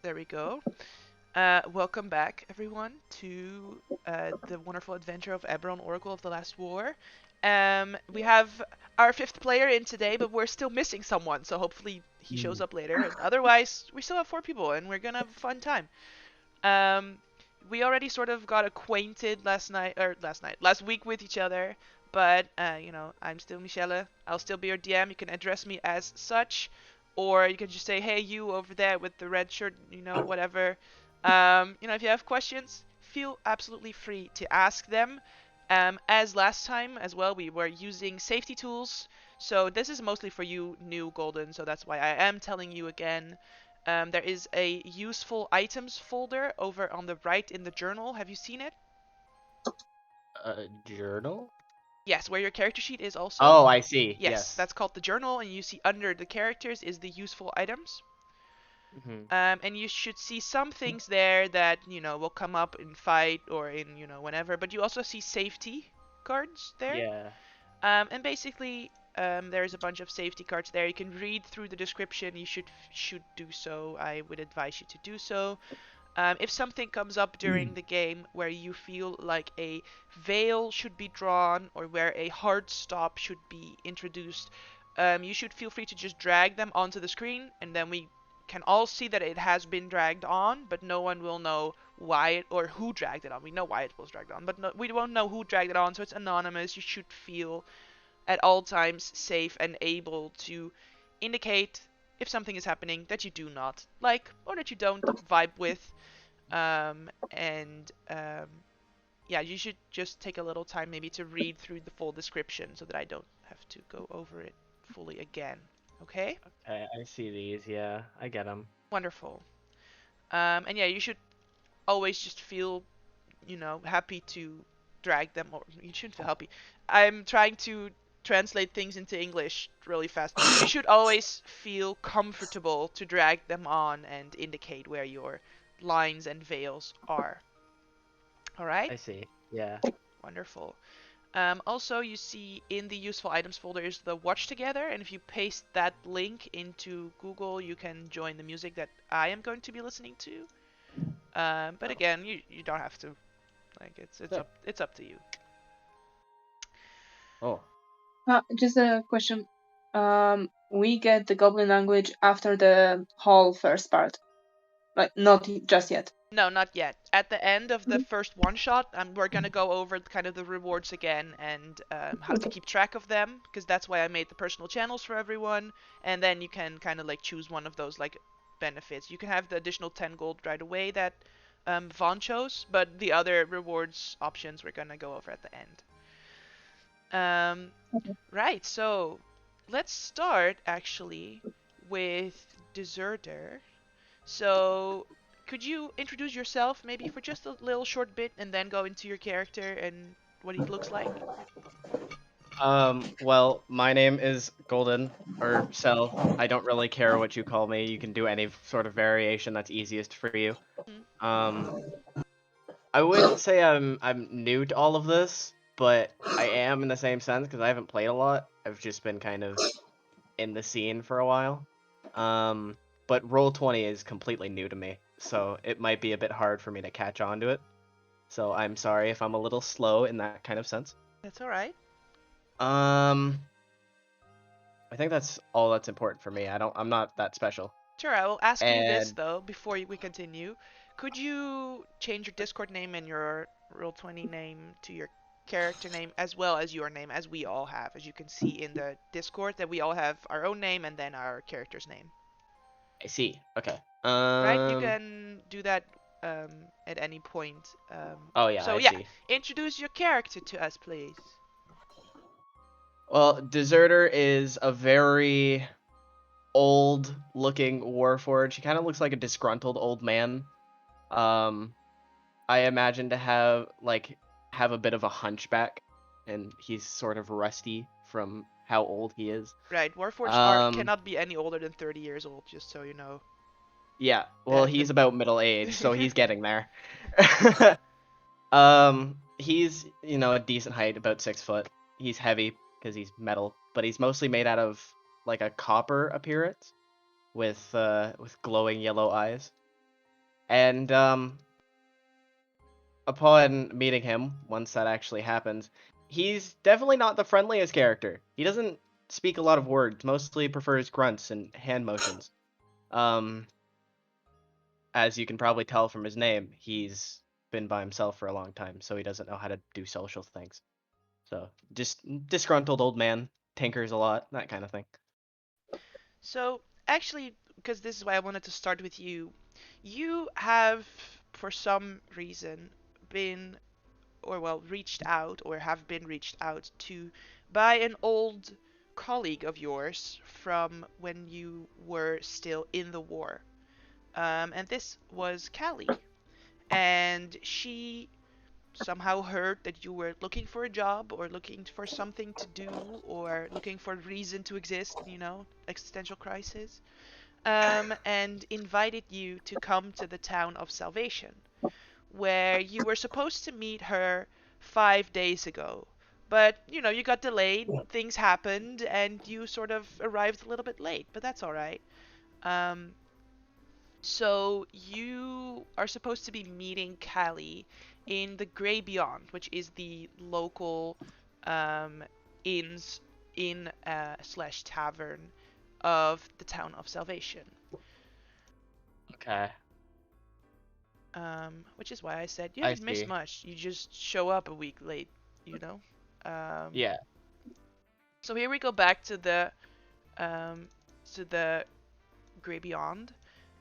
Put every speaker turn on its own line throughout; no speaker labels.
There we go. Welcome back, everyone, to the wonderful adventure of Eberron, Oracle of the Last War. We have our fifth player in today, but we're still missing someone, so hopefully he shows
Mm.
up later. And otherwise, we still have four people, and we're gonna have a fun time. Um, we already sort of got acquainted last week with each other, but I'm still Michelle. I'll still be your DM. You can address me as such, or you can just say, "Hey, you over there with the red shirt," whatever. If you have questions, feel absolutely free to ask them. As last time as well, we were using safety tools, so this is mostly for you, new Golden. So that's why I am telling you again. There is a useful items folder over on the right in the journal. Have you seen it?
Journal?
Yes, where your character sheet is also.
Oh, I see.
Yes,
Yes.
that's called the journal, and you see under the characters is the useful items.
Hmm.
And you should see some things there that, will come up in fight or in, whenever. But you also see safety cards there.
Yeah.
And basically, there's a bunch of safety cards there. You can read through the description. You should do so. I would advise you to do so. If something comes up during the game where you feel like a veil should be drawn or where a hard stop should be introduced, you should feel free to just drag them onto the screen, and then we can all see that it has been dragged on, but no one will know why it or who dragged it on. We know why it was dragged on, but no, we won't know who dragged it on, so it's anonymous. You should feel at all times safe and able to indicate if something is happening that you do not like or that you don't vibe with. And Yeah, you should just take a little time maybe to read through the full description so that I don't have to go over it fully again. Okay?
I see these. Yeah, I get them.
Wonderful. And yeah, you should always just feel, happy to drag them, or you shouldn't feel happy. I'm trying to translate things into English really fast. You should always feel comfortable to drag them on and indicate where your lines and veils are. All right?
I see. Yeah.
Wonderful. Also, you see in the useful items folder is the watch together, and if you paste that link into Google, you can join the music that I am going to be listening to. But
Oh.
again, you don't have to. Like it's
Sick.
up to you.
Oh.
Just a question. We get the Goblin language after the whole first part, like not just yet.
No, not yet. At the end of the
Mhm.
first one shot, we're gonna go over kind of the rewards again and how to
Okay.
keep track of them, because that's why I made the personal channels for everyone. And then you can kind of like choose one of those like benefits. You can have the additional 10 gold right away that Vaughn chose, but the other rewards options we're gonna go over at the end. Um,
Okay.
right. So let's start actually with Deserter. So, could you introduce yourself maybe for just a little short bit and then go into your character and what he looks like?
Well, my name is Golden, or Cell. I don't really care what you call me. You can do any sort of variation that's easiest for you.
Hmm.
Um, I wouldn't say I'm new to all of this, but I am in the same sense because I haven't played a lot. I've just been kind of in the scene for a while. Um, but Roll20 is completely new to me, so it might be a bit hard for me to catch on to it. So I'm sorry if I'm a little slow in that kind of sense.
That's all right.
Um, I think that's all that's important for me. I'm not that special.
Sure, I will ask you this
And
though before we continue. Could you change your Discord name and your Roll20 name to your character name as well as your name, as we all have, as you can see in the Discord that we all have our own name and then our character's name.
I see. Okay.
Right? You can do that at any point.
Oh yeah,
So
I
yeah,
see.
introduce your character to us, please.
Well, Deserter is a very old-looking warforged. He kind of looks like a disgruntled old man. Um, I imagine to have a bit of a hunchback, and he's sort of rusty from how old he is.
Right, Warforged are
Um,
cannot be any older than 30 years old, just so you know.
yeah, well,
The
he's about middle age, so
the
he's getting there. He's a decent height, about 6 foot. He's heavy because he's metal, but he's mostly made out of like a copper appearance with glowing yellow eyes. And upon meeting him, once that actually happens, he's definitely not the friendliest character. He doesn't speak a lot of words, mostly prefers grunts and hand motions. Um, as you can probably tell from his name, he's been by himself for a long time, so he doesn't know how to do social things. So, just disgruntled old man, tinkers a lot, that kind of thing.
So, actually, because this is why I wanted to start with you, you have, for some reason, been, or well, reached out, or have been reached out to by an old colleague of yours from when you were still in the war. And this was Callie. And she somehow heard that you were looking for a job or looking for something to do or looking for a reason to exist, existential crisis, and invited you to come to the town of Salvation, where you were supposed to meet her 5 days ago. But, you got delayed, things happened, and you sort of arrived a little bit late, but that's all right. Um, so you are supposed to be meeting Callie in the Grey Beyond, which is the local um, inns in slash tavern of the town of Salvation.
Okay,
Which is why I said you
I
haven't missed
see.
much. You just show up a week late, you know. Um,
Yeah.
so here we go back um, to the Grey Beyond.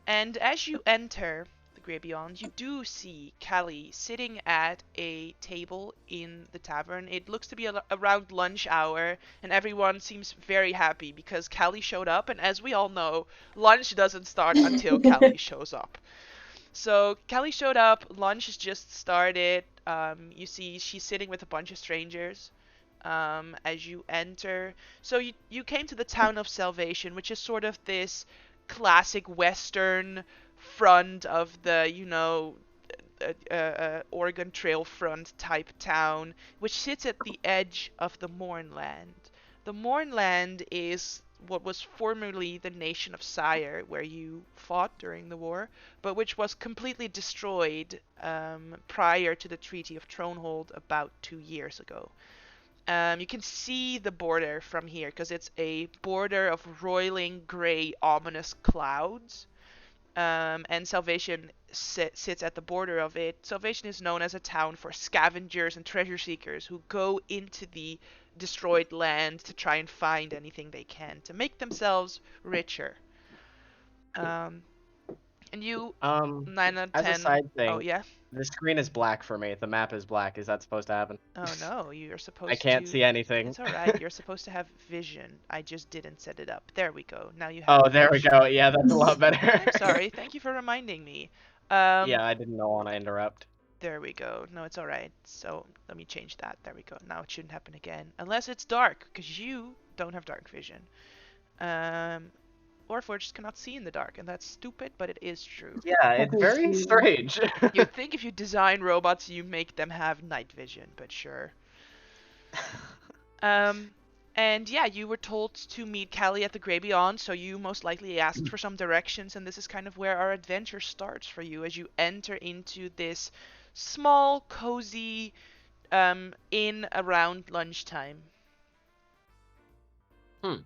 And as you enter the Grey Beyond, you do see Callie sitting at a table in the tavern. It looks to be around lunch hour, and everyone seems very happy because Callie showed up. And as we all know, lunch doesn't start until Callie shows up. So Callie showed up, lunch has just started. You see she's sitting with a bunch of strangers as you enter. So you came to the town of Salvation, which is sort of this classic Western front of the, Oregon Trail front type town, which sits at the edge of the Mournland. The Mournland is what was formerly the nation of Sire, where you fought during the war, but which was completely destroyed prior to the Treaty of Thronehold about 2 years ago. You can see the border from here because it's a border of roiling gray, ominous clouds. And Salvation sits at the border of it. Salvation is known as a town for scavengers and treasure seekers who go into the destroyed land to try and find anything they can to make themselves richer. Um, and you,
Um,
9 out of
as a
10.
side
Oh,
thing,
yeah?
the screen is black for me. The map is black. Is that supposed to happen?
Oh, no, you're
I
supposed
can't
to.
see anything.
It's alright, you're supposed to have vision. I just didn't set it up. There we go. Now you have
Oh, there we
vision.
go. Yeah, that's a lot better.
I'm sorry. Thank you for reminding me.
Yeah, I didn't want to interrupt.
There we go. No, it's alright. So let me change that. There we go. Now it shouldn't happen again. Unless it's dark, because you don't have dark vision. Um, Warforged cannot see in the dark, and that's stupid, but it is true.
Yeah, it's very
Obviously.
strange.
You'd think if you design robots, you make them have night vision, but sure. Um, and yeah, you were told to meet Callie at the Grey Beyond, so you most likely asked for some directions, and this is kind of where our adventure starts for you as you enter into this small, cozy inn around lunchtime.
Hmm.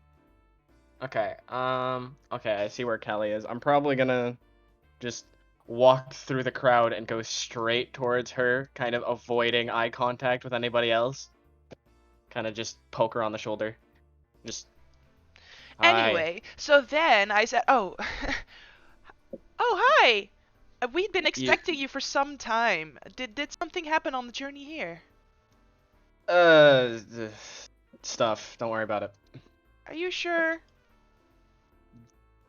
Okay. Okay, I see where Kelly is. I'm probably gonna just walk through the crowd and go straight towards her, kind of avoiding eye contact with anybody else. Kind of just poke her on the shoulder. Just, hi.
Anyway, so then I said, "Oh, oh hi. We'd been
You,
expecting you for some time. Did something happen on the journey here?
uh, th- stuff. Don't worry about it.
Are you sure?"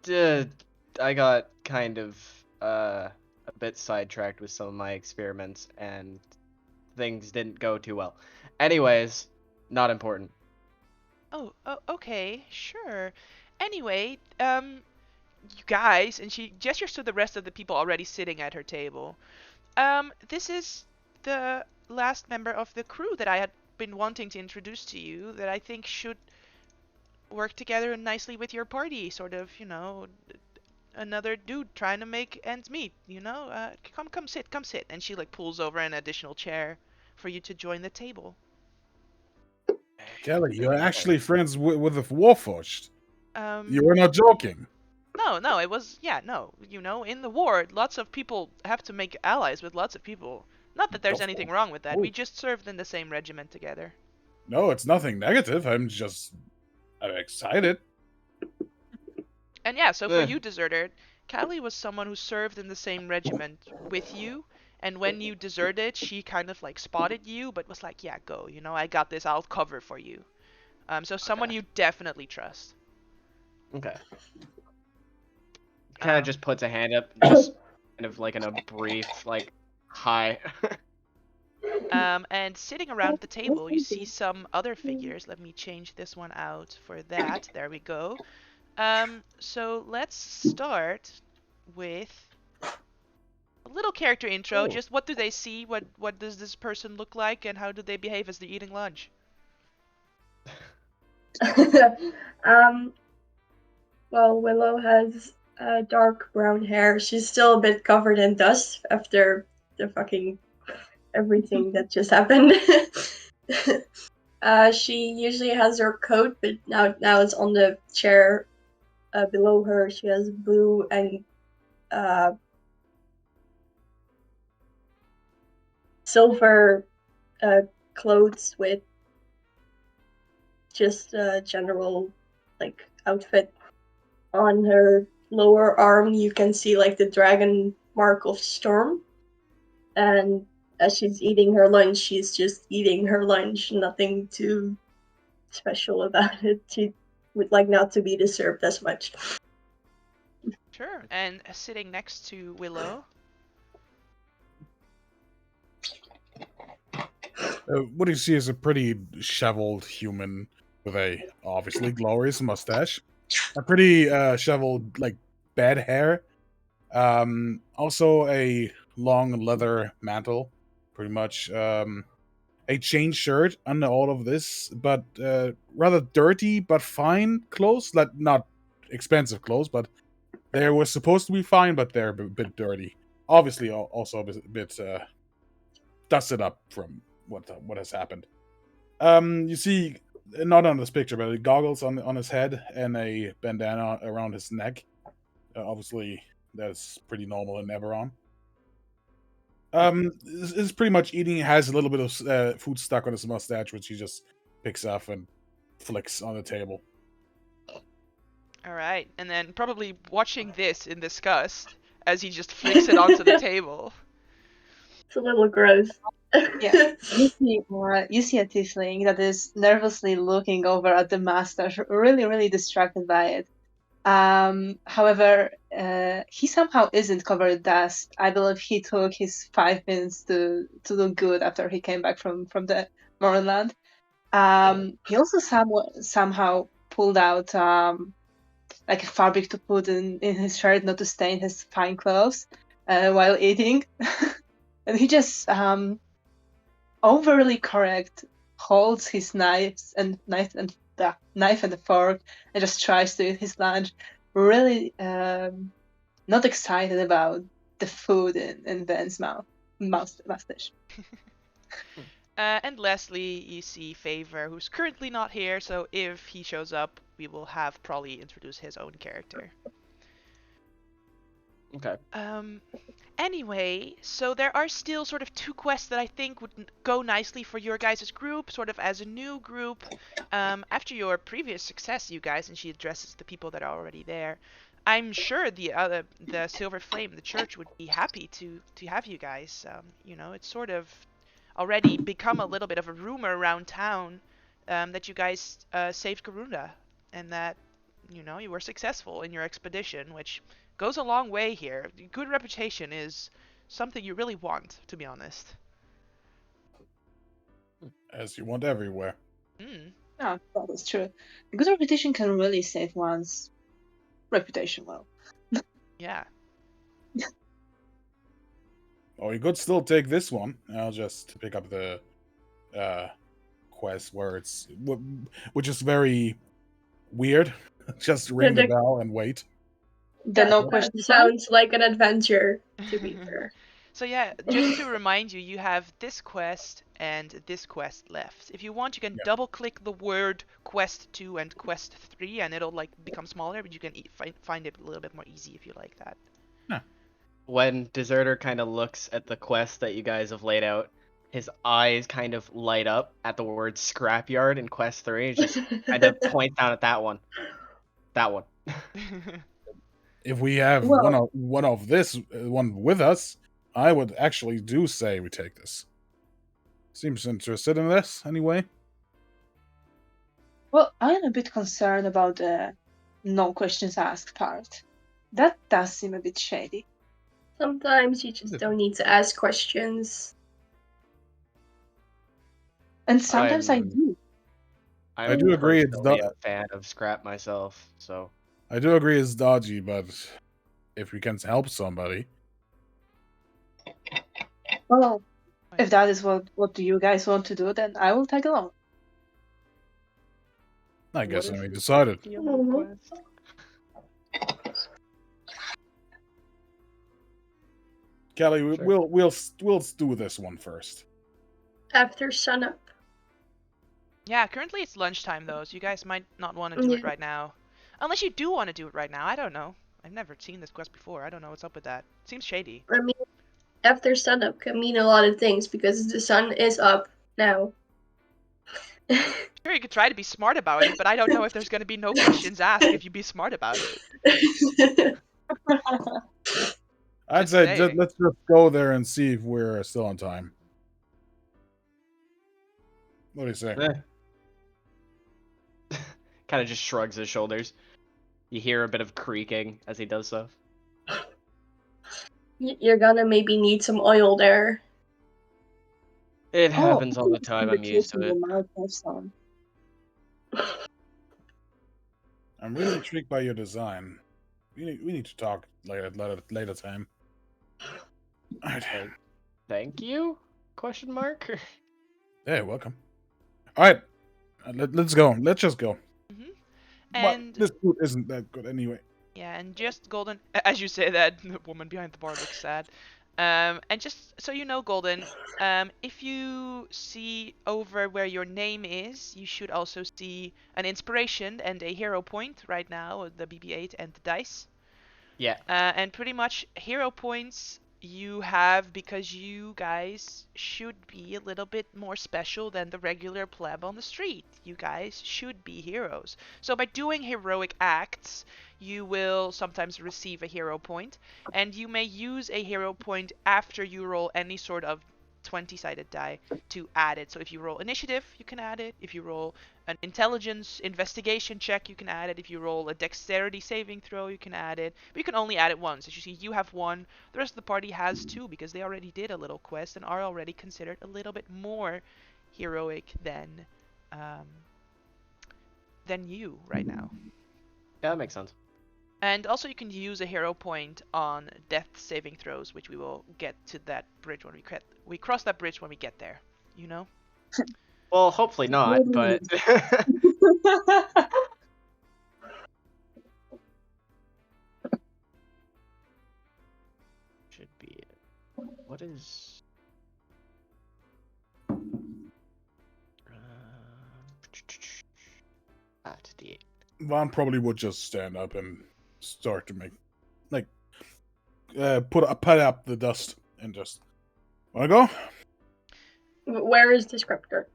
Uh, I got kind of, a bit sidetracked with some of my experiments, and things didn't go too well. Anyways, not important.
Oh, okay, sure. Anyway, you guys, and she gestures to the rest of the people already sitting at her table. This is the last member of the crew that I had been wanting to introduce to you that I think should work together nicely with your party, sort of, another dude trying to make ends meet. Come sit. And she like pulls over an additional chair for you to join the table.
Kelly, you're actually friends with the Warforged. You
Um,
were not joking.
no, it was no. In the war, lots of people have to make allies with lots of people. Not that there's anything wrong with that.
Oh.
We just served in the same regiment together.
No, it's nothing negative. I'm excited.
And yeah, so for
Eh.
you, deserter, Callie was someone who served in the same regiment with you, and when you deserted, she kind of like spotted you, but was like, "Yeah, go. I got this. I'll cover for you." So someone
Okay.
you definitely trust.
Okay. Kind of
Um,
just puts a hand up, just kind of like in a brief, like, hi.
And sitting around the table, you see some other figures. Let me change this one out for that. There we go. So let's start with a little character intro. Just what do they see? What does this person look like, and how do they behave as they're eating lunch?
um, well, Willow has dark brown hair. She's still a bit covered in dust after the fucking everything that just happened. She usually has her coat, but now it's on the chair below her. She has blue and silver clothes with just a general like outfit. On her lower arm you can see like the dragon mark of Storm, and as she's eating her lunch, she's just eating her lunch, nothing too special about it. She would like not to be disturbed as much.
Sure. And sitting next to Willow.
What you see is a pretty shoveled human with a obviously glorious mustache, a pretty shoveled like bad hair. Also a long leather mantle, pretty much. A chain shirt under all of this, but rather dirty but fine clothes. Like not expensive clothes, but they were supposed to be fine, but they're a bit dirty. Obviously, also a bit dusted up from what has happened. You see, not on this picture, but goggles on his head and a bandana around his neck. Obviously, that's pretty normal in Eberron. Is pretty much eating. Has a little bit of food stuck on his mustache, which he just picks up and flicks on the table.
All right. And then probably watching this in disgust as he just flicks it onto the table.
It's a little gross.
Yeah. You see a tiefling that is nervously looking over at the master, really, really distracted by it. However, he somehow isn't covered in dust. I believe he took his 5 minutes to look good after he came back from the Mournland. He also somehow pulled out like a fabric to put in his shirt, not to stain his fine clothes while eating. And he just overly correct, holds his knife and the fork and just tries to eat his lunch. Really not excited about the food in Ben's mustache.
And lastly, you see Favor, who's currently not here, so if he shows up, we will have probably introduce his own character.
Okay.
Anyway, so there are still sort of 2 quests that I think would go nicely for your guys' group, sort of as a new group. After your previous success, you guys, and she addresses the people that are already there, I'm sure the Silver Flame, the church, would be happy to have you guys. It's sort of already become a little bit of a rumor around town that you guys saved Garunda, and that you were successful in your expedition, which goes a long way here. Good reputation is something you really want, to be honest.
As you want everywhere.
No, that is true. A good reputation can really save one's reputation well.
Yeah.
Oh, you could still take this one. I'll just pick up the quest where which is very weird. Just ring the bell and wait.
The no
That
questions asked.
sounds like an adventure, to be fair.
So yeah, just to remind you, you have this quest and this quest left. If you want, you can
Yeah.
double click the word quest 2 and quest 3 and it'll like become smaller, but you can find it a little bit more easy if you like that.
When Deserter kind of looks at the quest that you guys have laid out, his eyes kind of light up at the word scrapyard in quest 3. Just kind of point down at that one. That one.
If we have
Well-
one of this one with us, I would actually do say we take this. Seems interested in this anyway.
Well, I'm a bit concerned about the no questions asked part. That does seem a bit shady.
Sometimes you just don't need to ask questions.
And sometimes I
I'm-
do.
I do agree it's
personally a fan of scrap myself, so
I do agree it's dodgy, but if we can help somebody,
Well, if that is what do you guys want to do, then I will tag along.
I guess
What
we
is
decided.
the other quest?
Kelly,
Sure.
we'll do this one first.
After sunup.
Yeah, currently it's lunchtime though, so you guys might not want to do it
Yeah.
right now. Unless you do want to do it right now, I don't know. I've never seen this quest before. I don't know what's up with that. Seems shady.
I mean, after sunup can mean a lot of things because the sun is up now.
Sure, you could try to be smart about it, but I don't know if there's going to be no questions asked if you be smart about it.
I'd
Just
say
saying.
let's just go there and see if we're still on time. What do you say?
kind of just shrugs his shoulders. You hear a bit of creaking as he does so.
You're gonna maybe need some oil there.
It happens all the time. I'm used to it.
I'm really intrigued by your design. We need to talk later time. Alright.
Thank you? Question mark?
Hey, welcome. Alright. Let's go. Let's just go.
And
But this food isn't that good anyway.
yeah, and just Golden, as you say that, the woman behind the bar looks sad. And just so you know, Golden, if you see over where your name is, you should also see an inspiration and a hero point right now, the BB-8 and the dice.
Yeah.
And pretty much hero points you have because you guys should be a little bit more special than the regular pleb on the street. You guys should be heroes. So by doing heroic acts, you will sometimes receive a hero point, and you may use a hero point after you roll any sort of 20-sided die to add it. So if you roll initiative, you can add it. If you roll an intelligence investigation check, you can add it. If you roll a dexterity saving throw, you can add it. But you can only add it once. As you see, you have one. The rest of the party has two because they already did a little quest and are already considered a little bit more heroic than you right now.
Yeah, that makes sense.
And also you can use a hero point on death saving throws, which we will get to that bridge when we cross that bridge when we get there. You know?
Well, hopefully not, but should be it. What is at the 8.
Vaughn probably would just stand up and start to make, put up the dust and just. Wanna go?
Where is the scriptor?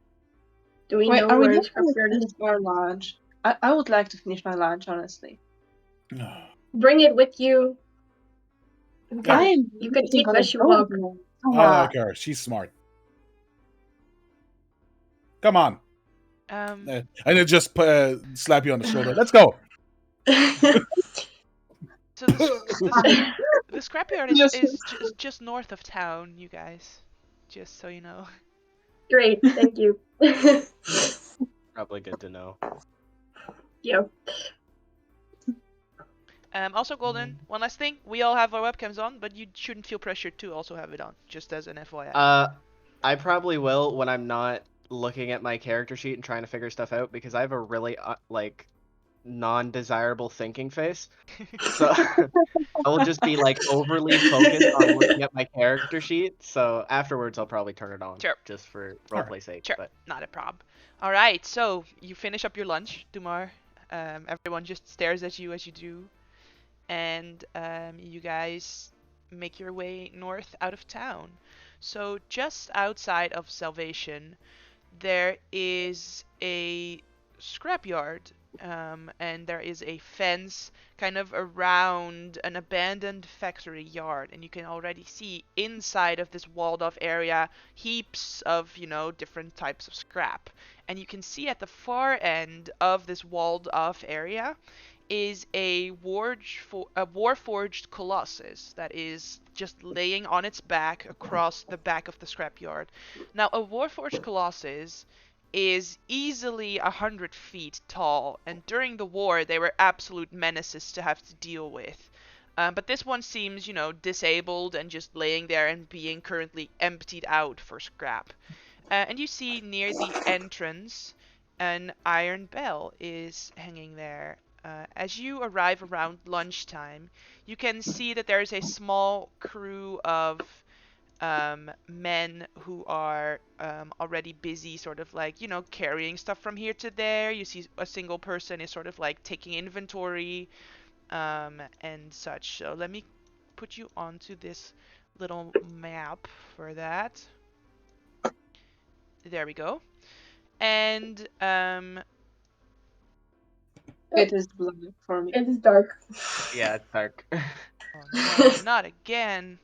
Do we
Wait,
know
are we
where the
not going to
scriptor
finish
is?
our lunch? I would like to finish my lunch, honestly.
Bring it with you. You
Yeah.
I
can,
am
you can
eating
eat
on a
as you walk.
donut.
I like her. She's smart. Come on. And then just slap you on the shoulder. Let's go.
So the scrapyard is just north of town, you guys. Just so you know.
Great, thank you.
Probably good to know.
Yep.
Also, Golden, one last thing. We all have our webcams on, but you shouldn't feel pressured to also have it on, just as an FYI.
I probably will when I'm not looking at my character sheet and trying to figure stuff out because I have a really non-desirable thinking face. So I will just be like overly focused on looking at my character sheet. So afterwards, I'll probably turn it on
Sure.
just for
Alright.
roleplay sake.
Sure,
But
not a prob. All right, so you finish up your lunch, Dumar. Everyone just stares at you as you do, and you guys make your way north out of town. So just outside of Salvation, there is a scrapyard, and there is a fence kind of around an abandoned factory yard, and you can already see inside of this walled off area heaps of, different types of scrap. And you can see at the far end of this walled off area is a warforged colossus that is just laying on its back across the back of the scrapyard. Now, a warforged colossus is easily 100 feet tall, and during the war they were absolute menaces to have to deal with. But this one seems, disabled and just laying there and being currently emptied out for scrap. And you see near the entrance an iron bell is hanging there. As you arrive around lunchtime, you can see that there is a small crew of men who are already busy, sort of like, carrying stuff from here to there. You see a single person is sort of like taking inventory and such. So let me put you onto this little map for that. There we go. And
It is black for me.
It is dark.
yeah, it's dark.
oh no, not again.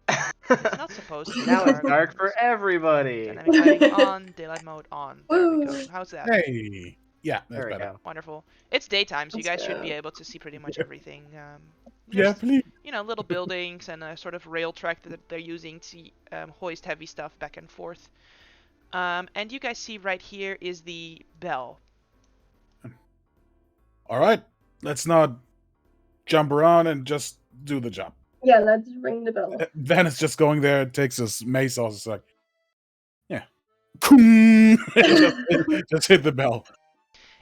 It's not supposed to be
Now it's
dark.
dark for everybody.
Dynamic lighting on, daylight mode on. There we go.
Woo.
How's that?
Hey. Yeah, that's
There we
better.
go.
Wonderful. It's daytime, so you guys
That's
should be
good.
able to see pretty much everything.
Yeah,
Just,
please.
little buildings and a sort of rail track that they're using to hoist heavy stuff back and forth. And you guys see right here is the bell.
All right, let's not jump around and just do the job.
Yeah, let's ring the bell.
Van is just going there, takes his mace off, it's like, yeah. just hit the bell.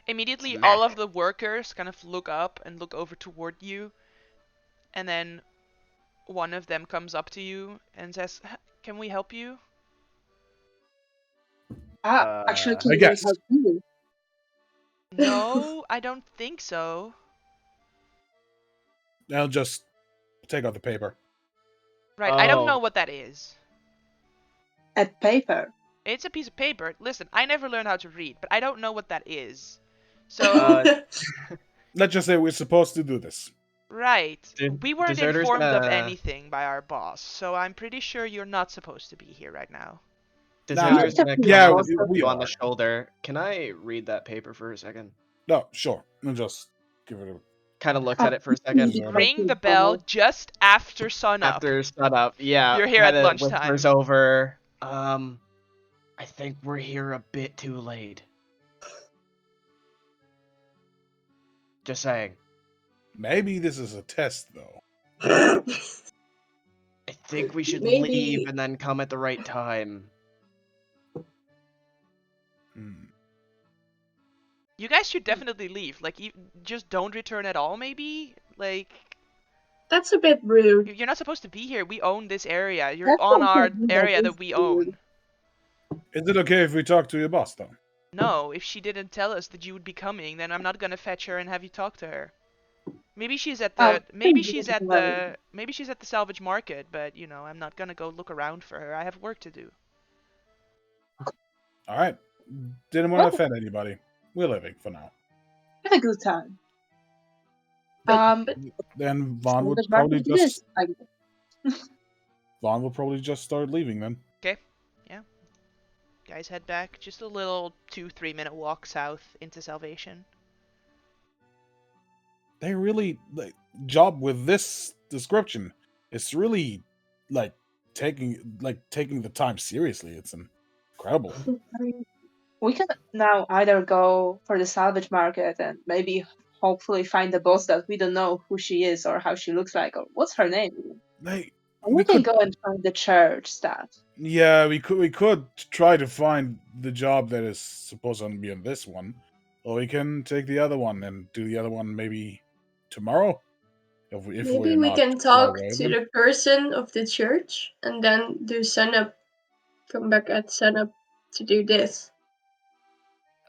Immediately,
Smack.
all of the workers kind of look up and look over toward you. And then one of them comes up to you and says, "Can we help you?"
Actually,
I
can we
guess.
help you?
No, I don't think so.
I'll just take out the paper.
Right, I don't know
Oh.
what that is.
A paper.
It's a piece of paper. Listen, I never learned how to read, but I don't know what that is. So,
Let's just say we're supposed to do this.
right. We weren't
Deserters
informed of
gonna-
anything by our boss, so I'm pretty sure you're not supposed to be here right now.
Deserter's
Nah,
gonna
yeah,
come
we-
up with
we
you on
are.
the shoulder. Can I read that paper for a second?
No, sure. I'll just give it a...
Kind of looks at it for a second.
You
and
Ring the bell just after sunup.
After sunup, yeah.
You're here at
kinda
lunchtime.
Whispers over. I think we're here a bit too late. Just saying.
Maybe this is a test, though.
I think we should
Maybe-
leave and then come at the right time.
You guys should definitely leave. Like, just don't return at all, maybe? Like,
That's a bit rude.
you're not supposed to be here. We own this area. You're
That's
on
not
our
rude, that
area
is
that we
rude.
own.
Is it okay if we talk to your boss, though?
No, if she didn't tell us that you would be coming, then I'm not gonna fetch her and have you talk to her. Maybe she's at the maybe she's at the salvage market, but I'm not gonna go look around for her. I have work to do.
All right. Didn't want
Oh.
to offend anybody. We're leaving for now.
Have a good time.
But
Then Vaughn would
salvage
probably
market it
just
is, I guess.
Vaughn will probably just start leaving then.
Guys, head back. Just a little 2-3 minute walk south into Salvation.
They really job with this description. It's really taking the time seriously. It's incredible.
I mean, we can now either go for the salvage market and maybe hopefully find the boss that we don't know who she is or how she looks like or what's her name.
They
And
We
we can
could-
go and find the church stuff.
Yeah, we could try to find the job that is supposed to be on this one. or we can take the other one and do the other one maybe tomorrow. If
Maybe
we're
we
not
can
far
talk
away
to
again.
the person of the church and then do sunup. Come back at sunup to do this.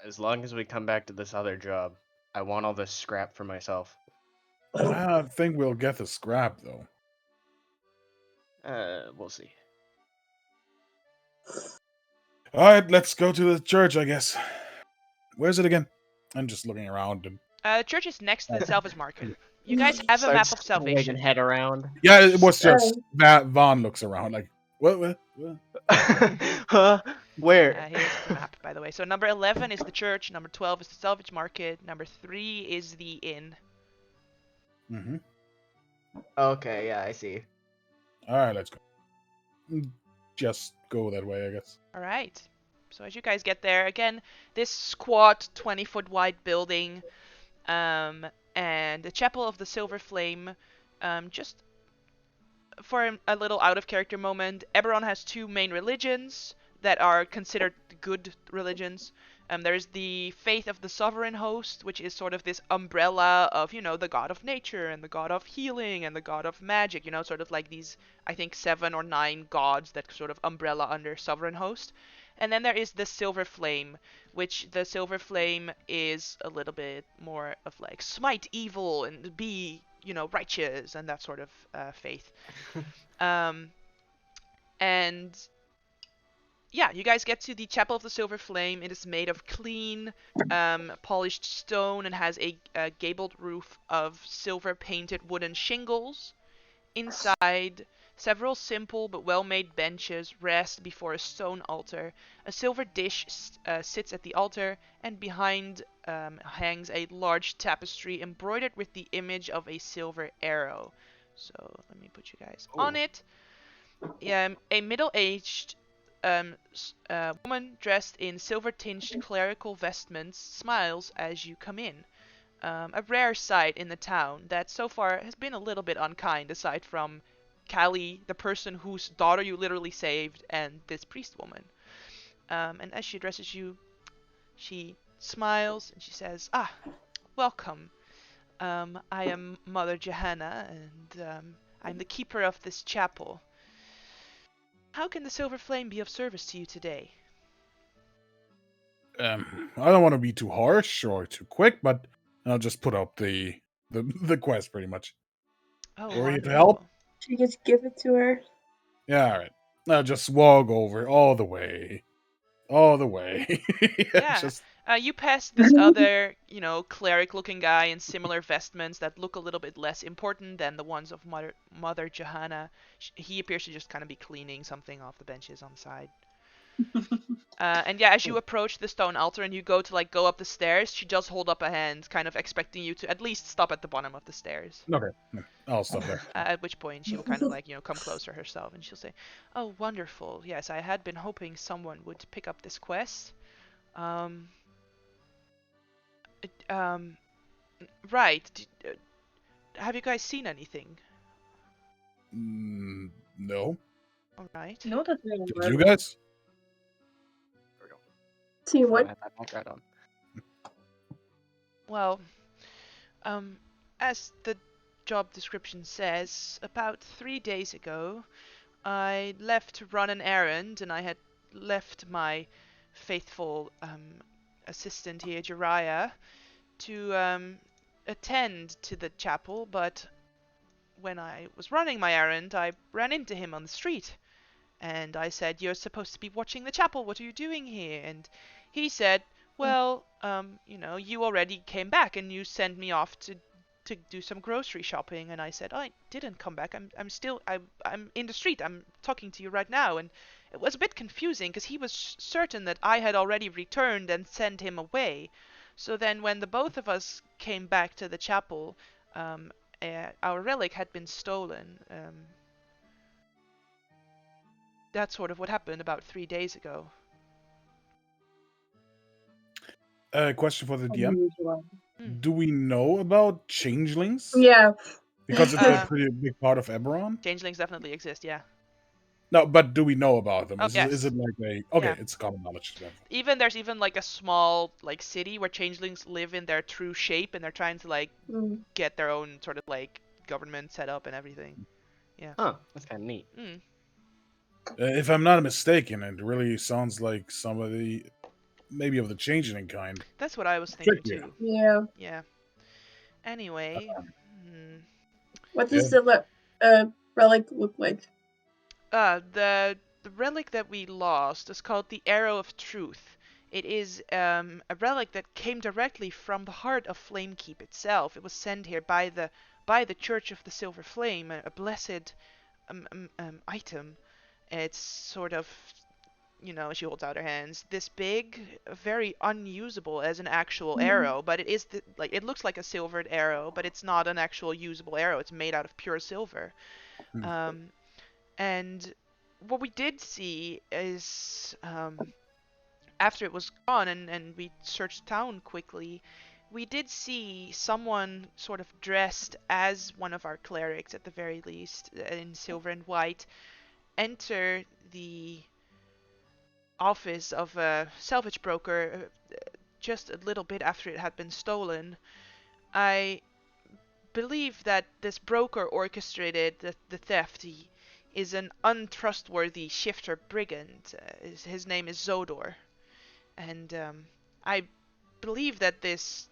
As long as we come back to this other job, I want all this scrap for myself.
I think we'll get the scrap though.
We'll see.
All right, let's go to the church, I guess. Where's it again? I'm just looking around. And...
Church is next to the salvage market. You guys have a map of
Starts swinging
salvation.
head around.
yeah, it was
Sorry.
just that Vaughn looks around like, what?
Huh? Where?
Here's the map, by the way. So number 11 is the church, number 12 is the salvage market, number 3 is the inn.
Mm-hmm.
Okay, yeah, I see.
All right, let's go. Just go that way, I guess.
All right. So as you guys get there, again, this squat 20-foot wide building, and the Chapel of the Silver Flame, just for a little out of character moment, Eberron has two main religions that are considered good religions. There's the faith of the sovereign host, which is sort of this umbrella of, the god of nature and the god of healing and the god of magic, sort of like these, I think, 7 or 9 gods that sort of umbrella under sovereign host. And then there is the Silver Flame, which the Silver Flame is a little bit more of like smite evil and be, righteous and that sort of faith. And yeah, you guys get to the Chapel of the Silver Flame. It is made of clean, polished stone and has a gabled roof of silver painted wooden shingles. Inside, several simple but well-made benches rest before a stone altar. A silver dish sits at the altar, and behind hangs a large tapestry embroidered with the image of a silver arrow. So let me put you guys on it. A middle-aged woman dressed in silver-tinged clerical vestments smiles as you come in. A rare sight in the town that so far has been a little bit unkind, aside from Callie, the person whose daughter you literally saved, and this priest woman. And as she addresses you, she smiles and she says, "Ah, welcome. I am Mother Johanna, and I'm the keeper of this chapel. How can the Silver Flame be of service to you today?"
I don't want to be too harsh or too quick, but I'll just put up the quest pretty much.
Oh,
Or you to
wonderful.
help?
Should just give it to her.
Yeah, all right. I'll just walk over all the way. All the way.
Yeah.
Just...
You pass this other, cleric-looking guy in similar vestments that look a little bit less important than the ones of Mother Johanna. He appears to just kind of be cleaning something off the benches on the side. And yeah, as you approach the stone altar and you go to go up the stairs, she does hold up a hand, kind of expecting you to at least stop at the bottom of the stairs.
Okay, I'll stop there.
At which point she will kind of come closer herself and she'll say, "Oh, wonderful. Yes, I had been hoping someone would pick up this quest. Right. Have you guys seen anything?"
No.
All right.
No, that we
Did you guys?
See what?
Have that background on.
Well, as the job description says, about 3 days ago, I left to run an errand, and I had left my faithful assistant here, Jiraiya, to attend to the chapel, but when I was running my errand, I ran into him on the street. And I said, "You're supposed to be watching the chapel. What are you doing here?" And he said, "Well, you already came back and you sent me off to do some grocery shopping." And I said, "I didn't come back. I'm in the street. I'm talking to you right now." And it was a bit confusing because he was certain that I had already returned and sent him away. So then when the both of us came back to the chapel, our relic had been stolen. That's sort of what happened about 3 days ago.
Question for the DM.
unusual.
Do we know about changelings?
Yeah.
Because it's
Uh,
a pretty big part of Eberron.
Changelings definitely exist, yeah.
No, but do we know about them?
Oh,
Is
yes.
it like a okay?
Yeah.
It's common knowledge then.
There's even like a small like city where changelings live in their true shape, and they're trying to like
Mm.
get their own sort of like government set up and everything. Yeah.
Huh, that's kind of neat.
Mm.
If I'm not mistaken, it really sounds like somebody maybe of the changeling kind.
That's what I was thinking
Trick you.
too.
Yeah.
Yeah. Anyway.
What
Yeah.
does the relic look like?
The relic that we lost is called the Arrow of Truth. It is a relic that came directly from the heart of Flamekeep itself. It was sent here by the Church of the Silver Flame, a blessed item. It's sort of, she holds out her hands, this big, very unusable as an actual arrow, but it is it looks like a silvered arrow, but it's not an actual usable arrow. It's made out of pure silver.
Hmm.
And what we did see is, after it was gone and we searched town quickly, we did see someone sort of dressed as one of our clerics, at the very least, in silver and white, enter the office of a salvage broker just a little bit after it had been stolen. I believe that this broker orchestrated the theft. He is an untrustworthy shifter brigand. His name is Zodor. And I believe that this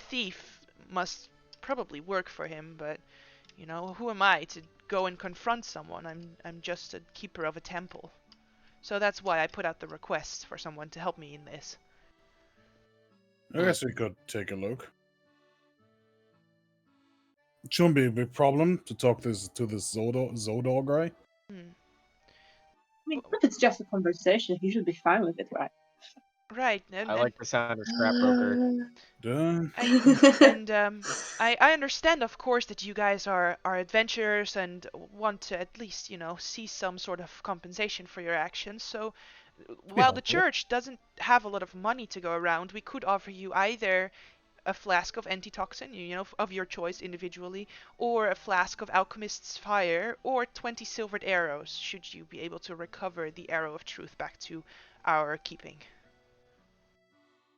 thief must probably work for him, but, who am I to go and confront someone? I'm just a keeper of a temple. So that's why I put out the request for someone to help me in this.
I guess we could take a look. It shouldn't be a big problem to talk to this Zodor guy.
Hmm.
I mean, if it's just a conversation, he should be fine with it, right?
Right,
I like the sound of scrapbroker.
Done.
I understand, of course, that you guys are adventurers and want to at least, see some sort of compensation for your actions. So, while the
helpful.
church doesn't have a lot of money to go around, we could offer you either a flask of antitoxin, of your choice individually, or a flask of alchemist's fire, or 20 silvered arrows, should you be able to recover the arrow of truth back to our keeping.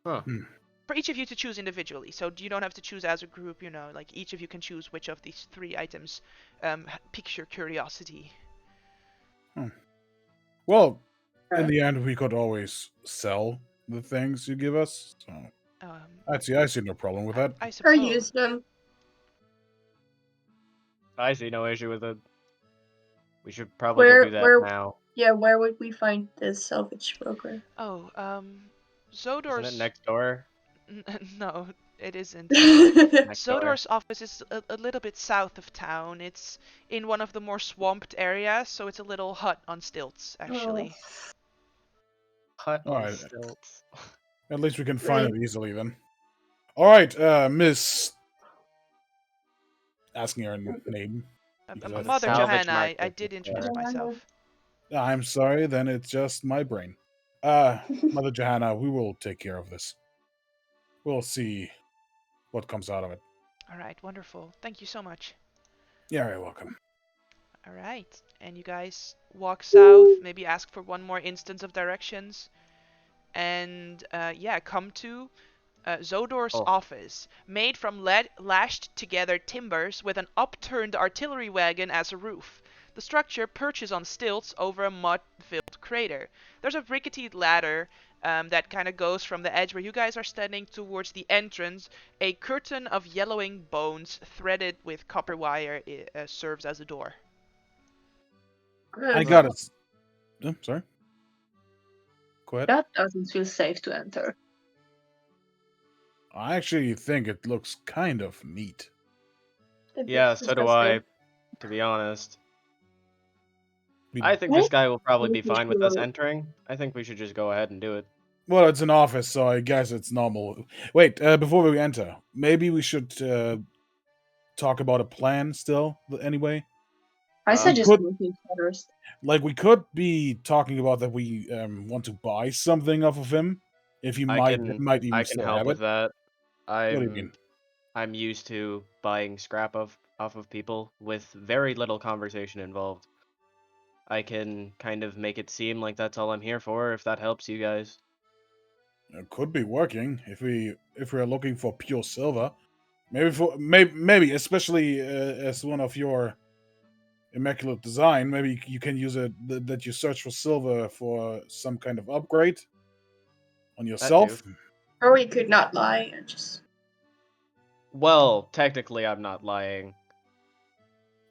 Huh.
For each of you to choose individually, so you don't have to choose as a group, like each of you can choose which of these 3 items piques your curiosity.
Well, in the end, we could always sell the things you give us. So
Um,
I see no problem with that.
I
Or
suppose.
use them.
I see no issue with it. We should probably go do that now.
Yeah, where would we find this salvage broker?
Oh,
Isn't
Zodor's...
it next door?
No, it isn't.
Next door.
Zodor's office is a little bit south of town. It's in one of the more swamped areas, so it's a little hut on stilts, actually.
Hut on
Alright.
stilts.
At least we can find it easily then. All right, Miss. Asking her name. Because
Mother
Salvage
Johanna, I
market
did
is
introduce
there.
myself.
I'm sorry, then it's just my brain. Mother Johanna, we will take care of this. We'll see what comes out of it.
All right, wonderful. Thank you so much.
Yeah, you're welcome.
All right, and you guys walk south, maybe ask for one more instance of directions, and come to Zodor's office, made from lashed together timbers with an upturned artillery wagon as a roof. The structure perches on stilts over a mud-filled crater. There's a rickety ladder that kind of goes from the edge where you guys are standing towards the entrance. A curtain of yellowing bones threaded with copper wire serves as a door.
I got it. Oh, sorry. Go ahead.
That doesn't feel safe to enter.
I actually think it looks kind of neat.
Yeah, so do I, to be honest. I think this guy will probably be fine with us entering. I think we should just go ahead and do it.
Well, it's an office, so I guess it's normal. Wait, before we enter, maybe we should talk about a plan still, anyway?
I suggest looking first.
Like, we could be talking about that we want to buy something off of him. If he might even
I can
still
help
have
with
it.
that.
What do you mean?
I'm used to buying scrap off of people with very little conversation involved. I can kind of make it seem like that's all I'm here for, if that helps you guys.
It could be working if we're looking for pure silver. Maybe especially as one of your immaculate design, maybe you can use it that you search for silver for some kind of upgrade on
That too.
yourself.
Or we could not lie and just.
Well, technically, I'm not lying.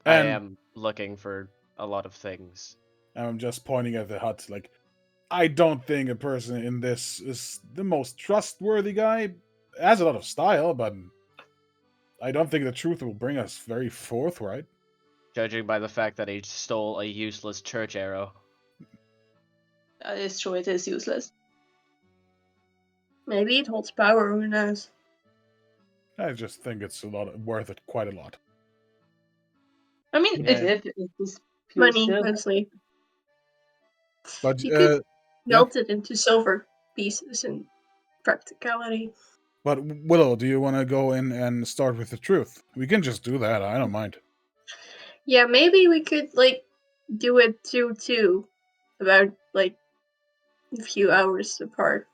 I
And
am looking for a lot of things.
I'm just pointing at the hut. Like, I don't think a person in this is the most trustworthy guy. Has a lot of style, but I don't think the truth will bring us very forth, right?
Judging by the fact that he stole a useless church arrow.
That is true. It is useless.
Maybe it holds power, who knows?
I just think it's worth it quite a lot.
I mean,
Yeah.
if it is pure
Money,
silver,
mostly.
But
You could
yeah.
melt it into silver pieces in practicality.
But Willow, do you want to go in and start with the truth? We can just do that. I don't mind.
Yeah, maybe we could, like, do it 2-2. About, like, a few hours apart.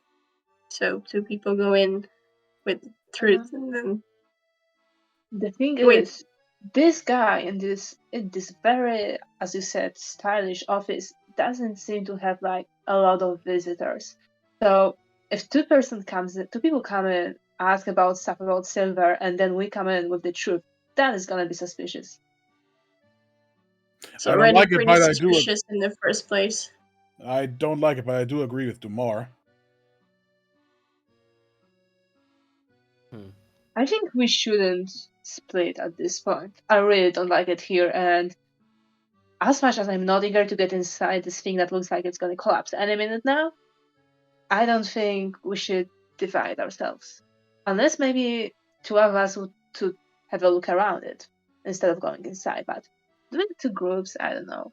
So 2 people go in with truth and then.
the thing
Wait.
is, this guy in this very, as you said, stylish office doesn't seem to have like a lot of visitors. So if two people come in, ask about stuff about silver, and then we come in with the truth, that is gonna be suspicious.
It's
I don't
already
like it,
pretty
but I do.
suspicious in the first place.
I don't like it, but I do agree with Dumar.
I think we shouldn't split at this point. I really don't like it here, and as much as I'm not eager to get inside this thing that looks like it's gonna collapse any minute now, I don't think we should divide ourselves. Unless maybe two of us would to have a look around it instead of going inside. But doing two groups, I don't know.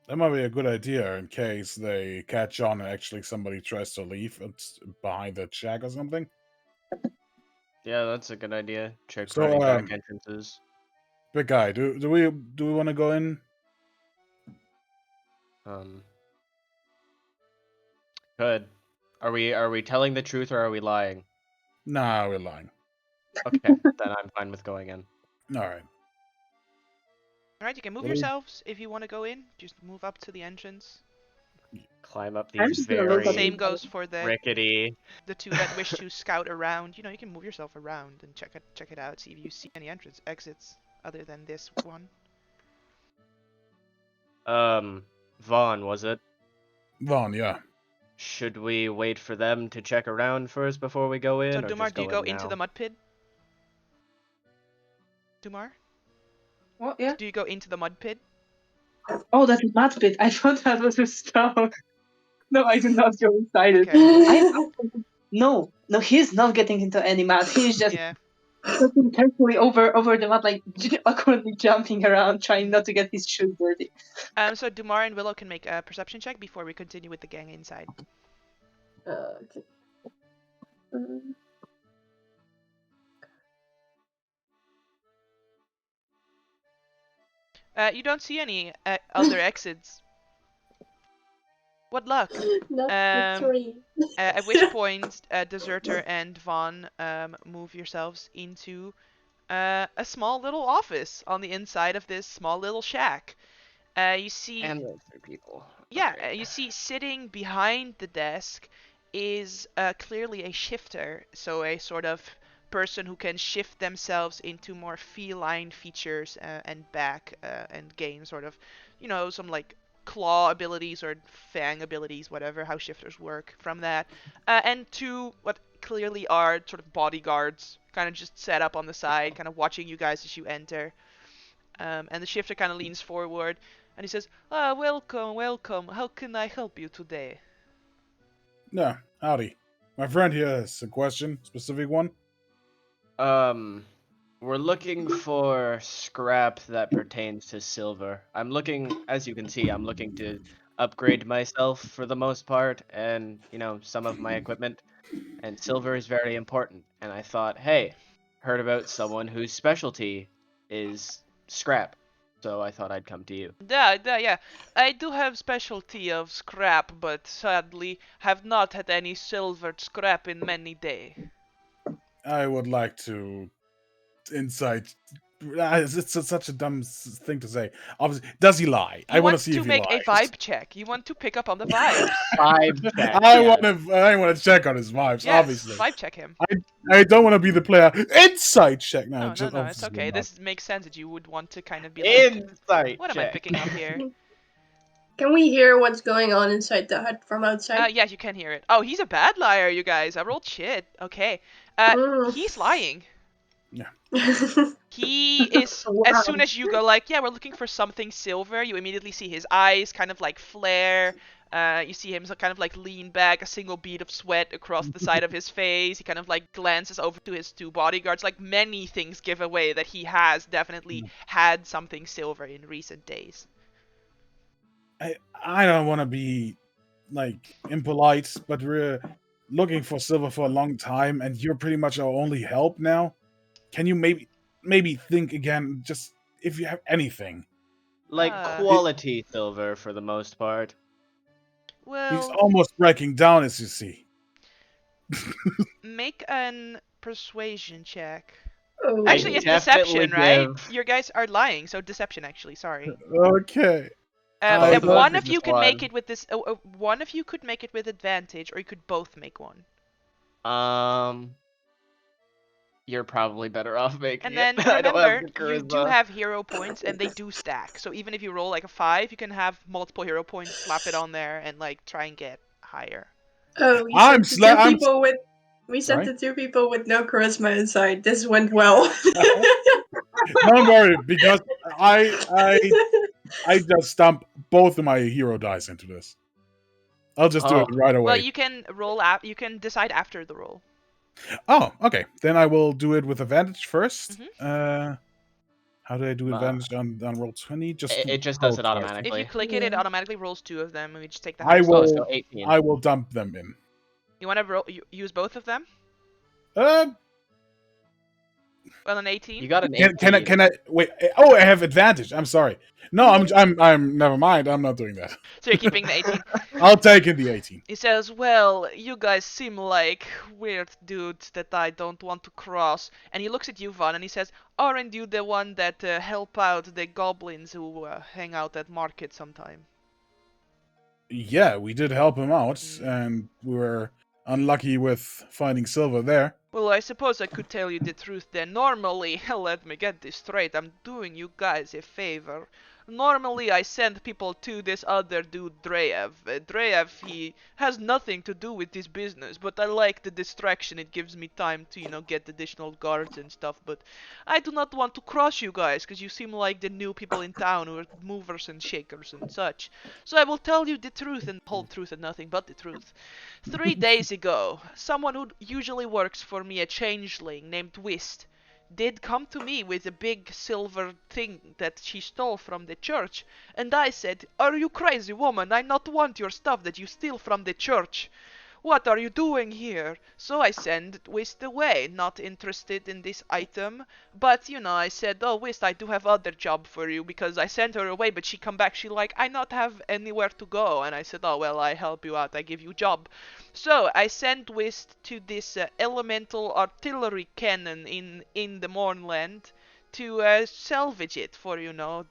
That might be a good idea in case they catch on and actually somebody tries to leave behind the shack or something.
Yeah, that's a good idea. Check for
So,
any back entrances.
Big guy, do we want to go in?
Good. Are we telling the truth or are we lying?
Nah, we're lying.
Okay, then I'm fine with going in.
All right.
Alright, you can move
Willow?
yourselves if you want to go in. Just move up to the entrance.
Climb up
I'm
these
just gonna look at
very
Same goes for the
rickety.
two that wish to scout around. You know, you can move yourself around and check it out, see if you see any exits other than this one.
Vaughn, was it?
Vaughn, yeah.
Should we wait for them to check around first before we go in,
So
or
Dumar,
just
do you
go
go
in
into
now?
the mud pit? Dumar,
What? Yeah.
do you go into the mud pit?
Oh, that's a mud pit. I thought that was a stone. No, I do not go inside it.
Okay.
No, he's not getting into any mud. He's just
Yeah.
looking carefully over the mud, like awkwardly jumping around, trying not to get his shoes dirty.
So Dumar and Willow can make a perception check before we continue with the gang inside.
Okay.
You don't see any other exits. What luck.
Not the 3.
At which point, Deserter and Vaughn move yourselves into a small little office on the inside of this small little shack. You see,
And those 3 people.
yeah,
Okay.
you see sitting behind the desk is clearly a shifter, so a sort of person who can shift themselves into more feline features and back and gain sort of, you know, some like claw abilities or fang abilities, whatever, how shifters work from that. And two what clearly are sort of bodyguards, kind of just set up on the side, kind of watching you guys as you enter. And the shifter kind of leans forward and he says, welcome, welcome. How can I help you today?
Yeah, howdy. My friend here has a question, specific one.
We're looking for scrap that pertains to silver. I'm looking, as you can see, I'm looking to upgrade myself for the most part and, you know, some of my equipment. And silver is very important. And I thought, hey, heard about someone whose specialty is scrap. so I thought I'd come to you.
Yeah. I do have specialty of scrap, but sadly have not had any silvered scrap in many days.
I would like to insight. It's such a dumb thing to say. Obviously, does he lie? I
You
want to
want
see
to
if he
make a
lies.
vibe check. You want to pick up on the vibes.
Vibe check.
I
yes.
want to check on his vibes.
Yes,
Obviously,
vibe check him.
I don't want to be the player. Insight check. No,
No,
just
no, it's
obviously
okay.
not.
This makes sense that you would want to kind of be like,
Insight
what am
check.
I picking up here?
Can we hear what's going on inside the hut from outside?
Yeah, you can hear it. Oh, he's a bad liar, you guys. I rolled shit. Okay. He's lying. He is,
Wow.
as soon as you go like, yeah, we're looking for something silver, you immediately see his eyes kind of like flare. You see him kind of like lean back, a single bead of sweat across the side of his face. He kind of like glances over to his two bodyguards. Like many things give away that he has definitely had something silver in recent days.
I don't want to be like impolite, but we're looking for silver for a long time, and you're pretty much our only help now. Can you maybe think again, just if you have anything?
Like quality silver for the most part.
Well,
He's almost breaking down, as you see.
make an persuasion check.
Oh.
Actually, it's
definitely
deception, right?
give-
You guys are lying, so deception. Actually, sorry.
Okay.
And
Both
one
or
of you
just
can make
one?
it with this. One of you could make it with advantage, or you could both make one.
You're probably better off making
And then
it. I don't have
remember,
the
you do
charisma.
have hero points, and they do stack. So even if you roll like a 5, you can have multiple hero points, slap it on there, and like try and get higher.
Oh, we
I'm
sent the
sla-
two
I'm-
people with. We sent
Sorry?
the two people with no charisma inside. This went well.
Don't worry, because I just dump both of my hero dice into this. I'll just do it right away.
Well, you can roll out. You can decide after the roll.
Oh, okay. Then I will do it with advantage first.
Mhm.
How do I do advantage on roll 20?
It just
roll
does it
twice.
automatically.
If you click it, it
Yeah.
automatically rolls 2 of them, and we just take the
I
highest.
will.
so 18.
I will dump them in.
You want to use both of them?
Uh,
Well, an 18.
You got an 18.
can I wait? Oh, I have advantage. I'm sorry. No, I'm. Never mind. I'm not doing that.
So you're keeping the 18.
I'll take it. The 18.
He says, well, you guys seem like weird dudes that I don't want to cross. And he looks at you, Von, and he says, aren't you the one that help out the goblins who hang out at market sometime?
Yeah, we did help him out, and we were unlucky with finding silver there.
Well, I suppose I could tell you the truth then. Normally, let me get this straight, I'm doing you guys a favor. Normally, I send people to this other dude, Dreyev. Dreyev, he has nothing to do with this business, but I like the distraction. It gives me time to, get additional guards and stuff. But I do not want to cross you guys, because you seem like the new people in town who are movers and shakers and such. So I will tell you the truth and the whole truth and nothing but the truth. 3 days ago, someone who usually works for me, a changeling named Whist, did come to me with a big silver thing that she stole from the church, and I said, are you crazy, woman? I not want your stuff that you steal from the church. What are you doing here? So I sent Whist away, not interested in this item. But, I said, oh, Whist, I do have other job for you, because I sent her away, but she come back, she like, I not have anywhere to go. And I said, oh, well, I help you out, I give you job. So I sent Whist to this elemental artillery cannon in the Mournland to salvage it for,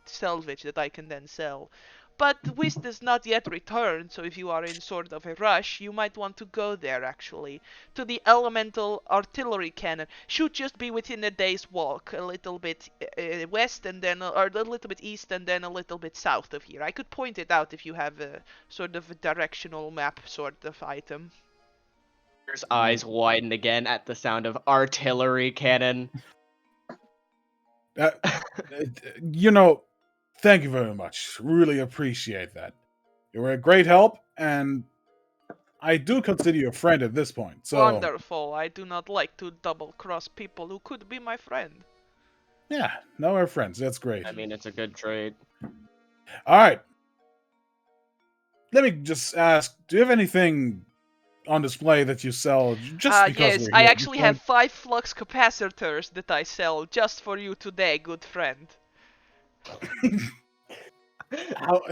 salvage that I can then sell. But Whist does not yet return, so if you are in sort of a rush, you might want to go there, actually. To the elemental artillery cannon. Should just be within a day's walk, a little bit west, and then, or a little bit east, and then a little bit south of here. I could point it out if you have a sort of a directional map sort of item.
His eyes widen again at the sound of artillery cannon.
Thank you very much. Really appreciate that. You were a great help, and I do consider you a friend at this point. So
Wonderful. I do not like to double-cross people who could be my friend.
yeah, now we're friends. That's great.
I mean, it's a good trade.
All right. Let me just ask: do you have anything on display that you sell just because
yes,
we're
I
here?
actually have 5 flux capacitors that I sell just for you today, good friend.
How...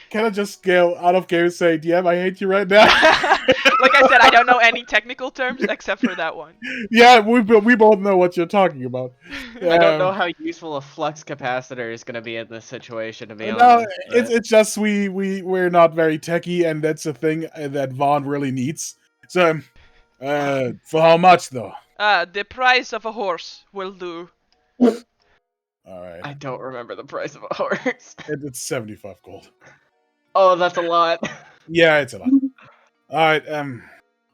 Can I just go out of game and say, DM, I hate you right now?
Like I said, I don't know any technical terms except for that one.
Yeah, we both know what you're talking about.
I don't know how useful a flux capacitor is going to be in this situation, to be
No,
honest.
it's just we're not very techy, and that's a thing that Vaughn really needs. So, for how much though?
The price of a horse will do.
All right,
I don't remember the price of a horse.
it's 75 gold.
Oh, that's a lot.
Yeah, it's a lot. All right,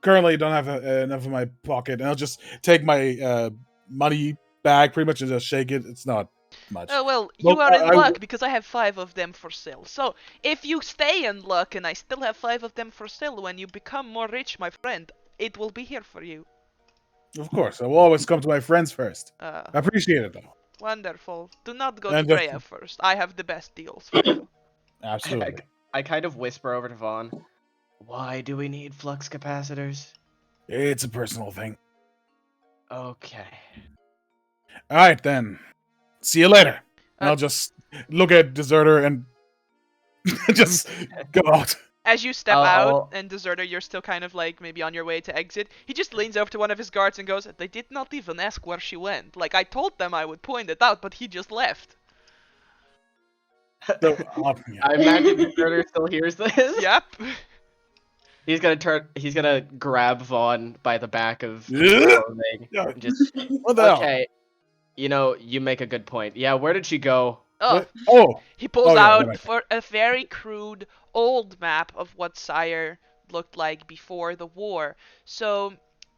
currently don't have enough in my pocket, and I'll just take my money bag pretty much and just shake it. It's not much.
Oh, well,
Well,
you are in
I-
luck because I have 5 of them for sale. So, if you stay in luck and I still have 5 of them for sale when you become more rich, my friend, it will be here for you.
Of course, I will always come to my friends first. I appreciate it though.
Wonderful. Do not go
And
to
the-
Freya first. I have the best deals for you.
Absolutely.
I kind of whisper over to Vaughn. Why do we need flux capacitors?
It's a personal thing.
Okay.
All right then. See you later. And
Uh,
I'll just look at Deserter and just go out.
As you step
I'll-
out,
I'll-
and Deserter, you're still kind of like maybe on your way to exit. He just leans over to one of his guards and goes, "They did not even ask where she went. Like, I told them I would point it out, but he just left."
So, yeah.
I imagine the murderer still hears this.
Yep.
He's gonna grab Vaughn by the back of
Yeah.
the clothing.
Yeah.
And just
What the hell?
okay. You make a good point. Yeah, where did she go?
Oh,
What? Oh,
he pulls
Oh, yeah,
out
right.
for a very crude old map of what Sire looked like before the war. So,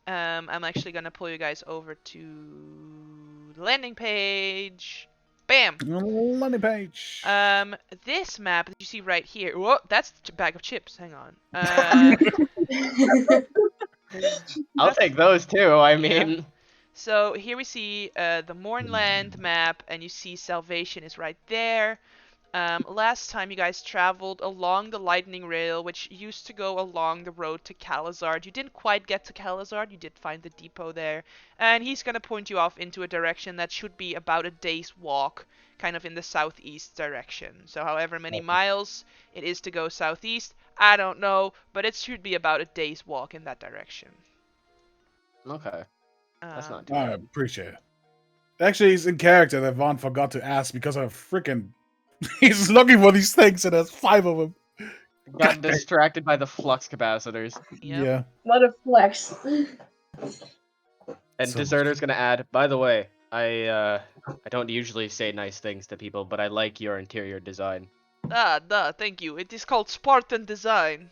I'm actually gonna pull you guys over to the landing page. Bam.
money page.
This map that you see right here. Whoa, that's a bag of chips. Hang on.
I'll take those too. I mean,
So here we see the Mournland map, and you see Salvation is right there. Last time you guys traveled along the Lightning Rail, which used to go along the road to Calazard. You didn't quite get to Calazard, you did find the depot there. And he's gonna point you off into a direction that should be about a day's walk, kind of in the southeast direction. So however many miles it is to go southeast, I don't know, but it should be about a day's walk in that direction.
okay. That's not too
I
bad.
appreciate it. Actually, he's in character that Vaughn forgot to ask because of freaking. He's looking for these things and there's 5 of them.
Got distracted by the flux capacitors.
Yep.
Yeah.
What a flex.
And
So-
Deserter's gonna add, by the way, I don't usually say nice things to people, but I like your interior design.
Thank you. It is called Spartan design.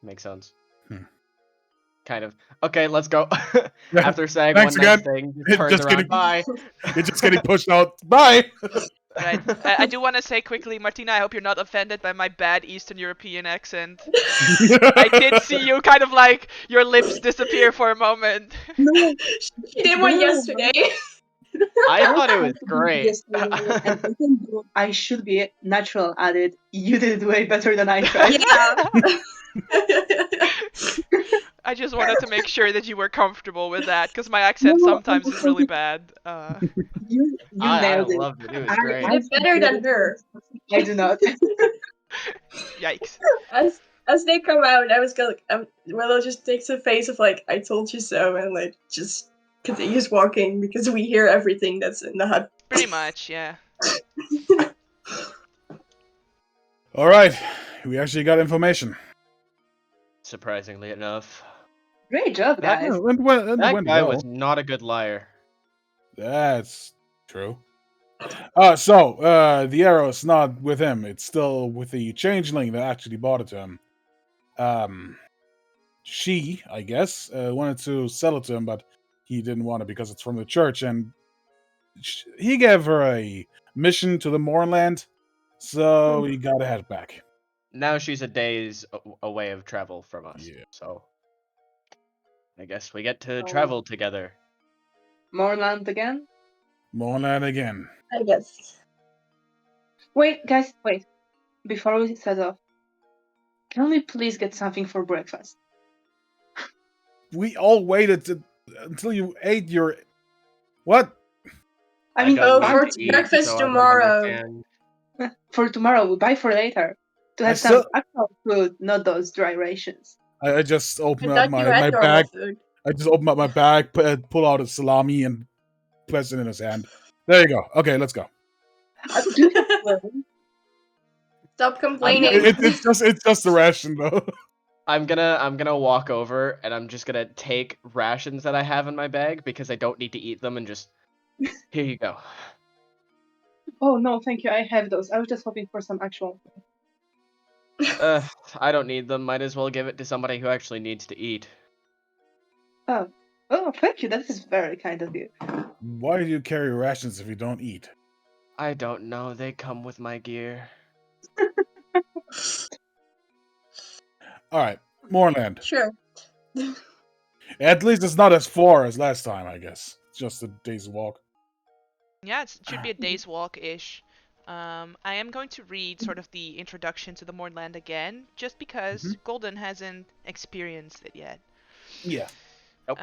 Makes sense.
Hmm.
Kind of. Okay, let's go. After saying
Thanks
one nice
again.
thing, just turns
Just
around.
kidding.
Bye.
You're just getting pushed out. Bye!
Right. I do want to say quickly, Martina, I hope you're not offended by my bad Eastern European accent. I did see you kind of like, your lips disappear for a moment.
No,
She did one yesterday.
I thought it was great.
Yes, even though I should be natural at it, you did it way better than I tried.
Yeah.
I just wanted to make sure that you were comfortable with that, because my accent
No,
sometimes is really bad.
You
I
nailed it.
loved it. It was
I-
great.
You did better than her.
I do not.
Yikes.
As they come out, I was going, Willow just takes a face of like, I told you so, and like just continues walking because we hear everything that's in the hut.
Pretty much, yeah.
Alright. We actually got information.
Surprisingly enough,
Great job,
That-
guys.
that guy was not a good liar.
That's true. So, the arrow's not with him. It's still with the changeling that actually bought it to him. She, I guess, wanted to sell it to him, but he didn't want it because it's from the church, and he gave her a mission to the Mournland, so he got to head back.
Now she's a day's away of travel from us.
Yeah.
So I guess we get to
Oh.
travel together.
Mournland again?
Mournland again.
I guess.
Wait, guys, wait. Before we set off, can we please get something for breakfast?
We all waited until you ate your... What?
I
I
mean,
don't
Oh,
need
for
to eat,
breakfast
so I don't
tomorrow.
understand.
for tomorrow, we buy for later. To
I
have some
still,
actual food, not those dry rations.
I just
I
open up
thought you
my
had normal
bag.
food.
I just open up my bag, pull out a salami, and press it in his hand. There you go. Okay, let's go.
Do you have food?
Stop
Yeah.
complaining.
It's just a ration though.
I'm gonna walk over and I'm just gonna take rations that I have in my bag because I don't need to eat them and just here you go.
Oh no, thank you. I have those. I was just hoping for some actual.
Uh, I don't need them. Might as well give it to somebody who actually needs to eat.
Oh, oh, thank you. That is very kind of you.
Why do you carry rations if you don't eat?
I don't know. They come with my gear.
All right, Mournland.
Sure.
At least it's not as far as last time, I guess. It's just a day's walk.
Yeah, it should be a day's walk-ish. I am going to read sort of the introduction to the Mournland again, just because Golden hasn't experienced it yet.
Yeah.
Nope.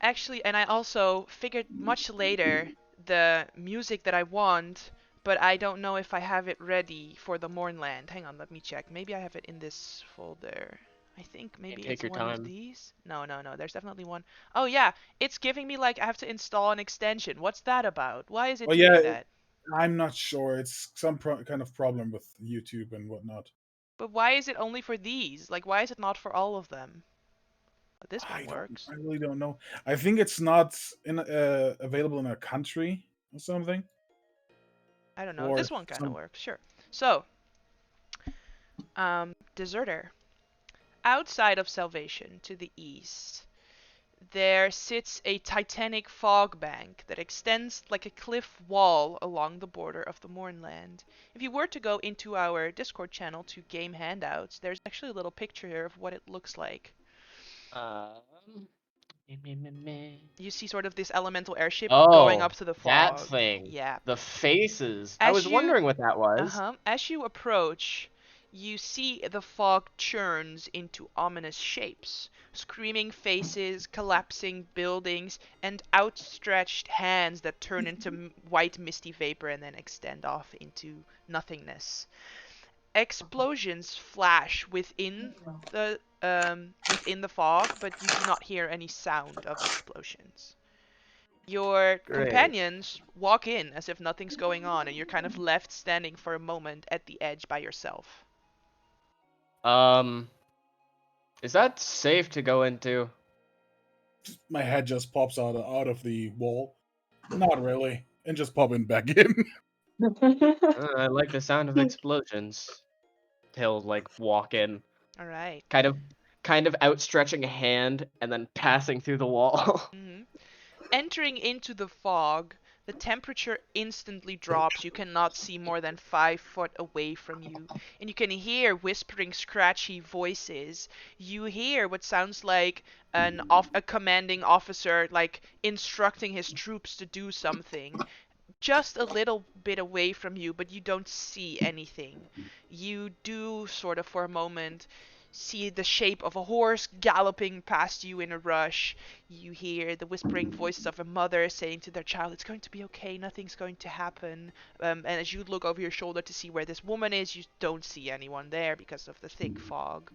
Actually, and I also figured much later the music that I want, but I don't know if I have it ready for the Mournland. Hang on, let me check. Maybe I have it in this folder. I think maybe
Take
it's
your
one of
time.
these. No, there's definitely one. Oh yeah, it's giving me like I have to install an extension. What's that about? Why is it
Well,
doing
yeah,
that?
I'm not sure. It's some kind of problem with YouTube and whatnot.
But why is it only for these? Like, why is it not for all of them? But this one
I don't.
works.
I really don't know. I think it's not available in a country or something.
I don't know.
Or
This one kind of
some.
works. Sure. So, Deserter. Outside of Salvation, to the east, there sits a titanic fog bank that extends like a cliff wall along the border of the Mournland. If you were to go into our Discord channel to game handouts, there's actually a little picture here of what it looks like.
Um.
You see sort of this elemental airship going
Oh,
up to the
that
fog.
thing.
Yeah.
The faces. I
As
was
you
wondering what that was.
As you approach, you see the fog churns into ominous shapes. Screaming faces, collapsing buildings, and outstretched hands that turn into white misty vapor and then extend off into nothingness. Explosions flash within the fog, but you do not hear any sound of explosions. Your
Great.
companions walk in as if nothing's going on, and you're kind of left standing for a moment at the edge by yourself.
Um, is that safe to go into?
My head just pops out of the wall. Not really, and just popping back in.
I like the sound of explosions. He'll like walk in,
All right.
kind of, kind of outstretching a hand and then passing through the wall.
Mm-hmm. Entering into the fog, the temperature instantly drops. You cannot see more than 5 foot away from you. And you can hear whispering, scratchy voices. You hear what sounds like a commanding officer, like, instructing his troops to do something. Just a little bit away from you, but you don't see anything. You do, sort of for a moment, see the shape of a horse galloping past you in a rush. You hear the whispering voices of a mother saying to their child, "It's going to be okay, nothing's going to happen." And as you look over your shoulder to see where this woman is, you don't see anyone there because of the thick fog.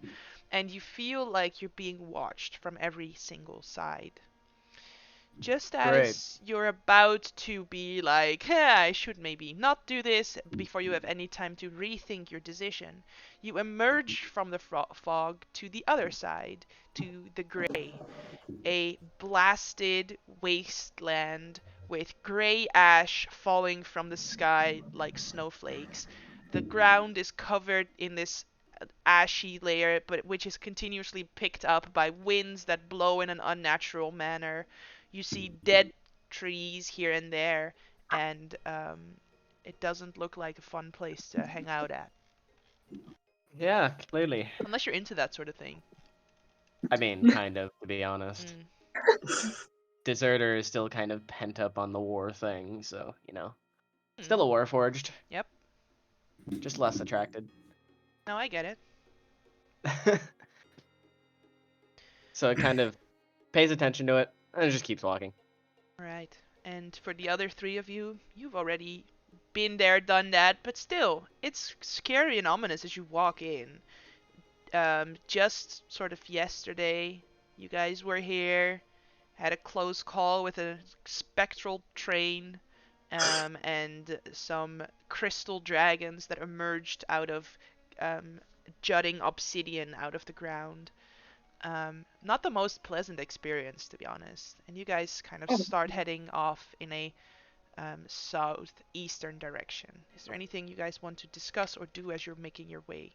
And you feel like you're being watched from every single side. Just
Great.
as you're about to be like, "Hey, I should maybe not do this," before you have any time to rethink your decision, you emerge from the fog to the other side, to the gray. A blasted wasteland with gray ash falling from the sky like snowflakes. The ground is covered in this ashy layer, but which is continuously picked up by winds that blow in an unnatural manner. You see dead trees here and there, and it doesn't look like a fun place to hang out at.
Yeah, clearly.
Unless you're into that sort of thing.
I mean, kind of, to be honest.
Mm.
Deserter is still kind of pent up on the war thing, so,
Mm.
still a warforged.
Yep.
Just less attracted.
No, I get it.
So it kind of pays attention to it and it just keeps walking.
All right. And for the other three of you, you've already been there, done that, but still, it's scary and ominous as you walk in. Just sort of yesterday, you guys were here, had a close call with a spectral train, and some crystal dragons that emerged out of um, jutting obsidian out of the ground. Not the most pleasant experience, to be honest. And you guys kind of
Oh,
start heading off in a southeastern direction. Is there anything you guys want to discuss or do as you're making your way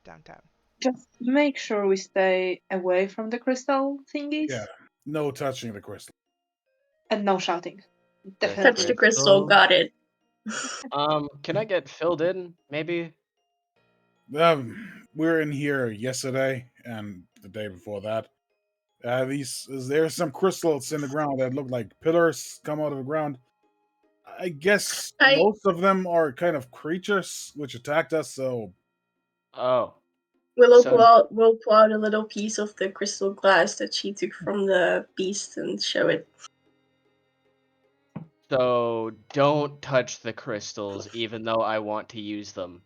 downtown?
just make sure we stay away from the crystal thingies
Yeah. No touching the crystal.
and no shouting.
The
Definitely.
Touch the crystal, got it.
Can I get filled in, maybe?
We were in here yesterday and the day before that. There's some crystals in the ground that look like pillars come out of the ground. I guess
I
most of them are kind of creatures which attacked us. So
Oh,
Willow
So-
will pull out a little piece of the crystal glass that she took from the beast and show it.
so don't touch the crystals, even though I want to use them.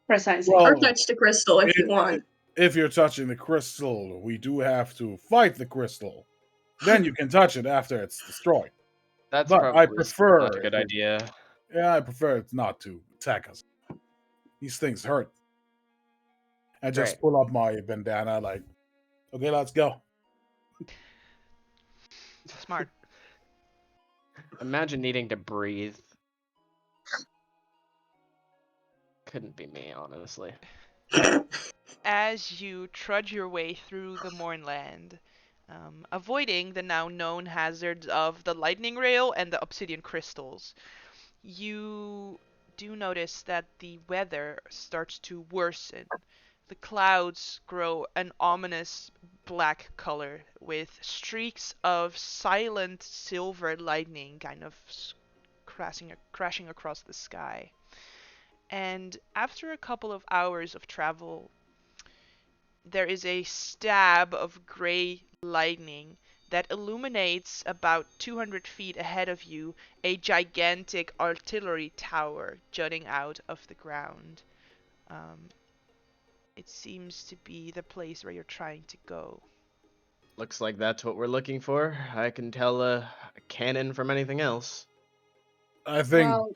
Precisely.
Well,
Or touch the crystal if you want.
if you're touching the crystal, we do have to fight the crystal. Then you can touch it after it's destroyed.
That's
But
probably
I prefer
not a good idea.
Yeah, I prefer it not to attack us. These things hurt. I just
Right.
pull up my bandana, like, okay, let's go.
Smart.
Imagine needing to breathe. Couldn't be me, honestly.
As you trudge your way through the Mournland, avoiding the now known hazards of the lightning rail and the obsidian crystals, you do notice that the weather starts to worsen. The clouds grow an ominous black color with streaks of silent silver lightning kind of crashing across the sky. And after a couple of hours of travel, there is a stab of gray lightning that illuminates about 200 feet ahead of you a gigantic artillery tower jutting out of the ground. Um, it seems to be the place where you're trying to go.
Looks like that's what we're looking for. I can tell a cannon from anything else.
I think
Well,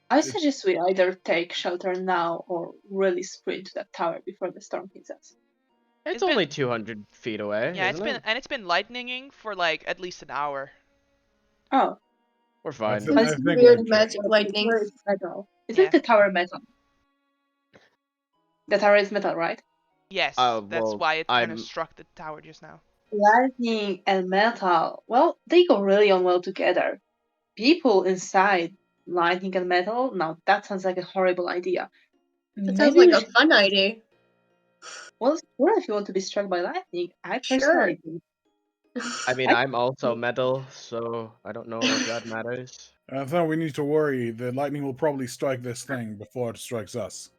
I suggest we either take shelter now or really sprint to that tower before the storm hits us.
It's
been-
only 200 feet away,
Yeah,
isn't it?
it's been lightninging for like at least an hour.
Oh,
We're fine.
I
That's
think
weird
we're okay.
magic lightning.
where is metal?
Yeah.
Isn't the tower metal? The tower is metal, right?
Yes,
Oh,
that's
well,
why it kind of
I'm-
struck the tower just now.
Lightning and metal, well, they go really on well together. People inside lightning and metal, now that sounds like a horrible idea.
That sounds
Maybe
like
we
a
should,
fun idea.
well, sure, if you want to be struck by lightning. I
Sure.
personally do.
I mean,
I-
I'm also metal, so I don't know if that matters.
I thought we need to worry. The lightning will probably strike this thing before it strikes us.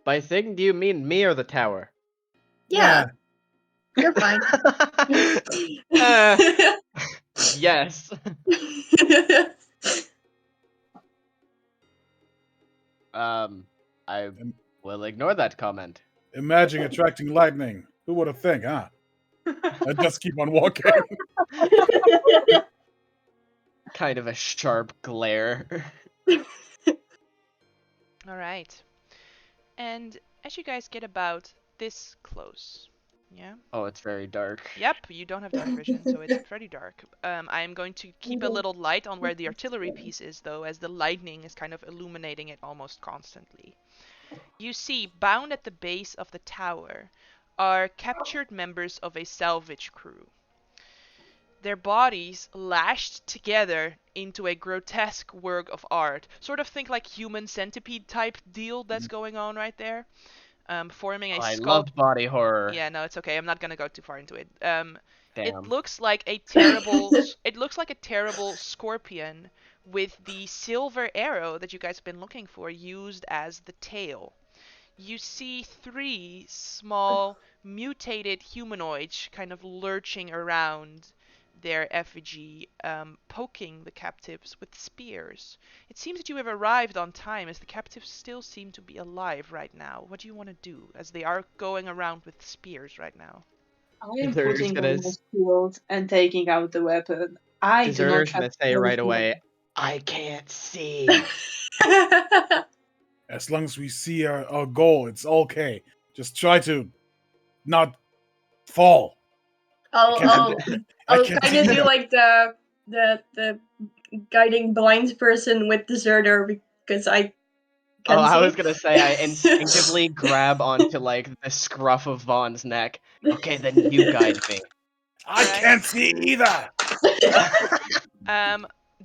By thing, do you mean me or the tower?
Yeah, you're fine.
Yes. I will ignore that comment.
Imagine attracting lightning. Who would have think, huh? I just keep on walking.
Kind of a sharp glare.
All right. And as you guys get about this close, yeah?
Oh, it's very dark.
Yep, you don't have dark vision, so it's pretty dark. I am going to keep a little light on where the artillery piece is, though, as the lightning is kind of illuminating it almost constantly. You see, bound at the base of the tower are captured members of a salvage crew. Their bodies lashed together into a grotesque work of art. Sort of think like human centipede type deal that's going on right there. Forming a
I
sculpt.
love body horror.
Yeah, no, it's okay. I'm not gonna go too far into it.
Damn.
It looks like a terrible. It looks like a terrible scorpion with the silver arrow that you guys have been looking for used as the tail. you see 3 small mutated humanoids kind of lurching around their effigy, poking the captives with spears. It seems that you have arrived on time, as the captives still seem to be alive right now. What do you want to do, as they are going around with spears right now?
I am
Deserter's
putting
gonna
on my shield and taking out the weapon. I do not
Deserter's
have
gonna say right
anything.
away, I can't see.
As long as we see our goal, it's okay. Just try to not fall.
I'll
can't
I'll
see- I
I'll
can't
kind
see
of do
either.
like the guiding blind person with deserter because I
Oh,
can
I
see.
was gonna say I instinctively grab onto like the scruff of Vaughn's neck. Okay, then you guide me.
I
Alright.
can't see either.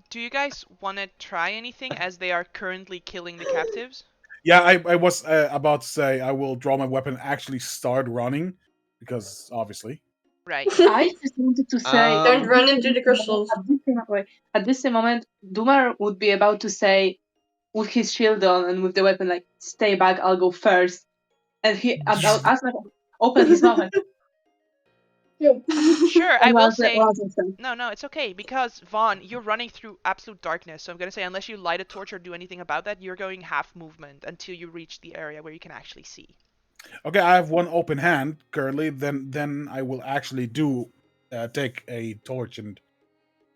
Do you guys want to try anything, as they are currently killing the captives?
Yeah, I was about to say I will draw my weapon, actually start running, because obviously.
Right.
I just wanted to say.
Don't
Um,
run into the crystals.
At this moment, Dumar would be about to say, with his shield on and with the weapon, like, "Stay back, I'll go first." And he, about as much open his mouth, like,
Sure, I
and
will
was
say.
it.
No, it's okay, because Vaughn, you're running through absolute darkness. So I'm gonna say, unless you light a torch or do anything about that, you're going half movement until you reach the area where you can actually see.
Okay, I have one open hand currently. Then I will actually take a torch and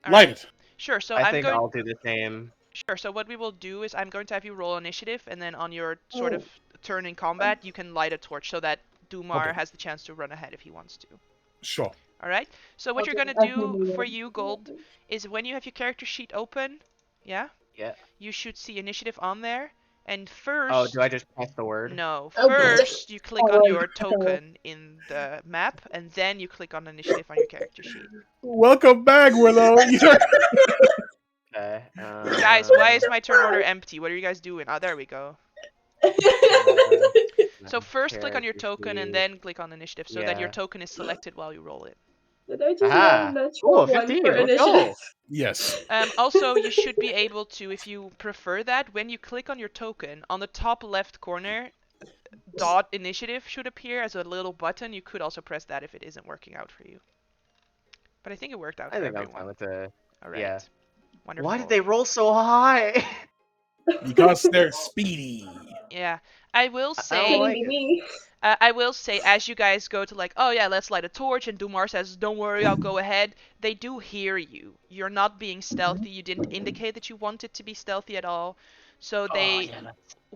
light it.
Sure. So
I
I'm
think
going.
I'll do the same.
Sure. So what we will do is I'm going to have you roll initiative, and then on your sort of turn in combat, you can light a torch so that Dumar
Okay.
has the chance to run ahead if he wants to.
Sure.
All right. So what you're
Okay,
gonna
I
do
can do
for
that.
you, Gold, is when you have your character sheet open, yeah,
Yeah.
you should see initiative on there, and
Oh, do I
first.
just press the word?
No,
Oh,
first you click on
Alright,
your token in the map, and then you click on initiative on your character sheet.
Welcome back, Willow.
Okay.
Guys, why is my turn order empty? What are you guys doing? Oh, there we go. So first click on your token and then click on initiative so that your
Yeah.
token is selected while you roll it.
Did I just roll a
Aha!
natural
Ooh, a
one
15.
for
Let's
initiative?
go.
Yes.
Also, you should be able to, if you prefer that, when you click on your token, on the top left corner, dot initiative should appear as a little button. You could also press that if it isn't working out for you. But I think it worked out
I
for
think I'm fine
everyone.
with the.
All right.
Yeah.
Wonderful.
Why did they roll so high?
Because they're speedy.
Yeah, I will
I
say.
don't like it.
me.
I will say, as you guys go to like, oh yeah, let's light a torch, and Dumar says, don't worry, I'll go ahead, they do hear you. You're not being stealthy. You didn't indicate that you wanted to be stealthy at all. So
Oh,
they
yeah.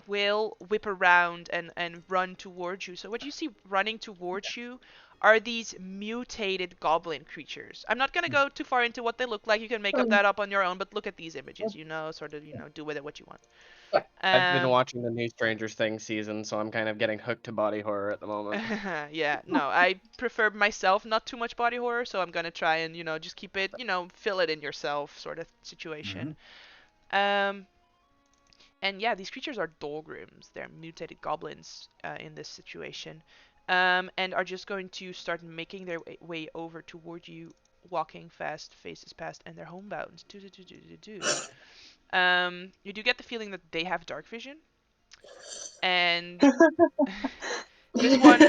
will whip around and run towards you. So what you see running towards you are these mutated goblin creatures. I'm not going to go too far into what they look like. You can make up that up on your own, but look at these images, sort of, do with it what you want.
I've been watching the new Stranger Things season, so I'm kind of getting hooked to body horror at the moment.
Yeah, no, I prefer myself not too much body horror, so I'm gonna try and, just keep it, fill it in yourself sort of situation. Um, and yeah, these creatures are Dolgrims. They're mutated goblins in this situation. And are just going to start making their way over toward you, walking fast, faces past, and they're homebound. You do get the feeling that they have dark vision. And this one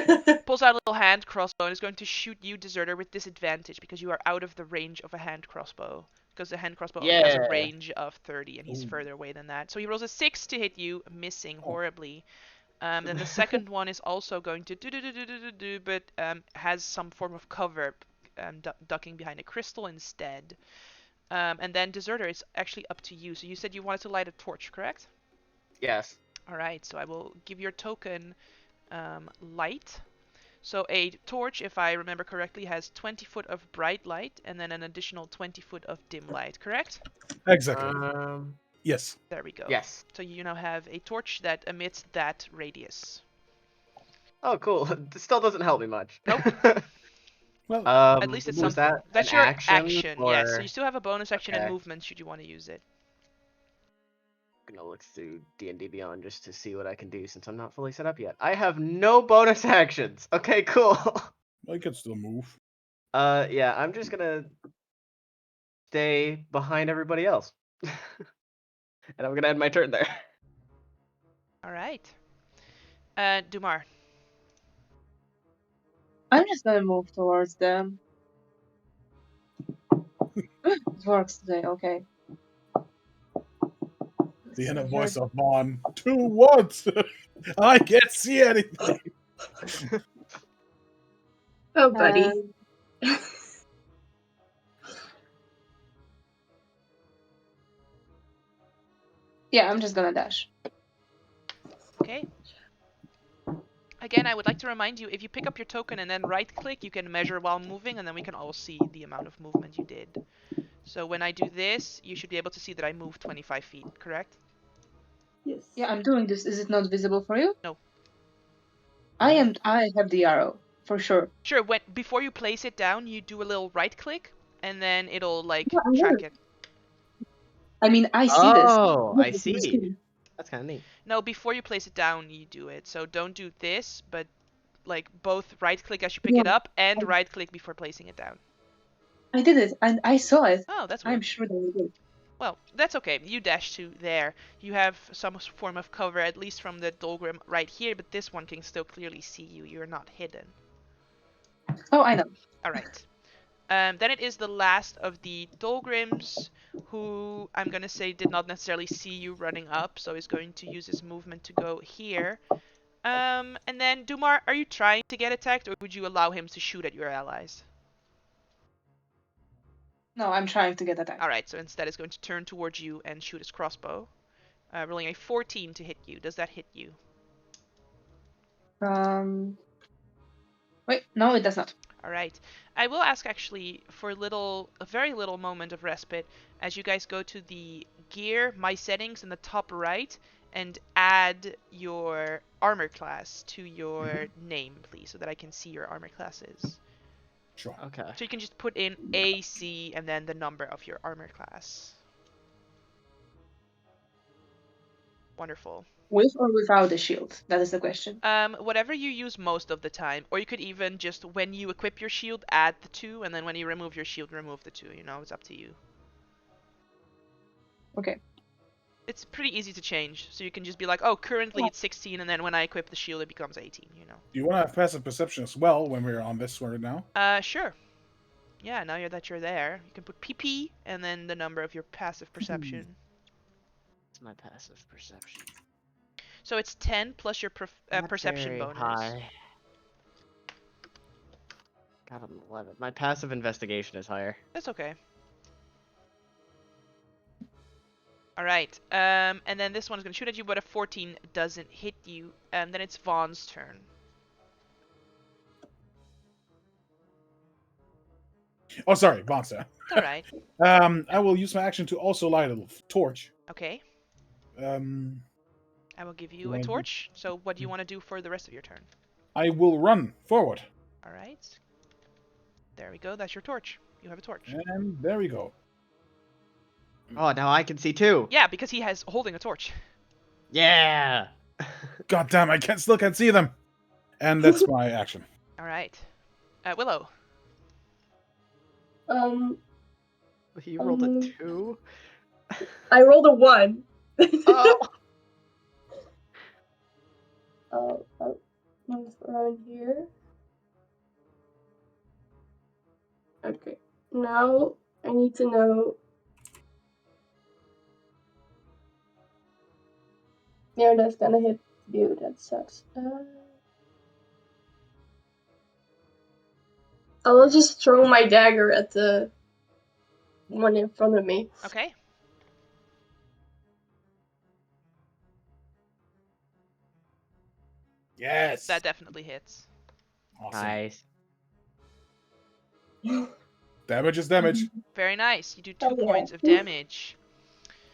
pulls out a little hand crossbow and is going to shoot you, Deserter, with disadvantage because you are out of the range of a hand crossbow. Because the hand crossbow only has a range of 30 and he's further away than that. So he rolls a 6 to hit you, missing horribly. Then the second one is also going to do, but has some form of cover, ducking behind a crystal instead. And then Deserter, it's actually up to you. So you said you wanted to light a torch, correct?
Yes.
Alright, so I will give your token light. So a torch, if I remember correctly, has 20 foot of bright light and then an additional 20 foot of dim light, correct?
Exactly. Yes.
There we go.
Yes.
So you now have a torch that emits that radius.
Oh, cool. This still doesn't help me much.
Nope.
Well,
At least it's
was
something.
that
That's
an
your
action,
yes.
or...
So you still have a bonus action and
Okay.
movement should you want to use it.
I'm gonna look through D&D Beyond just to see what I can do since I'm not fully set up yet. I have no bonus actions. Okay, cool.
I can still move.
Yeah, I'm just gonna stay behind everybody else. And I'm gonna end my turn there.
All right. Dumar.
I'm just gonna move towards them. It works today, okay.
The inner
So
voice
here's-
of Vaughn. To what? I can't see anything.
Oh, buddy.
Yeah, I'm just gonna dash.
Okay. Again, I would like to remind you, if you pick up your token and then right-click, you can measure while moving, and then we can all see the amount of movement you did. So when I do this, you should be able to see that I moved 25 feet, correct?
Yes.
Yeah, I'm doing this. Is it not visible for you?
No.
I have the arrow, for sure.
Sure, before you place it down, you do a little right-click, and then it'll, like,
Yeah, I
track
will.
it.
I mean, I see this.
Oh,
Look,
I
it's on the
see.
screen.
That's kind of neat.
No, before you place it down, you do it. So don't do this, but, like, both right-click as you pick
Yeah,
it up, and
I-
right-click before placing it down.
I did it, and I saw it.
Oh, that's
I'm
weird.
sure that I did.
Well, that's okay. You dash to there. You have some form of cover, at least from the Dolgrim right here, but this one can still clearly see you. You're not hidden.
Oh, I know.
Alright. Then it is the last of the Dolgrims, who I'm going to say did not necessarily see you running up, so is going to use his movement to go here. And then, Dumar, are you trying to get attacked, or would you allow him to shoot at your allies?
No, I'm trying to get attacked.
Alright, so instead is going to turn towards you and shoot his crossbow. Rolling a 14 to hit you. Does that hit you?
Wait, no, it does not.
Alright. I will ask actually for a very little moment of respite as you guys go to the gear, my settings in the top right, and add your armor class to your name, please, so that I can see your armor classes.
Sure.
Okay.
So you can just put in AC and then the number of your armor class. Wonderful.
With or without the shield? That is the question.
Whatever you use most of the time, or you could even just, when you equip your shield, add the 2, and then when you remove your shield, remove the 2. You know, it's up to you.
Okay.
It's pretty easy to change, so you can just be like, oh, currently it's 16, and then when I equip the shield, it becomes 18, you know.
Do you want to have passive perception as well when we're on this right now?
Sure. Yeah, now that you're there, you can put PP, and then the number of your passive perception.
It's my passive perception.
So it's 10 plus your
Not
perception
very
bonus.
high. Got an 11. My passive investigation is higher.
That's okay. Alright, and then this one is going to shoot at you, but a 14 doesn't hit you. And then it's Vaughn's turn.
Oh, sorry, Vonsa.
Alright,
I will use my action to also light a torch.
okay. I will give you a
Right.
torch. So what do you want to do for the rest of your turn?
I will run forward.
Alright. There we go, that's your torch. You have a torch.
And there we go.
Oh, now I can see too.
Yeah, because he has holding a torch.
Yeah.
God damn, I still can't see them. And that's my action.
Alright. Willow.
He rolled a
Um,
2.
I rolled a 1.
Oh.
I'll move around here. Okay. Now I need to know. Yeah, that's gonna hit you. That sucks. I will just throw my dagger at the one in front of me.
Okay.
Yes.
That definitely hits.
Awesome.
Nice.
Damage is damage.
Very nice. You do 2
Oh, yeah.
points of damage.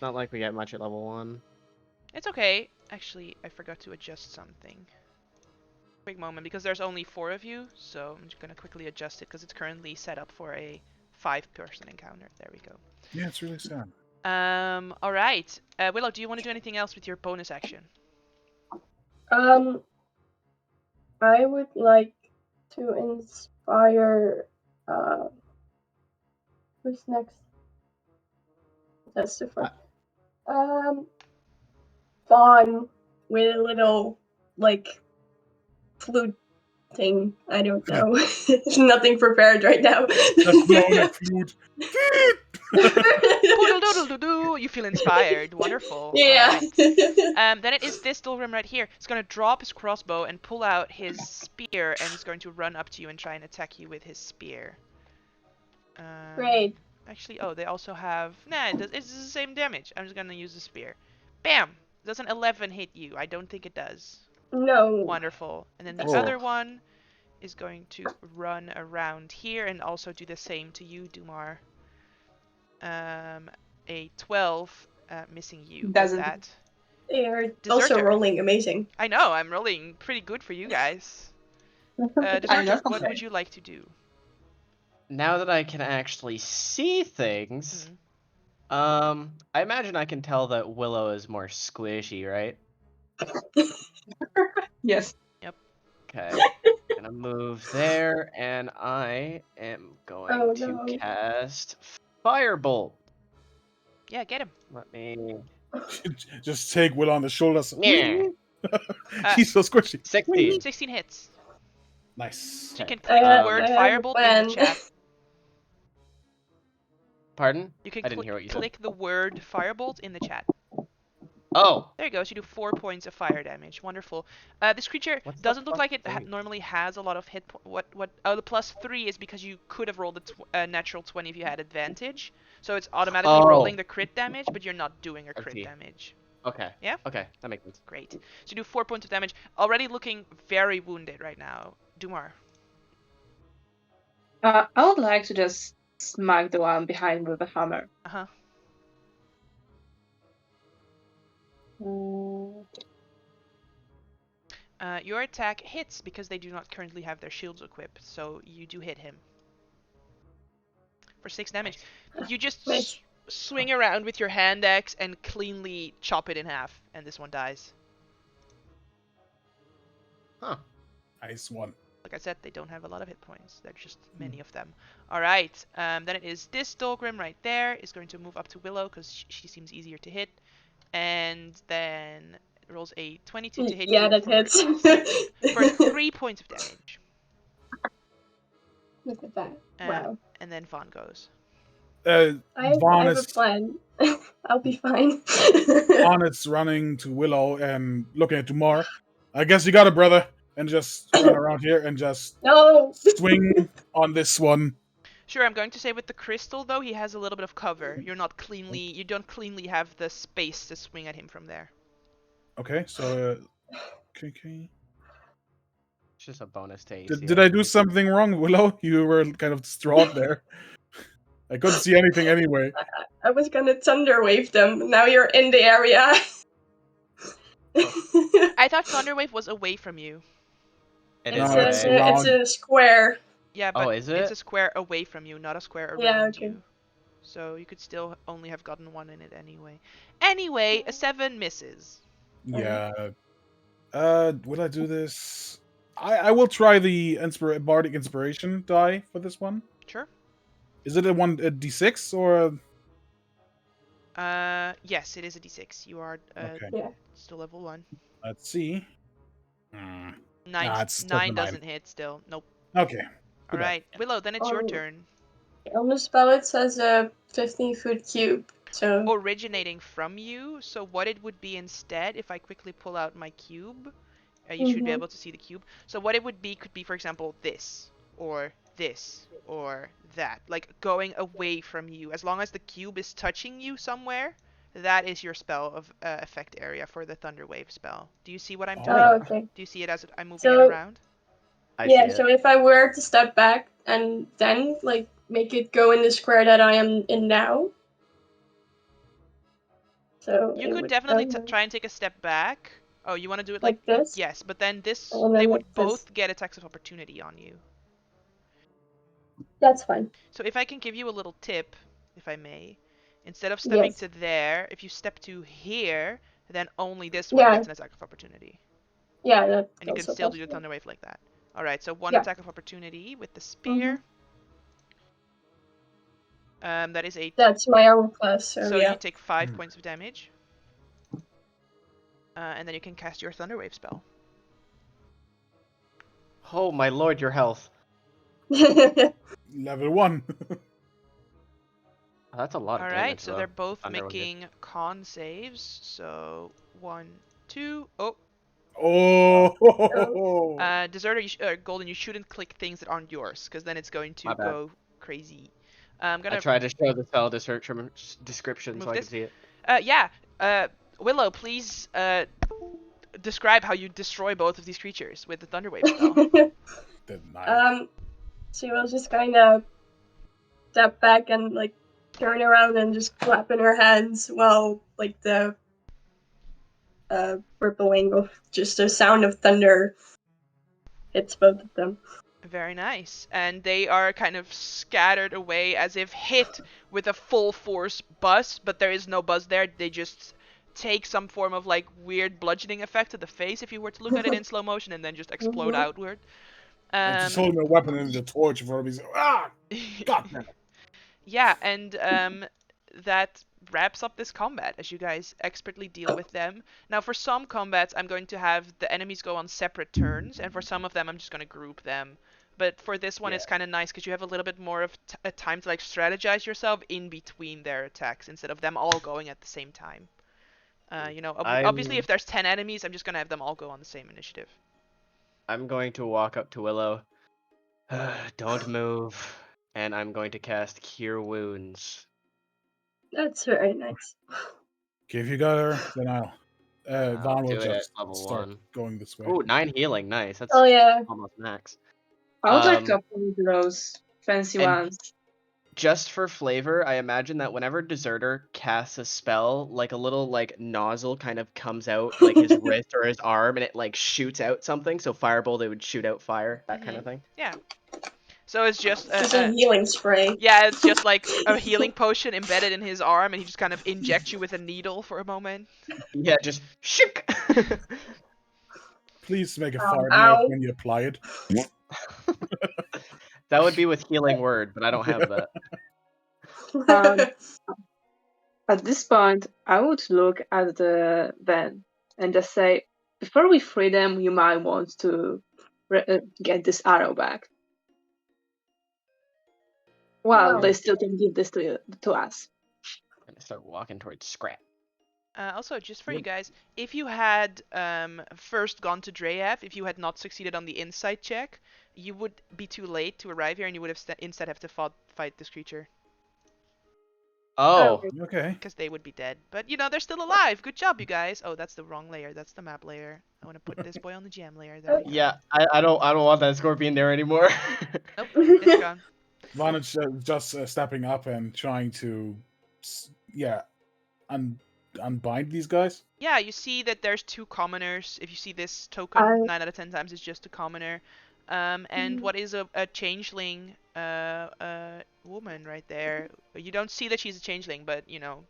Not like we get much at level 1.
It's okay. Actually, I forgot to adjust something. Quick moment, because there's only 4 of you, so I'm just gonna quickly adjust it because it's currently set up for a 5-person encounter. There we go.
Yeah, it's really sad.
Alright. Willow, do you want to do anything else with your bonus action?
I would like to inspire. Who's next? That's the first. Vaughn with a little, like, flute thing. I don't know. Nothing prepared right now.
Just blow that flute.
Poodle-doodle-doo-doo. You feel inspired. Wonderful.
Yeah.
Alright. Then it is this Dolgrim right here. He's going to drop his crossbow and pull out his spear, and he's going to run up to you and try and attack you with his spear.
Great.
Actually, oh, they also have... Nah, it's the same damage. I'm just going to use the spear. Bam! Does an 11 hit you? I don't think it does.
No.
Wonderful. And then the
Oh.
other one is going to run around here and also do the same to you, Dumar. A 12, missing you with
Doesn't.
that.
They're also
Deserter.
rolling amazing.
I know, I'm rolling pretty good for you guys.
I
Deserter,
know.
what would you like to do?
Now that I can actually see things,
Mhm.
I imagine I can tell that Willow is more squishy, right?
Yes.
Okay. Gonna move there, and I am going
Oh,
to
no.
cast Firebolt.
Yeah, get him.
Let me.
Just take Will on the shoulders.
Yeah.
He's so squishy.
16.
16 hits.
Nice.
So you can
Okay.
click the word
I have a
Firebolt in
plan.
the chat.
Pardon?
You can
I didn't hear what you said.
click the word Firebolt in the chat.
Oh!
There you go. So you do 4 points of fire damage. Wonderful. This creature
What's the
doesn't look like it
+3?
normally has a lot of hit. What? Oh, the +3 is because you could have rolled a natural 20 if you had advantage. So it's automatically rolling the crit damage, but you're not doing a crit
see.
damage.
Okay.
Yeah?
Okay, that makes sense.
Great. So you do 4 points of damage. Already looking very wounded right now. Dumar.
I would like to just smack the one behind with a hammer.
Uh-huh.
Mm,
Your attack hits because they do not currently have their shields equipped, so you do hit him. For 6 damage. You just
Nice.
swing around with your hand axe and cleanly chop it in half, and this one dies.
Huh.
Nice one.
Like I said, they don't have a lot of hit points. There are just many of them. Alright, then it is this Dolgrim right there is going to move up to Willow because she seems easier to hit. And then it rolls a 22 to hit
Yeah,
you
that
for,
hits.
for 3 points of damage.
Look at that. Wow.
And then Vaughn goes.
Vaughn
I have a
is
plan. I'll be fine.
Vaughn is running to Willow and looking at Dumar. I guess you got it, brother. And just run around here and just
No!
swing on this one.
Sure, I'm going to say with the crystal though, he has a little bit of cover. You don't cleanly have the space to swing at him from there.
Okay, so okay.
It's just a bonus to AC.
Did I do something wrong, Willow? You were kind of distraught there. I couldn't see anything anyway.
I was gonna thunder wave them. Now you're in the area.
I thought Thunderwave was away from you.
It
It's
is
No,
a,
it's
away.
it's
around.
a square.
Yeah, but
is
it's
it?
a square away from you, not a square around
Yeah, okay.
you. So you could still only have gotten one in it anyway. Anyway, a 7 misses.
Yeah. Will I do this? I will try the bardic inspiration die for this one.
Sure.
Is it a d6 or?
Yes, it is a d6. You are
Okay.
Yeah.
still level 1.
Let's see.
9
it's just a
9
9.
doesn't hit still. Nope.
Okay.
All right, Willow. Then it's your turn.
On the spell it says a 15-foot cube. So
Originating from you. So what it would be instead, if I quickly pull out my cube, you should be able to see the cube. So what it would be could be, for example, this or that, like going away from you. As long as the cube is touching you somewhere, that is your spell of effect area for the Thunderwave spell. Do you see what I'm doing?
okay.
Do you see it as I'm moving
So-
it around?
I see it.
so if I were to step back and then like make it go in the square that I am in now. So
You
it
could
would
definitely
go
try and take a step back. Oh, you want to do it
like this.
Yes, but then this
And
they
then
would
like this.
both get attacks of opportunity on you.
That's fine.
So if I can give you a little tip, if I may, instead of stepping
Yes.
to there, if you step to here, then only this one
Yeah.
gets an attack of opportunity.
Yeah, that's
And you can
also
still do the
possible.
Thunder Wave like that. Alright, so one
Yeah.
attack of opportunity with the spear. That is a...
That's my armor class, so,
So
yeah.
you take 5 points of damage. And then you can cast your Thunder Wave spell.
Oh my lord, your health.
Level 1.
That's a lot of
All
damage.
right, so
though.
they're both
Thunder was good.
making con saves. So 1, 2. Oh,
Oh.
Deserter, Golden, you shouldn't click things that aren't yours, because then it's going to
My bad.
go crazy. I'm
I
gonna
tried to show the spell description
remove
so I
this.
could see it.
Yeah. Willow, please describe how you destroy both of these creatures with the Thunderwave spell.
Didn't I?
She will just kind of step back and like turn around and just clapping her hands while like the rippling of just the sound of thunder hits both of them.
Very nice. And they are kind of scattered away as if hit with a full force buzz, but there is no buzz there. They just take some form of like weird bludgeoning effect to the face if you were to look at it in slow motion, and then just explode
Mhm.
outward.
And just holding a weapon and the torch in front of me. Ah! God damn it.
Yeah, and that wraps up this combat as you guys expertly deal with them. Now, for some combats, I'm going to have the enemies go on separate turns, and for some of them, I'm just going to group them. But for this one,
Yeah.
it's kind of nice because you have a little bit more of a time to like strategize yourself in between their attacks instead of them all going at the same time. Obviously, if there's 10 enemies, I'm just going to have them all go on the same initiative.
I'm going to walk up to Willow. Don't move. And I'm going to cast Cure Wounds.
That's very nice.
Okay, if you got her, then I'll. Vaughn will
do it at
just
level
start
1.
going this way.
Ooh, 9 healing. Nice. That's
Oh yeah.
almost max.
I would like
Um,
to upgrade those fancy
and-
ones.
Just for flavor, I imagine that whenever Deserter casts a spell, like a little like nozzle kind of comes out like his wrist or his arm, and it like shoots out something. So Firebolt, it would shoot out fire, that kind of thing.
Yeah. So it's just
Just a healing spray.
yeah, it's just like a healing potion embedded in his arm, and he just kind of injects you with a needle for a moment.
Yeah, just shook.
Please make a fart
ow.
noise when you apply it.
That would be with healing word, but I don't have that.
Um, At this point, I would look at the van and just say, before we free them, you might want to get this arrow back. Well,
Wow.
they still can give this to us.
I'm gonna start walking towards Scrap.
Also, just for you guys, if you had first gone to Dreyev, if you had not succeeded on the insight check, you would be too late to arrive here, and you would have instead have to fight this creature.
Oh,
Okay.
Because they would be dead. But, you know, they're still alive. Good job, you guys. Oh, that's the wrong layer. That's the map layer. I want to put this boy on the GM layer. There we go.
yeah. I don't want that scorpion there anymore.
Nope, it's gone.
Vaughn is just stepping up and trying to, unbind these guys.
Yeah, you see that there's 2 commoners. If you see this token, 9 out of 10 times it's just a commoner. And what is a changeling woman right there? You don't see that she's a changeling, but, you know,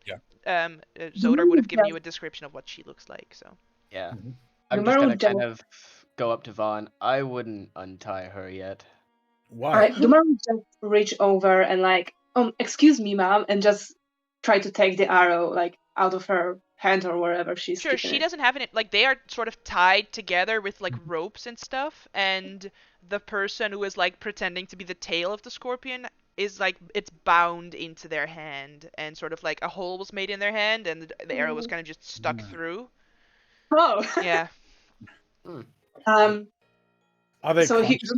Zodar would have given you a description of what she looks like, so.
Yeah.
Mhm.
I'm
The
just gonna
Merle
kind of go up to Vaughn. I wouldn't untie her yet.
Why?
Dumar would just reach over and like, excuse me, ma'am, and just try to take the arrow like out of her hand or wherever she's
Sure,
keeping
she
it.
doesn't have it. Like, they are sort of tied together with, like, ropes and stuff, and the person who is, like, pretending to be the tail of the scorpion is, like, it's bound into their hand, and sort of, like, a hole was made in their hand, and the arrow was kind of just stuck through.
Oh.
Yeah.
Are they
So
conscious?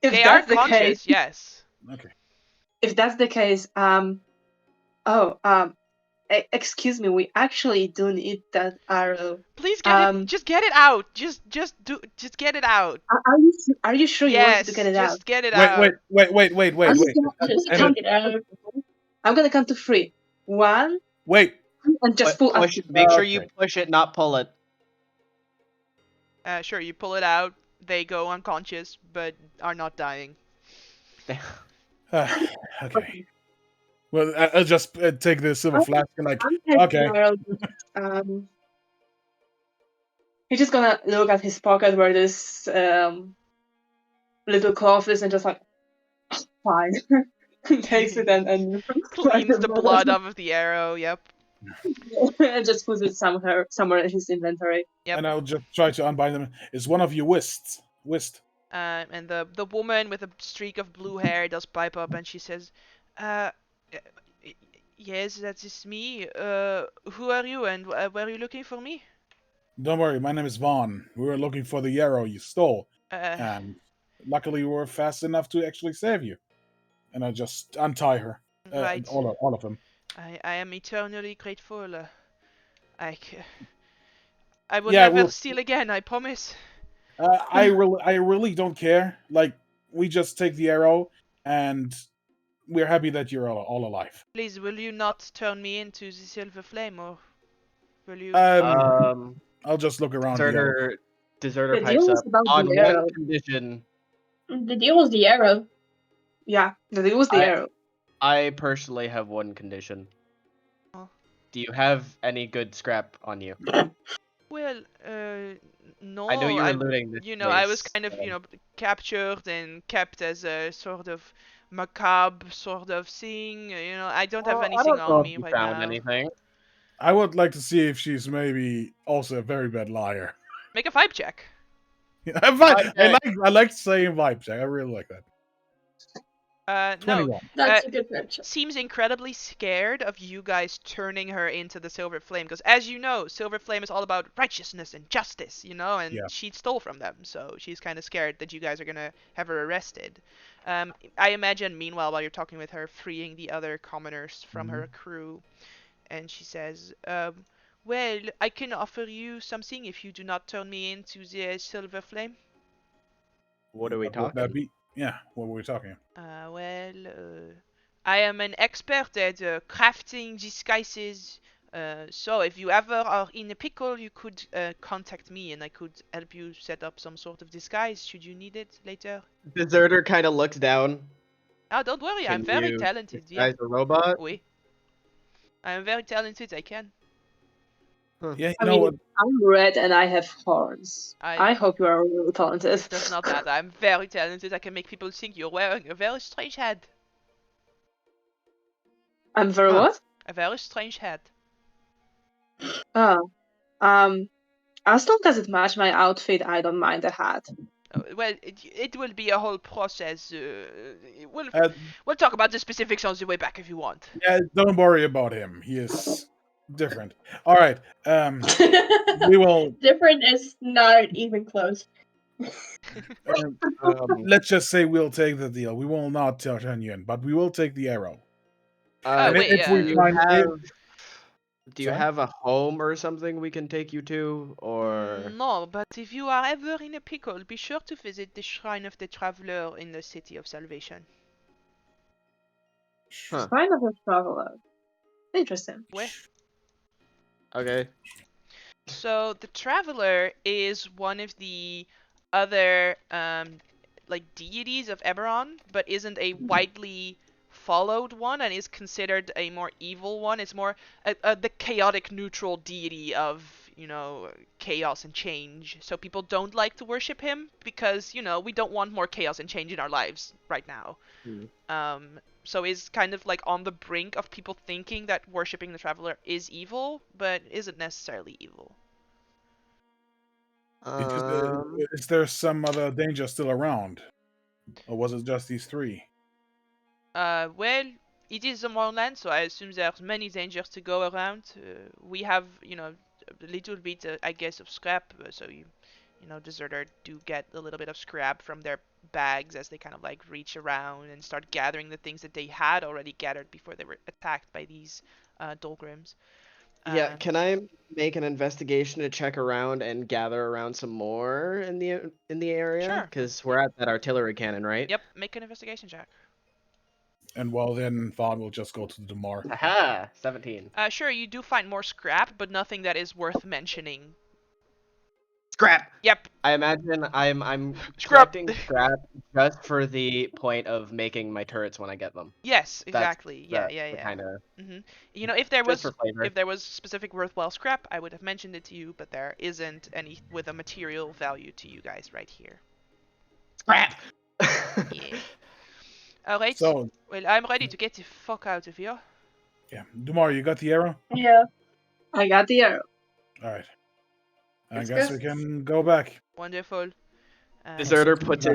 if
They are
that's the
conscious,
case,
yes.
Okay.
if that's the case, excuse me, we actually do need that arrow.
Please get it. Just get it out. Just get it out.
Are you sure you
Yes,
want to get it out?
just get it out.
Wait.
Just
And
count it out.
I'm gonna count to 3. 1,
Wait.
and just pull up.
Make sure you
Okay.
push it, not pull it.
Sure, you pull it out. They go unconscious, but are not dying.
Okay. Well, I'll just take the silver flask and like, okay.
He's just gonna look at his pocket where this little cloth is and just like, fine. Takes it and
Cleans the blood off of the arrow. Yep.
and just puts it somewhere in his inventory.
Yep.
And I'll just try to unbind them. Is one of you whist?
And the woman with a streak of blue hair does pipe up, and she says, uh, yes, that is me. Who are you, and were you looking for me?
Don't worry, my name is Vaughn. We were looking for the arrow you stole,
Uh,
and luckily we were fast enough to actually save you. And I just untie her,
right.
all of them.
I am eternally grateful. I, I will
Yeah,
never steal again, I promise.
I really don't care. Like, we just take the arrow, and we're happy that you're all alive.
Please, will you not turn me into the silver flame, or will you?
I'll just look around the other.
Deserter
The
pipes
deal was
up
about
on
the
one
arrow.
condition.
The deal was the arrow.
Yeah, it was the arrow.
I personally have one condition.
Oh.
Do you have any good scrap on you?
Well, no.
I know you were looting this
I was
place,
kind of, captured and kept as a sort of macabre sort of thing. I don't have
Well, I
anything
don't know
on
if
me
you
right
found
now.
anything.
I would like to see if she's maybe also a very bad liar.
Make a vibe check.
I like saying vibe check. I really like that.
No.
21.
That's a good picture.
Seems incredibly scared of you guys turning her into the Silver Flame, because as you know, Silver Flame is all about righteousness and justice, and
Yeah.
she stole from them, so she's kind of scared that you guys are gonna have her arrested. I imagine, meanwhile, while you're talking with her, freeing the other commoners from her crew, and she says, well, I can offer you something if you do not turn me into the Silver Flame.
What are we
What would that
talking?
be? Yeah, what were we talking?
I am an expert at crafting disguises. So if you ever are in a pickle, you could contact me, and I could help you set up some sort of disguise should you need it later.
Deserter kind of looks down.
Oh, don't worry, I'm
Can
very
you
talented. Yeah,
disguise a robot?
oui, I'm very talented. I can.
Yeah, you
I
know
mean,
what?
I'm red and I have horns.
I-
I hope you are really talented.
Does not matter. I'm very talented. I can make people think you're wearing a very strange hat.
I'm very
Huh.
what?
A very strange hat.
Oh, as long as it matches my outfit, I don't mind the hat.
Well, it will be a whole process.
Uh,
We'll talk about the specifics on the way back if you want.
Yeah, don't worry about him. He is different. All right. We will.
Different is not even close.
Let's just say we'll take the deal. We will not turn you in, but we will take the arrow. And
wait,
if we
do you
find
Sorry?
have
a home or something we can take you to, or
No, but if you are ever in a pickle, be sure to visit the Shrine of the Traveler in the City of Salvation.
Huh.
Sign of a traveler. Interesting.
Where?
Okay.
So the Traveler is one of the other deities of Eberron, but isn't a widely followed one and is considered a more evil one. It's more the chaotic neutral deity of chaos and change. So people don't like to worship him because we don't want more chaos and change in our lives right now. So is kind of like on the brink of people thinking that worshipping the Traveler is evil, but isn't necessarily evil.
Is there some other danger still around, or was it just these three?
Well, it is a Mournland, so I assume there's many dangers to go around. We have, a little bit, I guess, of scrap, so deserter do get a little bit of scrap from their bags as they kind of like reach around and start gathering the things that they had already gathered before they were attacked by these Dolgrims.
Yeah, can I make an investigation to check around and gather around some more in the area?
Sure.
Because we're at that artillery cannon, right?
Yep, make an investigation check.
And well, then Vaughn will just go to the Damar.
Haha, 17.
Sure, you do find more scrap, but nothing that is worth mentioning.
Scrap.
Yep.
I imagine I'm
Scrap.
collecting scrap just for the point of making my turrets when I get them.
Yes, exactly. Yeah.
Kind of.
If there
Just for flavor.
if there was specific worthwhile scrap, I would have mentioned it to you, but there isn't any with a material value to you guys right here.
Scrap.
Yeah. All right.
So,
well, I'm ready to get the fuck out of here.
yeah, Damar, you got the arrow?
Yeah.
I got the arrow.
All right. I
Let's
guess
go.
we can go back.
Wonderful.
Deserter puts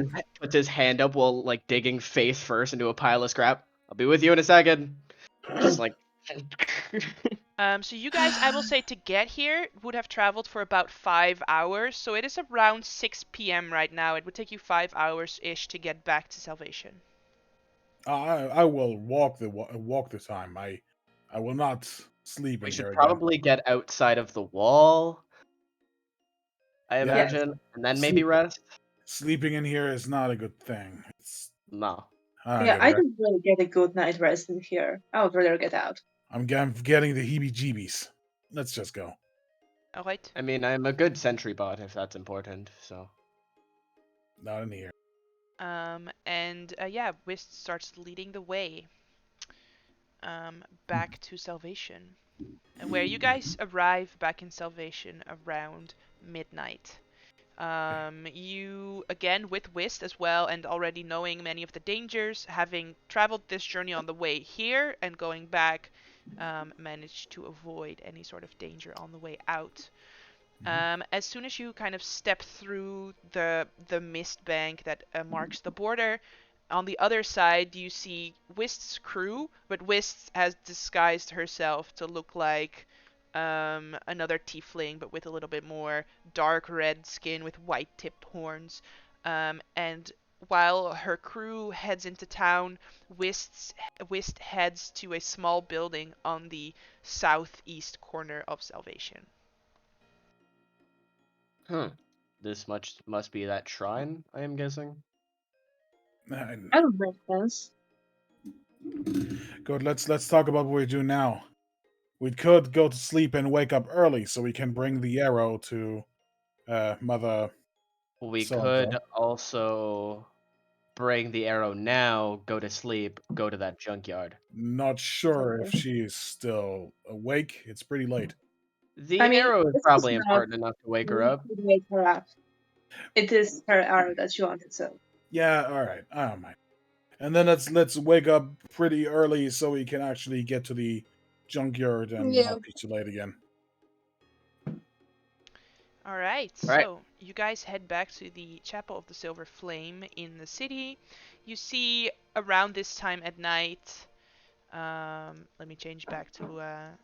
his hand up while like digging face first into a pile of scrap. I'll be with you in a second. Just like.
So you guys, I will say, to get here would have traveled for about 5 hours. So it is around 6 p.m. right now. It would take you 5 hours-ish to get back to Salvation.
I will walk the time. I will not sleep
We
in
should
here again.
probably get outside of the wall, I
Yeah.
imagine, and then maybe rest.
Sleeping in here is not a good thing.
No.
I don't
Yeah,
get
I
it.
don't really get a good night rest in here. I would rather get out.
I'm getting the heebie-jeebies. Let's just go.
All right.
I mean, I'm a good sentry bot if that's important, so.
Not in here.
And yeah, Wist starts leading the way back to Salvation, where you guys arrive back in Salvation around midnight. You, again, with Wist as well, and already knowing many of the dangers, having traveled this journey on the way here and going back, managed to avoid any sort of danger on the way out. As soon as you kind of step through the mist bank that marks the border, on the other side you see Wist's crew, but Wist has disguised herself to look like another tiefling, but with a little bit more dark red skin with white tipped horns. And while her crew heads into town, Wist heads to a small building on the southeast corner of Salvation.
This must be that shrine, I am guessing.
That would make sense.
Good. Let's talk about what we do now. We could go to sleep and wake up early so we can bring the arrow to Mother.
We
So-and-so.
could also bring the arrow now, go to sleep, go to that junkyard.
Not sure if she's still awake. It's pretty late.
The
I mean,
arrow is
this is
probably
not-
important enough to wake her up.
Wake her up. It is her arrow that she wanted, so.
Yeah. All right. I don't mind. And then let's wake up pretty early so we can actually get to the junkyard and
Yeah.
not be too late again.
Alright,
Right.
so you guys head back to the Chapel of the Silver Flame in the city. You see around this time at night, let me change back to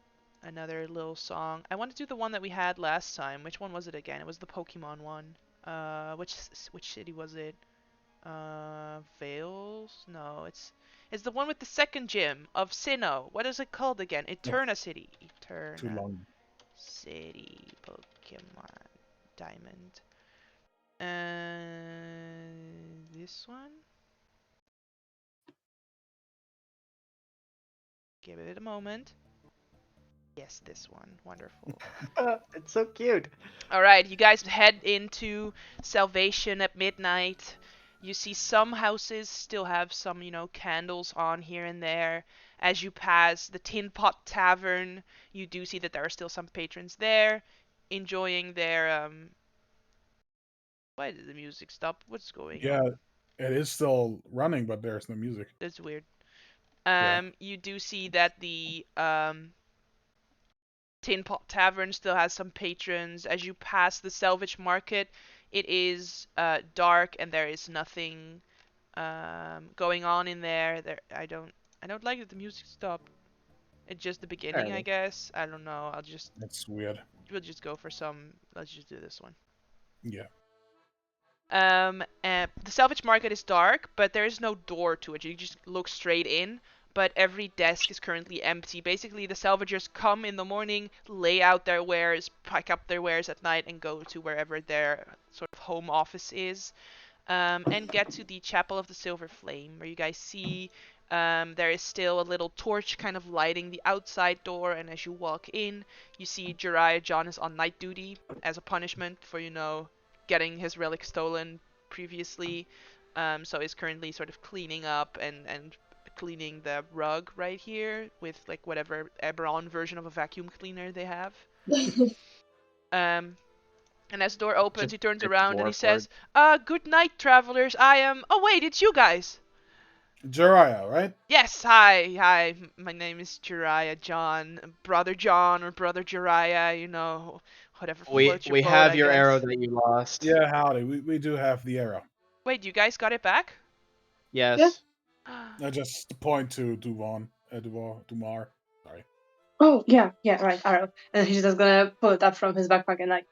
another little song. I want to do the one that we had last time. Which one was it again? It was the Pokemon one. Which city was it? Vales? No, it's the one with the second gym of Sinnoh. What is it called again? Eterna City.
Too
Eterna
long.
City Pokemon Diamond. This one? Give it a moment. Yes, this one. Wonderful.
It's so cute.
Alright, you guys head into Salvation at midnight. You see some houses still have some, candles on here and there. As you pass the Tin Pot Tavern, you do see that there are still some patrons there, enjoying their, Why did the music stop? What's going
Yeah,
on?
it is still running, but there's no music.
That's weird.
Yeah.
You do see that the, Tin Pot Tavern still has some patrons. As you pass the Salvage Market, it is dark and there is nothing going on in there. I don't like that the music stopped. It's just the beginning, I
Alright.
guess. I don't know.
That's weird.
We'll just go for some. Let's just do this one.
Yeah.
And the Salvage Market is dark, but there is no door to it. You just look straight in. But every desk is currently empty. Basically, the salvagers come in the morning, lay out their wares, pick up their wares at night, and go to wherever their sort of home office is. And get to the Chapel of the Silver Flame, where you guys see there is still a little torch kind of lighting the outside door. And as you walk in, you see Jiraiya John is on night duty as a punishment for, getting his relic stolen previously. So he's currently sort of cleaning up and cleaning the rug right here with like whatever Eberron version of a vacuum cleaner they have. And as the door opens, he turns around and he says, good night, travelers. I am... Oh, wait, it's you guys.
Jiraiya, right?
Yes, hi. My name is Jiraiya John. Brother John or Brother Jiraiya, whatever
We
floats your
we
boat,
have
I
your
guess.
arrow that you lost.
Yeah, howdy. We do have the arrow.
Wait, you guys got it back?
Yes.
I just point to Dumar. Sorry.
Oh yeah, right, arrow. And he's just gonna pull it up from his backpack and like,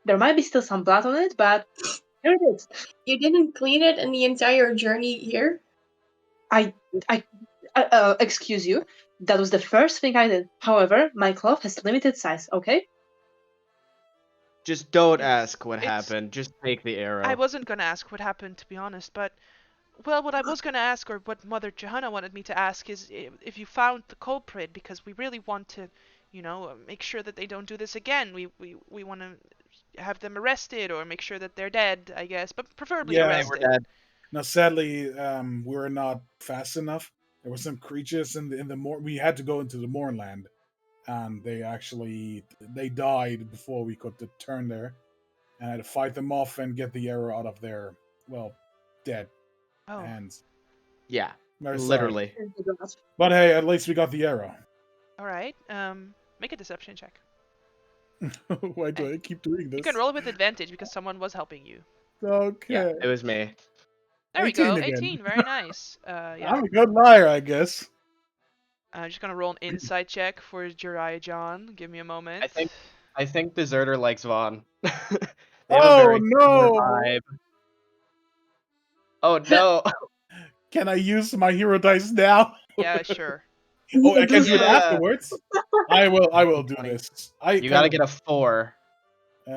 there might be still some blood on it, but here it is.
You didn't clean it in the entire journey here?
Excuse you. That was the first thing I did. However, my cloth has limited size. Okay.
Just don't
It's-
ask what
it's-
happened. Just take the arrow.
I wasn't gonna ask what happened, to be honest, but well, what I was gonna ask, or what Mother Johanna wanted me to ask, is if you found the culprit, because we really want to, make sure that they don't do this again. We want to have them arrested or make sure that they're dead, I guess, but preferably
Yeah,
They were
arrested.
dead.
Now, sadly, we were not fast enough. There were some creatures in the we had to go into the Mournland, and they died before we could turn there, and I had to fight them off and get the arrow out of their dead
Oh,
hands.
Yeah,
Very sorry.
literally.
But hey, at least we got the arrow.
all right. Make a deception check.
Why do I keep doing this?
You can roll with advantage because someone was helping you.
Okay.
Yeah, it was me.
There we
18
go.
again.
18. Very nice. Yeah.
I'm a good liar, I guess.
I'm just gonna roll an insight check for Jiraiya John. Give me a moment.
I think Deserter likes Vaughn. They have
Oh,
a very similar
no!
vibe. Oh no!
Can I use my hero dice now?
Yeah, sure.
Oh, I can do it
Yeah.
afterwards. I will do this.
You gotta get a 4.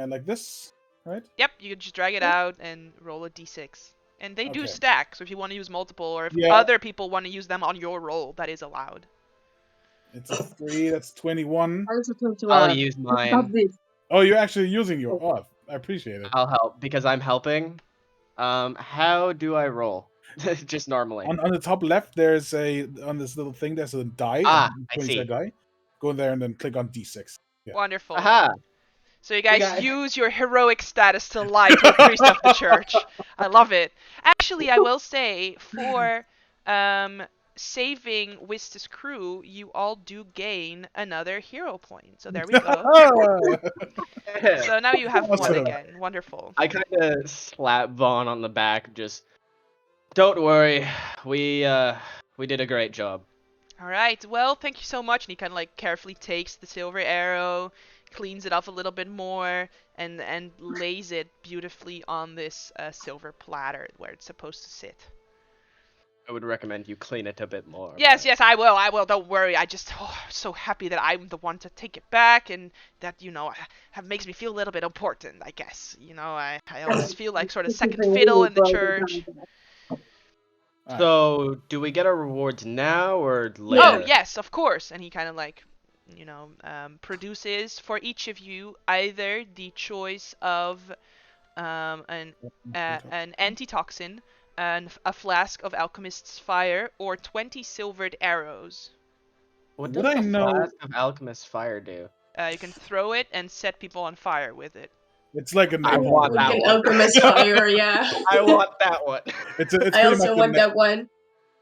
like this, right?
Yep, you can just drag it out and roll a d6. And they do
Okay.
stack, so if you want to use multiple, or if
Yeah.
other people want to use them on your roll, that is allowed.
It's a 3. That's 21.
I also told you,
I'll use
stop
mine.
this.
Oh, you're actually using your. Oh, I appreciate it.
I'll help because I'm helping. How do I roll? Just normally.
On the top left, there's on this little thing. There's a die.
Ah,
a
I
20
see.
side die. Go there and then click on D6. Yeah.
Wonderful.
Aha!
So you guys
guy.
use your heroic status to lie to a priest of the church. I love it. Actually, I will say, for saving Wistus' crew, you all do gain another hero point. So there we go. So now you have one
Awesome.
again. Wonderful.
I kind of slap Vaughn on the back. Just don't worry. We did a great job.
All right. Well, thank you so much. And he kind of like carefully takes the silver arrow, cleans it off a little bit more, and lays it beautifully on this silver platter where it's supposed to sit.
I would recommend you clean it a bit more.
Yes,
but-
yes, I will. I will. Don't worry. I'm so happy that I'm the one to take it back, and that makes me feel a little bit important. I guess I always feel like sort of second fiddle in the church.
So, do we get our rewards now or later?
Oh yes, of course. And he kind of like, produces for each of you either the choice of an antitoxin, and a flask of alchemist's fire, or 20 silvered arrows.
What
Would
does
I
the
know-
flask of alchemist fire do?
You can throw it and set people on fire with it.
It's like a
I
napalm.
want
Like
that
an
one.
alchemist fire, yeah.
I want that one.
It's
I
pretty
also
much
want that one.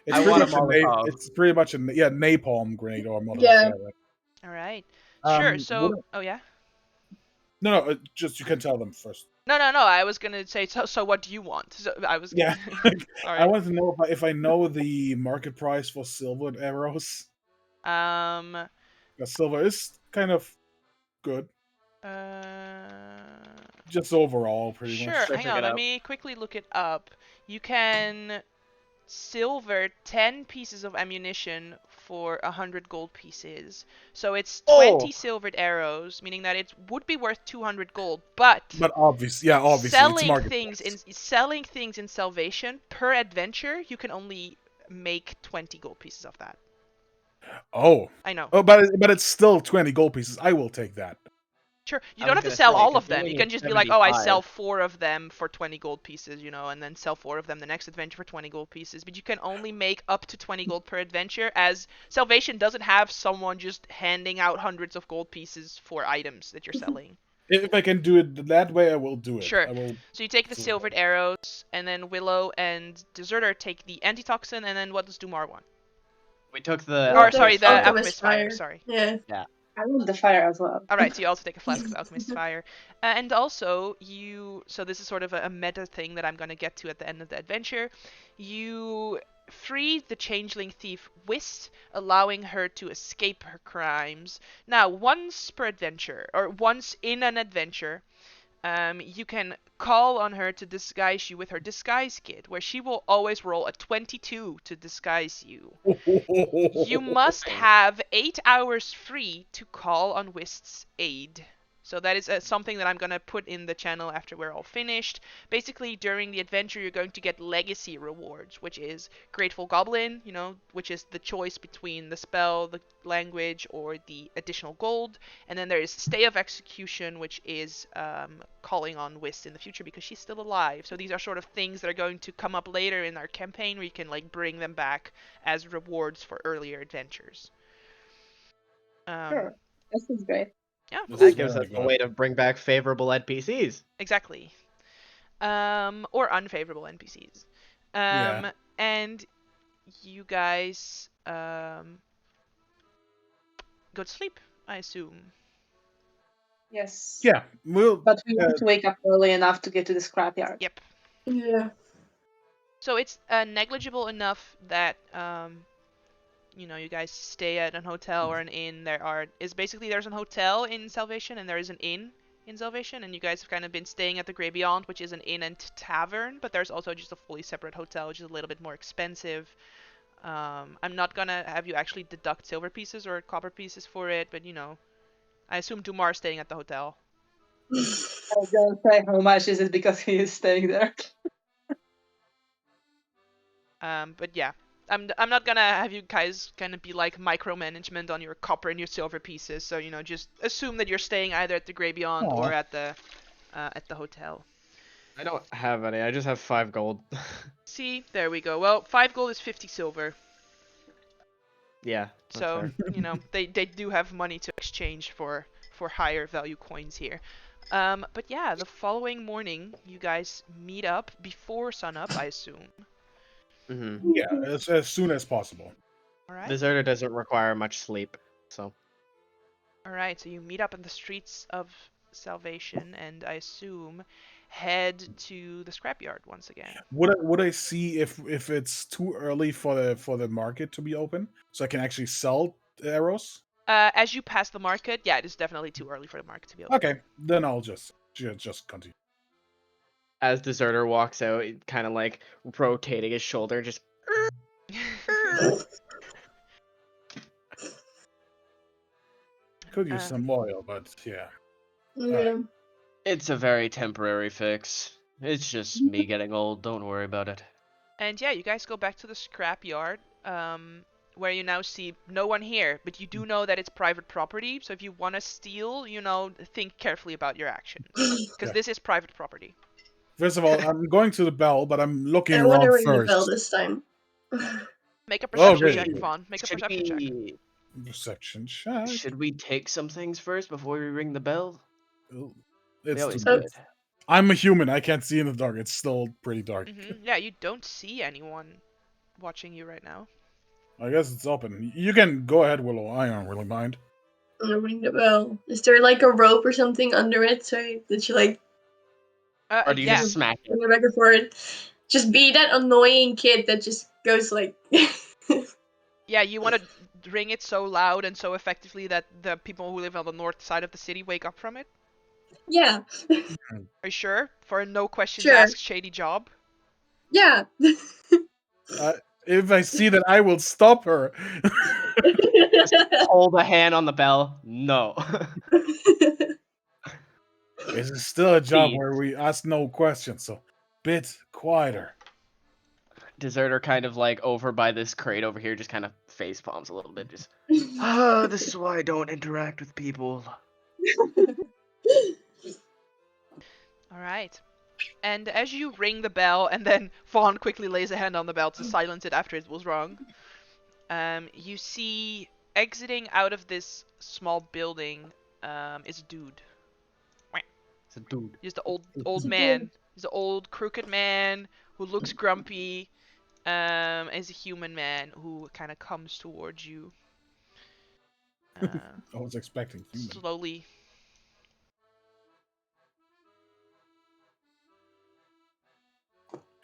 It's
I
pretty
want a
much
Molotov.
It's pretty much napalm grenade or Molotov.
Yeah.
Right?
All right.
Um,
Sure. So,
what-
oh yeah.
No, just you can tell them first.
No. I was gonna say. So what do you want? So I was.
Yeah.
All
I
right.
want to know if I know the market price for silver arrows. Because silver is kind of good, just overall, pretty
Sure.
much.
Hang
Searching
on.
it
Let
up.
me quickly look it up. You can silver 10 pieces of ammunition for 100 gold pieces. So it's 20 silvered arrows, meaning that it would be worth 200 gold. But
Obviously, it's
selling
market
things
price.
in Salvation per adventure, you can only make 20 gold pieces of that.
Oh,
I know.
but it's still 20 gold pieces. I will take that.
Sure, you
I
don't
was
have to
gonna
sell
say,
all
'cause
of
you
them.
only
You
need
can just be like, oh, I sell
75.
4 of them for 20 gold pieces, and then sell 4 of them the next adventure for 20 gold pieces. But you can only make up to 20 gold per adventure, as Salvation doesn't have someone just handing out hundreds of gold pieces for items that you're selling.
If I can do it that way, I will do it.
Sure.
I will.
So you take the
So-
silvered arrows, and then Willow and Deserter take the antitoxin, and then what does Dumar want?
We took the.
Or sorry, the
alchemist
alchemist fire.
fire.
Sorry.
Yeah.
I want the fire as well.
All right, so you also take a flask of alchemist's fire, and also you. So this is sort of a meta thing that I'm gonna get to at the end of the adventure. You free the changeling thief Whist, allowing her to escape her crimes. Now, once per adventure, or once in an adventure, you can call on her to disguise you with her disguise kit, where she will always roll a 22 to disguise you. You must have 8 hours free to call on Whist's aid. So that is something that I'm going to put in the channel after we're all finished. Basically, during the adventure, you're going to get legacy rewards, which is Grateful Goblin, which is the choice between the spell, the language, or the additional gold. And then there is Stay of Execution, which is calling on Whist in the future because she's still alive. So these are sort of things that are going to come up later in our campaign where you can bring them back as rewards for earlier adventures.
Sure, this is great.
Yeah,
That gives us a way to bring back favorable NPCs.
exactly. Or unfavorable NPCs.
Yeah.
And you guys go to sleep, I assume.
Yes.
Yeah, we'll.
But we want to wake up early enough to get to the scrapyard.
Yep.
Yeah.
So it's negligible enough that you guys stay at an hotel or an inn. There's a hotel in Salvation and there is an inn in Salvation, and you guys have kind of been staying at the Grey Beyond, which is an inn and tavern, but there's also just a fully separate hotel, which is a little bit more expensive. I'm not gonna have you actually deduct silver pieces or copper pieces for it, but I assume Dumar's staying at the hotel.
I was gonna say, how much is it because he is staying there?
But yeah, I'm not gonna have you guys kind of be like micromanagement on your copper and your silver pieces. So just assume that you're staying either at the Grey Beyond or at the hotel.
I don't have any. I just have 5 gold.
See, there we go. Well, 5 gold is 50 silver.
Yeah.
So they do have money to exchange for higher value coins here. But yeah, the following morning you guys meet up before sunup, I assume.
Mm-hmm.
Yeah, as soon as possible.
All right.
Deserter doesn't require much sleep, so.
All right, so you meet up in the streets of Salvation, and I assume head to the scrapyard once again.
Would I see if it's too early for the market to be open, so I can actually sell arrows?
As you pass the market, yeah, it is definitely too early for the market to be open.
Okay, then I'll just continue.
As Deserter walks out, kind of rotating his shoulder, just.
Could use some oil, but yeah.
Yeah.
It's a very temporary fix. It's just me getting old. Don't worry about it.
And yeah, you guys go back to the scrapyard, where you now see no one here, but you do know that it's private property. So if you want to steal, think carefully about your actions, because this is private property.
First of all, I'm going to the bell, but I'm looking
I want to
around
ring the
first.
bell this time.
Make a perception
Okay.
check, Vaughn. Make a perception check.
Perception check.
Should we take some things first before we ring the bell?
Oh,
They
it's
always
too
good.
I'm a human. I can't see in the dark. It's still pretty dark.
Yeah, you don't see anyone watching you right now.
I guess it's open. You can go ahead, Willow. I don't really mind.
I'm gonna ring the bell. Is there a rope or something under it so that you
Or do you
yeah.
just smack it?
bring it back and forth? Just be that annoying kid that just goes
Yeah, you want to ring it so loud and so effectively that the people who live on the north side of the city wake up from it?
Yeah.
Are you sure? For a no questions
Sure.
asked shady job?
Yeah.
If I see that, I will stop her.
Hold a hand on the bell. No.
This is still a job
Please.
where we ask no questions, so bit quieter.
Deserter kind of over by this crate over here, just kind of face palms a little bit. Just, this is why I don't interact with people.
All right. And as you ring the bell, and then Vaughn quickly lays a hand on the bell to silence it after it was rung, you see exiting out of this small building is a dude.
It's a dude.
He's the old man. He's an old crooked man who looks grumpy. Is a human man who kind of comes towards you.
I was expecting human.
Slowly.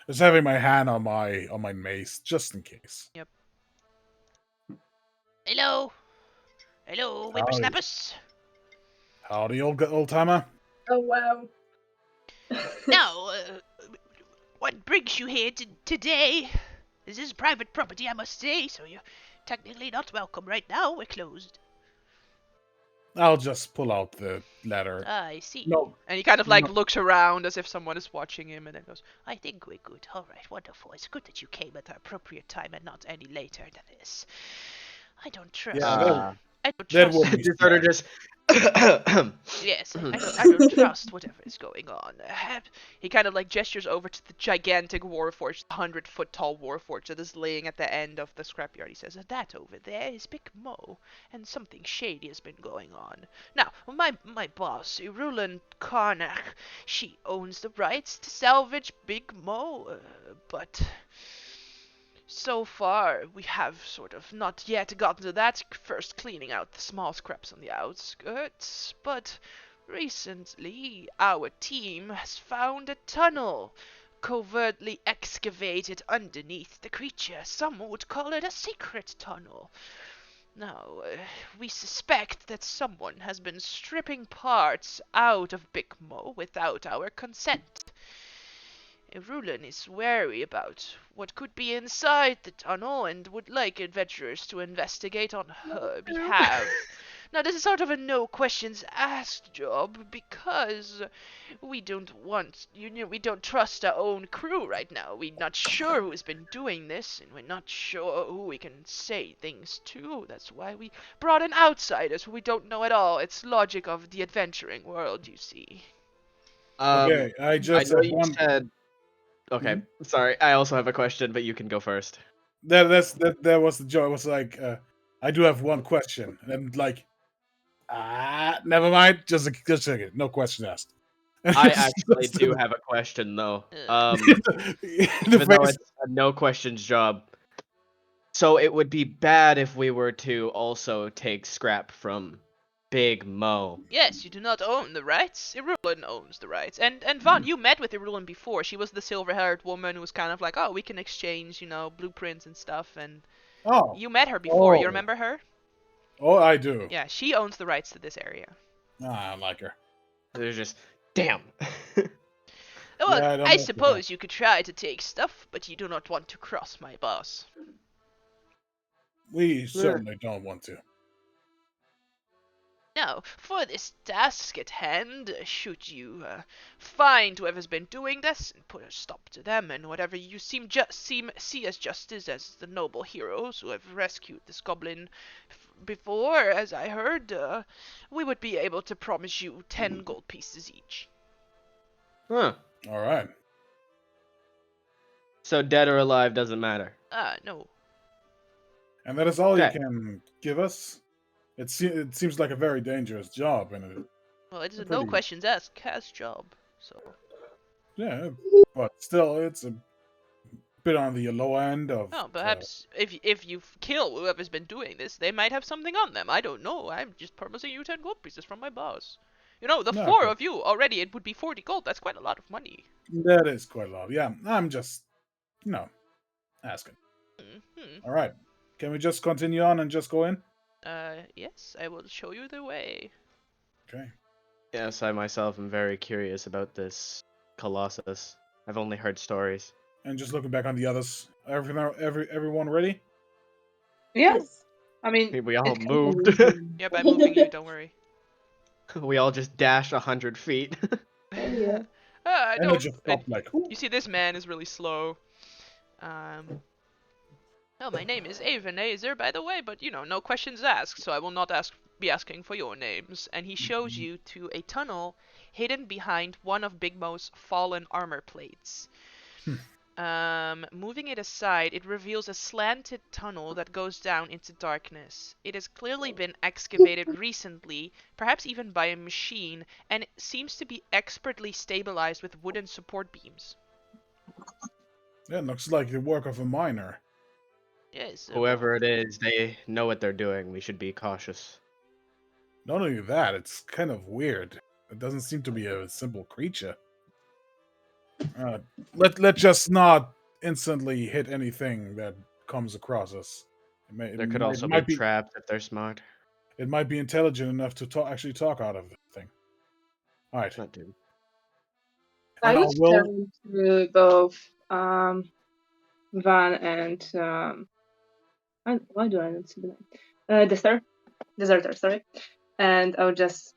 Just having my hand on my mace, just in case.
Yep. Hello. Hello, whippersnappers.
Howdy, old timer.
Oh wow.
Now, what brings you here today? This is private property, I must say, so you're technically not welcome right now. We're closed.
I'll just pull out the letter.
I see.
No.
And he kind of like
No.
looks around as if someone is watching him and then goes, I think we're good. Alright, wonderful. It's good that you came at the appropriate time and not any later than this. I don't trust.
Yeah,
I don't
that
trust.
would be
Just sort of just.
Yes, I don't trust whatever is going on. He kind of like gestures over to the gigantic warforged, 100-foot tall warforged that is laying at the end of the scrapyard. He says, that over there is Big Mo, and something shady has been going on. Now, my boss, Irulan Karnak, she owns the rights to salvage Big Mo, but so far, we have sort of not yet gotten to that, first cleaning out the small scraps on the outskirts, but recently our team has found a tunnel covertly excavated underneath the creature. Some would call it a secret tunnel. Now, we suspect that someone has been stripping parts out of Big Mo without our consent. Irulan is wary about what could be inside the tunnel and would like adventurers to investigate on her behalf. Now, this is sort of a no questions asked job because we don't we don't trust our own crew right now. We're not sure who has been doing this, and we're not sure who we can say things to. That's why we brought in outsiders who we don't know at all. It's logic of the adventuring world, you see.
Okay, I
I
just
know
have
you
one.
said. Okay, sorry. I also have a question, but you can go first.
That was the joke. I was like, I do have one question, and like, never mind. Just a second. No question asked.
I actually do have a question though.
The
Even though
face.
it's a no questions job. So it would be bad if we were to also take scrap from Big Mo.
Yes, you do not own the rights. Irulan owns the rights. And Vaughn, you met with Irulan before. She was the silver-haired woman who was kind of like, oh, we can exchange, blueprints and stuff. And
Oh,
you met her before. You
Oh.
remember her?
oh, I do.
Yeah, she owns the rights to this area.
I like her.
They're just damn.
Well,
Yeah, I don't
I
know.
suppose you could try to take stuff, but you do not want to cross my boss.
We certainly don't want to.
Now, for this task at hand, should you find whoever's been doing this and put a stop to them, and whatever you see as justice as the noble heroes who have rescued this goblin before, as I heard, we would be able to promise you 10 gold pieces each.
Huh.
All right.
So dead or alive doesn't matter.
No.
And that is all
Okay.
you can give us. It seems like a very dangerous job, and
Well, it is a
Pretty-
no questions asked cast job, so.
yeah, but still, it's a bit on the low end of.
Oh, perhaps if you kill whoever's been doing this, they might have something on them. I don't know. I'm just promising you 10 gold pieces from my boss. The
No,
4
but-
of you already, it would be 40 gold. That's quite a lot of money.
That is quite a lot. Yeah, I'm just, asking.
Mm-hmm.
All right. Can we just continue on and just go in?
Yes, I will show you the way.
Okay.
Yes, I myself am very curious about this Colossus. I've only heard stories.
And just looking back on the others, everyone ready?
Yeah.
Yes.
I mean,
We all
it can
moved.
Yeah, by moving you, don't worry.
We all just dashed 100 feet.
Yeah.
I
And it
don't.
just stopped like. "Ooh."
You see, this man is really slow. Oh, my name is Eberon, by the way, but no questions asked, so I will not be asking for your names. And he shows you to a tunnel hidden behind one of Big Mo's fallen armor plates. Moving it aside, it reveals a slanted tunnel that goes down into darkness. It has clearly been excavated recently, perhaps even by a machine, and it seems to be expertly stabilized with wooden support beams.
Yeah, looks like the work of a miner.
Yes.
Whoever it is, they know what they're doing. We should be cautious.
Not only that, it's kind of weird. It doesn't seem to be a simple creature. Let just not instantly hit anything that comes across us.
There could also be traps if they're smart.
It might be intelligent enough to actually talk out of the thing. All right.
Not doing.
I
And I
would
will.
turn to both Van and why do I not see the name? Deserter, sorry. And I would just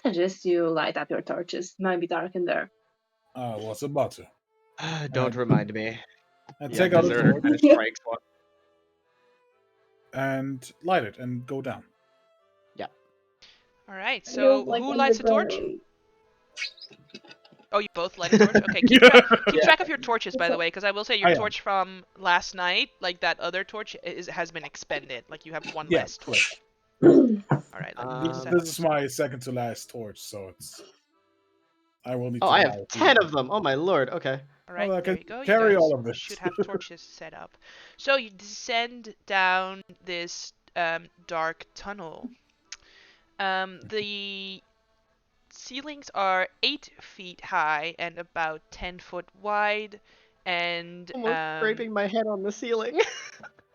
suggest you light up your torches. Might be dark in there.
Was about to.
Don't remind me.
And
Yeah,
take out a
deserter
torch
kind of strikes one.
and light it and go down.
All right.
I
So
go, like,
who lights a torch?
underground.
Oh, you both light a torch. Okay. Keep track of your torches, by the way, because I will say your torch from last night, like that other torch, has been expended. Like you have one
Yeah,
less torch. All right. Let me set
This
up.
is my second to last torch, so it's. I will need
Oh,
to.
I
buy
have
a few
10
more.
of them. Oh my lord. Okay.
All right,
Well, I
there
can
you go. You
carry
guys
all of this.
should have torches set up. So you descend down this dark tunnel. The ceilings are 8 feet high and about 10 foot wide, and
Almost scraping my head on the ceiling.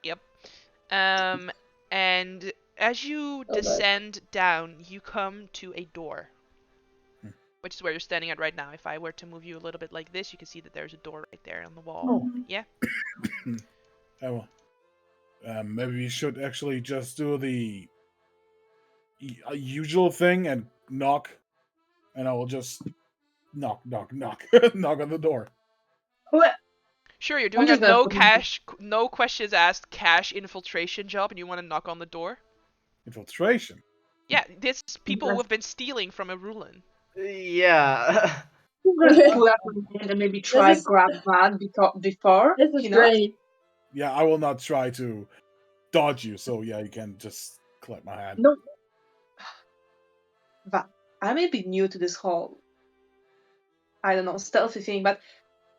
Yep. And as you descend down, you come to a door, which is where you're standing at right now. If I were to move you a little bit like this, you can see that there's a door right there on the wall.
Oh.
Yeah.
Oh, maybe we should actually just do the usual thing and knock, and I will just knock, knock on the door.
What?
Sure, you're doing a no questions asked cash infiltration job, and you want to knock on the door?
Infiltration.
Yeah, this people who have been stealing from Eberron.
Yeah.
And maybe try grab Van before.
This is great.
Yeah, I will not try to dodge you, so yeah, you can just collect my hand.
No. Van, I may be new to this whole, I don't know, stealthy thing, but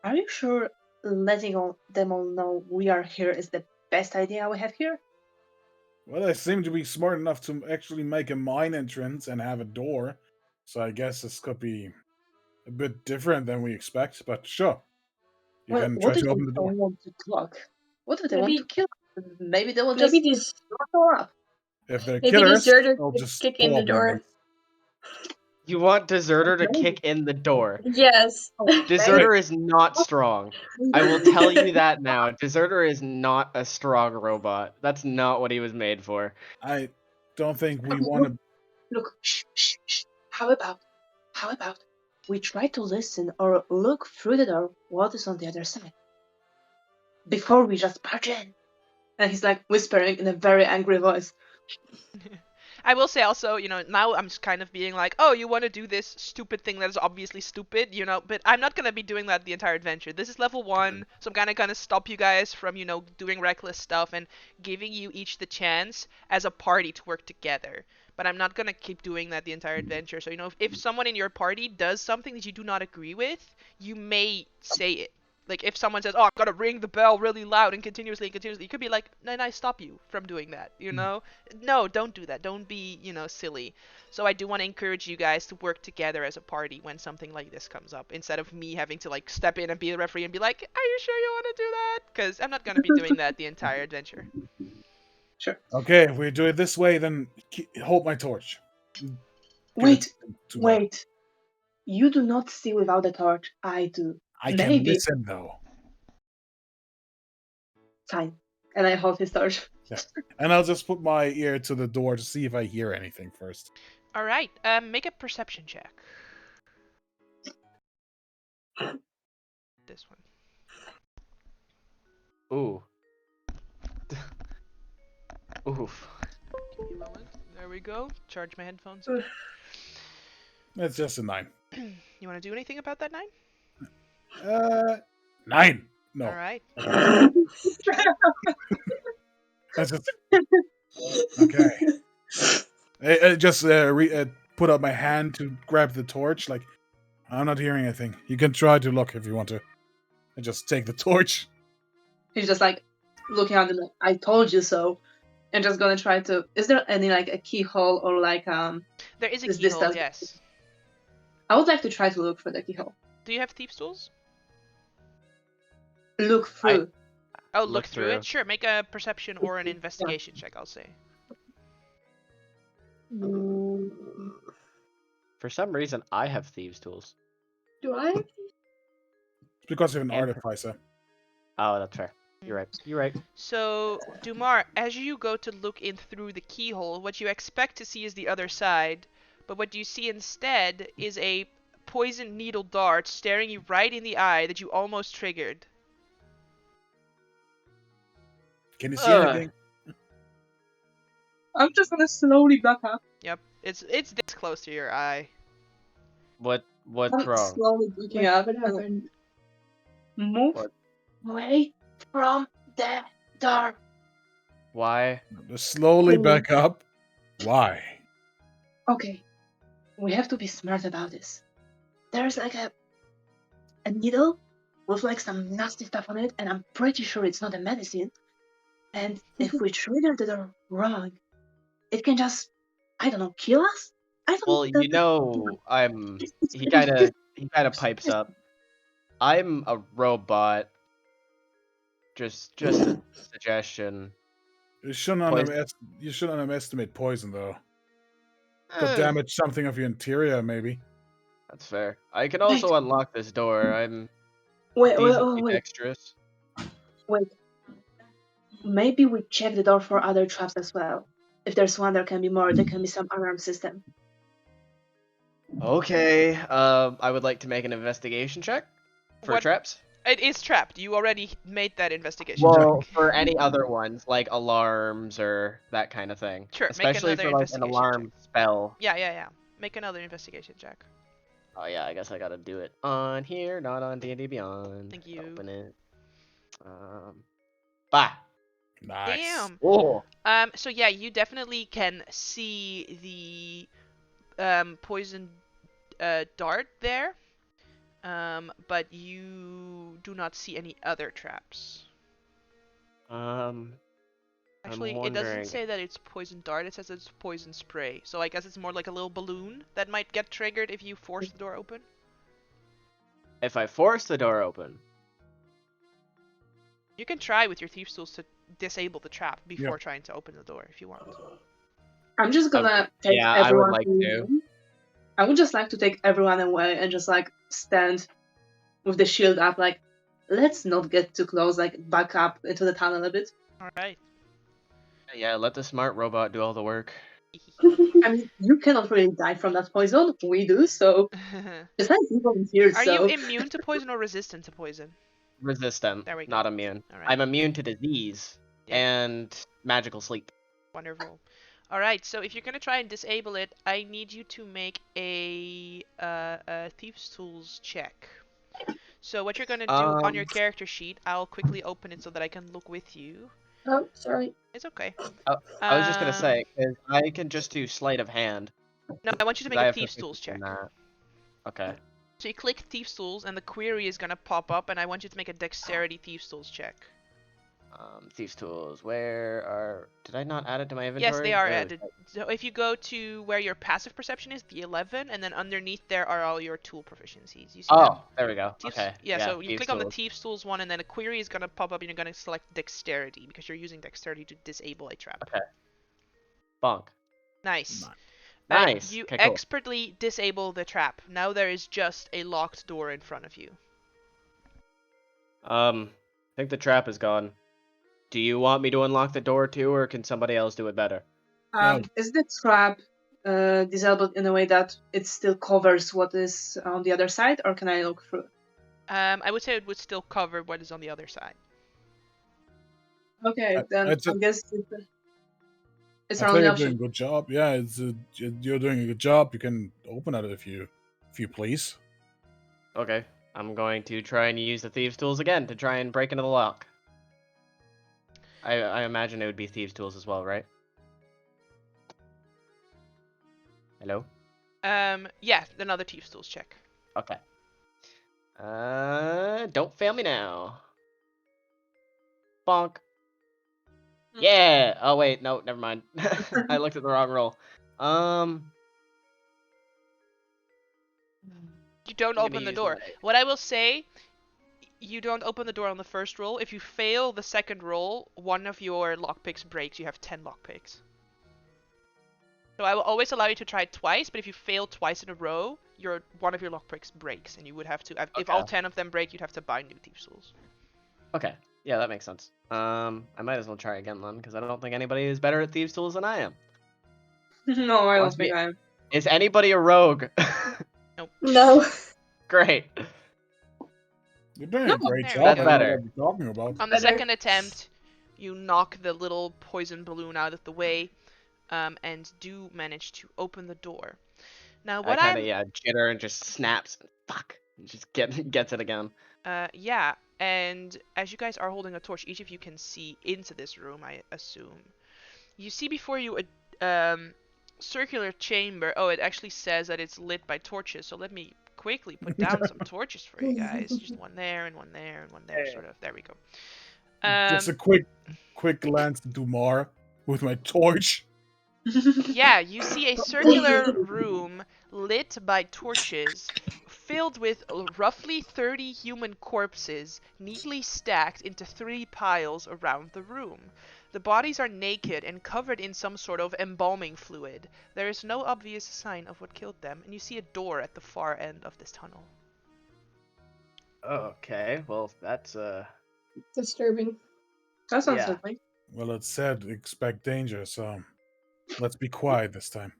are you sure letting them all know we are here is the best idea we have here?
Well, they seem to be smart enough to actually make a mine entrance and have a door, so I guess this could be a bit different than we expect, but sure. You can try to open the door.
Want to talk? What if they want to kill us? Maybe they will just
Maybe this.
up.
If they're
Maybe
killers,
deserter
I'll
could
just
kick in
pull
the
up
door.
windows.
You want Deserter to kick in the door.
Yes.
Deserter is not strong. I will tell you that now. Deserter is not a strong robot. That's not what he was made for.
I don't think we want to.
Look, shh. How about we try to listen or look through the door what is on the other side before we just barge in? And he's like whispering in a very angry voice.
I will say also, now I'm just kind of being like, oh, you want to do this stupid thing that is obviously stupid, but I'm not going to be doing that the entire adventure. This is level 1, so I'm kind of going to stop you guys from, doing reckless stuff and giving you each the chance as a party to work together. But I'm not going to keep doing that the entire adventure. So, if someone in your party does something that you do not agree with, you may say it. Like, if someone says, oh, I'm going to ring the bell really loud and continuously, you could be like, no, I stop you from doing that, No, don't do that. Don't be, silly. So I do want to encourage you guys to work together as a party when something like this comes up, instead of me having to, step in and be the referee and be like, are you sure you want to do that? Because I'm not going to be doing that the entire adventure.
Sure.
Okay, if we do it this way, then hold my torch.
Wait. You do not see without the torch. I do.
I can listen, though.
Fine. And I hold his torch.
Yeah. And I'll just put my ear to the door to see if I hear anything first.
All right. Make a perception check. This one.
Ooh. Oof.
Give me a moment. There we go. Charge my headphones.
It's just a 9.
You want to do anything about that 9?
9. No.
All right.
That's just okay. I just put up my hand to grab the torch. Like, I'm not hearing anything. You can try to look if you want to. I just take the torch.
He's just like looking at him. Like, I told you so. And just gonna try to. Is there any like a keyhole or like
There is a
this
keyhole,
distance?
yes.
I would like to try to look for the keyhole.
Do you have thieves' tools?
Look through.
Oh,
Look
look through
through.
it? Sure, make a perception or an investigation check, I'll say.
For some reason, I have thieves' tools.
Do I?
It's because of an
And-
artificer.
Oh, that's fair. You're right. You're right.
So, Dumar, as you go to look in through the keyhole, what you expect to see is the other side, but what you see instead is a poisoned needle dart staring you right in the eye that you almost triggered.
Can you see
Ugh.
anything?
I'm just gonna slowly back up.
Yep, it's this close to your eye.
What's
I'm
wrong?
slowly backing up.
What happened?
Move
What?
away from the door.
Why?
Just slowly
Hmm.
back up. Why?
Okay, we have to be smart about this. There's like a needle with like some nasty stuff on it, and I'm pretty sure it's not a medicine. And if we trigger the door wrong, it can just, I don't know, kill us? I don't
Well,
know.
you know, he
It-
kind of pipes up. I'm a robot. Just a suggestion.
You shouldn't,
Poison.
you shouldn't underestimate poison, though. Could
Eh,
damage something of your interior, maybe.
That's fair. I can also unlock this door. I'm
Wait,
decently
wait.
dexterous.
Wait. Maybe we check the door for other traps as well. If there's one, there can be more. There can be some alarm system.
Okay. I would like to make an investigation check for
What-
traps.
It is trapped. You already made that investigation
Well,
check.
for any other ones like alarms or that kind of thing.
Sure, make
Especially
another
for like an
investigation
alarm spell.
Yeah. Make another investigation check.
Oh yeah, I guess I gotta do it on here, not on D&D Beyond.
Thank you.
Open it. Bah.
Nice.
Damn.
Oh.
So yeah, you definitely can see the poison dart there. But you do not see any other traps. Actually, it doesn't
wondering-
say that it's poison dart, it says it's poison spray. So I guess it's more like a little balloon that might get triggered if you force the door open.
If I force the door open.
You can try with your thieves tools to disable the trap before trying to open the door if you want.
I'm just gonna take
yeah, I would
everyone
like to.
away. I would just like to take everyone away and just like stand with the shield up, like, let's not get too close, like back up into the tunnel a bit.
Alright.
Yeah, let the smart robot do all the work.
I mean, you cannot really die from that poison. We do, so besides you volunteered,
Are
so
you immune to poison or resistant to poison?
Resistant,
There we go.
not immune.
Alright.
I'm immune to disease
Yeah.
and magical sleep.
Wonderful. Alright, so if you're gonna try and disable it, I need you to make a Thieves' Tools check. So what you're gonna do on your character sheet, I'll quickly open it so that I can look with you.
Oh, sorry.
It's okay.
I was just gonna say, because I can just do sleight of hand.
No, I want you to
'cause
make
I
a
have
Thieves'
proficiency
Tools check.
in that. Okay.
So you click Thieves' Tools and the query is gonna pop up and I want you to make a Dexterity Thieves' Tools check.
Thieves tools. Where are? Did I not add it to my inventory?
Yes, they are
There we
added. So if you go to where your passive perception is, the 11, and then underneath there are all your tool proficiencies. You see them?
Oh, there we go.
Thieves-
Okay.
Yeah, so you
Thieves
click on the
tools.
Thieves Tools one, and then a query is gonna pop up, and you're gonna select Dexterity because you're using Dexterity to disable a trap.
Okay. Bonk.
Nice.
Nice.
You
Okay, cool.
expertly disable the trap. Now there is just a locked door in front of you.
I think the trap is gone. Do you want me to unlock the door too, or can somebody else do it better?
Is the trap disabled in a way that it still covers what is on the other side, or can I look through?
I would say it would still cover what is on the other side.
Okay, then
I'd say-
I guess it's
I
our
think
only
you're doing
option.
a good job. Yeah, you're doing a good job. You can open it if you please.
Okay. I'm going to try and use the thieves' tools again to try and break into the lock. I imagine it would be thieves' tools as well, right? Hello?
Yeah, another Thieves Tools check.
Okay. Don't fail me now. Bonk. Yeah. Oh wait, no, never mind. I looked at the wrong roll.
You don't
I'm gonna
open the
use
door.
my-
What I will say, you don't open the door on the first roll. If you fail the second roll, one of your lockpicks breaks. You have 10 lockpicks. So I will always allow you to try it twice, but if you fail twice in a row, one of your lockpicks breaks, and you would have to. If all
Okay.
10 of them break, you'd have to buy new Thieves' Tools.
Okay. Yeah, that makes sense. I might as well try again then, because I don't think anybody is better at Thieves' Tools than I am.
No, I don't
Must be-
think I am.
Is anybody a rogue?
Nope.
No.
Great.
You're doing
No,
a great
there
job.
we
I
go.
don't know
Better.
what you're talking about.
On the
Better.
second attempt, you knock the little poison balloon out of the way, and do manage to open the door. Now,
I
what
kind
I'm
of jitter and just snaps. Fuck. Just gets it again.
Yeah, and as you guys are holding a torch, each of you can see into this room, I assume. You see before you a circular chamber. Oh, it actually says that it's lit by torches, so let me quickly put down some torches for you guys. Just one there and one there and one there, sort of. There we go.
Just a quick glance into Mar with my torch.
Yeah, you see a circular room lit by torches, filled with roughly 30 human corpses, neatly stacked into 3 piles around the room. The bodies are naked and covered in some sort of embalming fluid. There is no obvious sign of what killed them, and you see a door at the far end of this tunnel.
Okay. Well, that's
Disturbing.
That sounds
Yeah.
something.
Well, it said expect danger, so let's be quiet this time.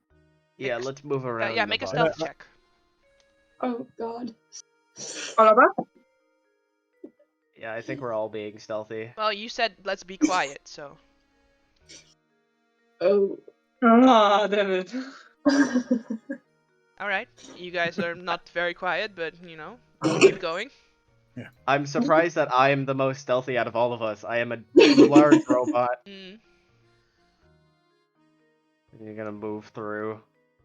Yeah. Let's move around.
Yeah,
the
make a
body.
stealth check.
Oh god.
Oliver?
Yeah, I think we're all being stealthy.
Well, you said let's be quiet, so.
Oh.
Ah, damn it.
Alright, you guys are not very quiet, but, you know, we'll keep going.
I'm surprised that I am the most stealthy out of all of us. I am a large robot.
Mm,
You're gonna move through.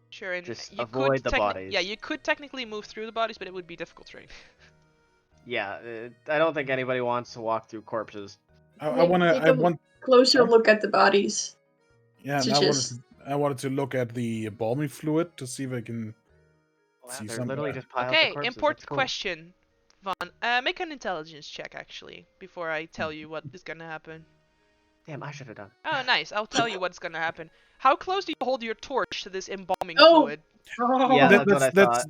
sure, and
Just
you
avoid
could
the bodies.
Yeah, you could technically move through the bodies, but it would be difficult terrain.
Yeah, I don't think anybody wants to walk through corpses.
I want
Take
to. I
a
want.
closer
Sorry?
look at the bodies.
Yeah, and
To just-
I wanted to look at the embalming fluid to see if I can.
Wow,
See
they're
some,
literally just piles
Okay,
of corpses.
important
That's cool.
question, Vaughn. Make an intelligence check, actually, before I tell you what is gonna happen.
Damn, I should have done.
Oh, nice. I'll tell you what's gonna happen. How close do you hold your torch to this embalming
Oh!
fluid?
Yeah,
That-
that's what I thought.